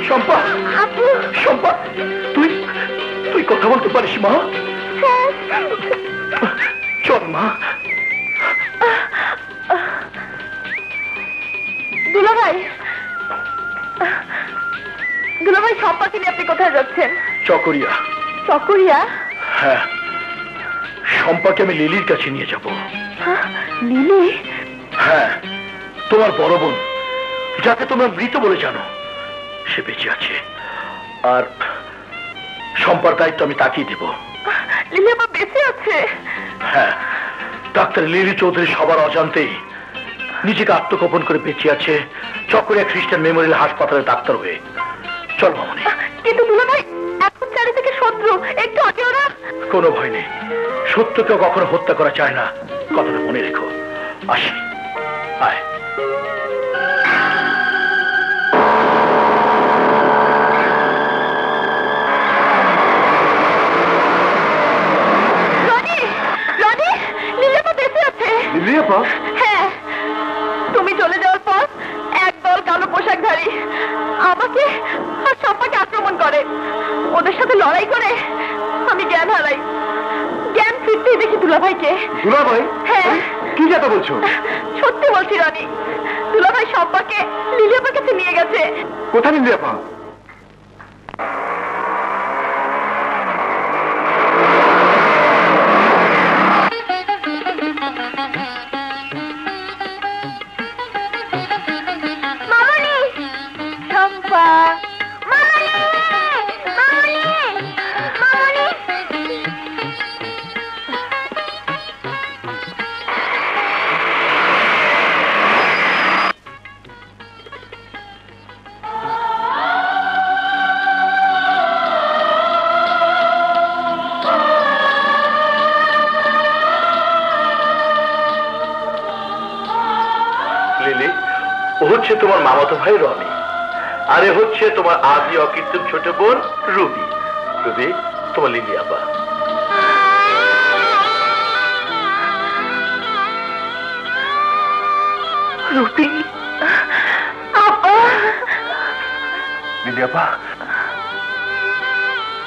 শম্পা, শম্পা, তুই কথা বলতে পারিস মা? চল মা। দুলাভাই, দুলাভাই, শম্পাকে নিয়ে আপনি কোথায় যাচ্ছেন? চকরিয়া। চকরিয়া? হ্যাঁ, শম্পাকে আমি লিলির কাছে নিয়ে যাব। লিলি? হ্যাঁ, তোমার বড় বোন, যাকে তোমরা মৃত বলে জানো, সে বেঁচে আছে। আর শম্পার দায়িত্ব আমি তাকেই দেব। লিলি আবার বেঁচে আছে? হ্যাঁ, ডাক্তার লিলি চৌধুরী সবার অজান্তেই নিজেকে আত্মগোপন করে বেঁচে আছে চকরিয়া খ্রিস্টান মেমোরিয়াল হাসপাতালের ডাক্তার হয়ে। চল মামনি। কিন্তু দুলাভাই, এখন চারিদিকে শত্রু, একটু আগে ওরা। কোনো ভয় নেই, সত্যকেও কখনো হত্যা করা যায় না, কথাটা মনে রেখো। আসি, আয়। আমাকে আর শম্পাকে আক্রমণ করে। ওদের সাথে লড়াই করে আমি জ্ঞান হারাই। জ্ঞান ফিরতেই দেখি দুলাভাইকে। দুলাভাই? হ্যাঁ। কি কথা বলছো? সত্যি বলছি রনি, দুলাভাই শম্পাকে লিলি আপার কাছে নিয়ে গেছে। কোথায় লিলি আপা? মামনি, শম্পা, মামনি, মামনি, মামনি। লিলি, ও হচ্ছে তোমার মামাতো ভাই রনি, আর এ হচ্ছে তোমার আদি অকৃত্রিম ছোট বোন রুবি। রুবি তোমার লিলি আপা। রুবি আপা। লিলি আপা,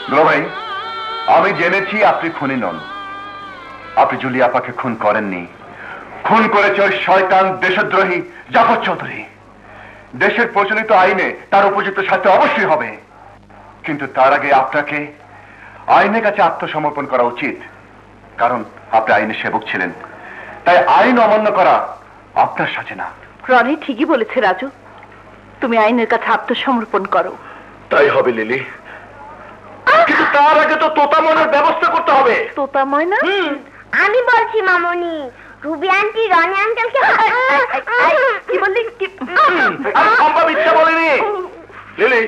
দুলাভাই, আমি জেনেছি আপনি খুনি নন। আপনি জুলি আপাকে খুন করেননি। খুন করেছে ওই শয়তান দেশদ্রোহী জাফর চৌধুরী। দেশের প্রচলিত আইনে তার উপযুক্ত শাস্তি অবশ্যই হবে, কিন্তু তার আগে আপনাকে আইনের কাছে আত্মসমর্পণ করা উচিত, কারণ আপনি আইনের সেবক ছিলেন। তাই আইন অমান্য করা আপনার সাথে না। রনি ঠিকই বলেছে রাজু, তুমি আইনের কাছে আত্মসমর্পণ করো। তাই হবে লিলি, কিন্তু তার আগে তো তোতা মনের ব্যবস্থা করতে হবে। তোতা ময়না? আমি বলছি মামনি, রুবি আন্টি রনি আঙ্কেলকে কি বললি? আমি সম্ভব ইচ্ছা বলিনি। লিলি,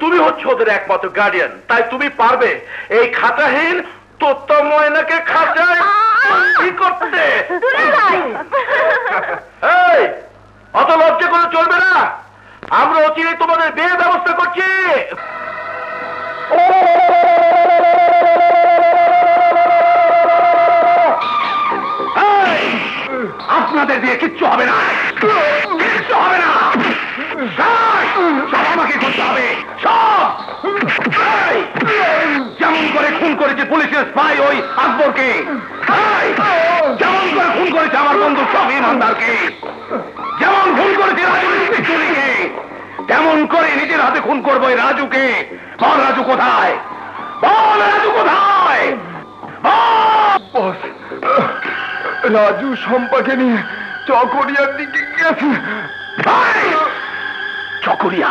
তুমি হচ্ছে ওদের একমাত্র গার্ডিয়ান, তাই তুমি পারবে এই খাতাহীন তোতা ময়নাকে খাঁচায় বন্দী করতে। এই, অত লজ্জা করে চলবে না। আমরা অচিরে তোমাদের বিয়ের ব্যবস্থা করছি। আপনাদের দিয়ে কিচ্ছু হবে না, কিচ্ছু হবে না। সব আমাকে করতে হবে, সব। যেমন করে খুন করেছে পুলিশের স্পাই ওই আকবরকে, যেমন করে খুন করেছে আমার বন্ধু শফিন হালদারকে, যেমন খুন করেছে রাজুকে, তেমন করে নিজের হাতে খুন করবো এই রাজুকে। বল রাজু কোথায়? বল রাজু কোথায়? রাজু শম্পাকে নিয়ে চকরিয়ার দিকে গেছে। চকরিয়া?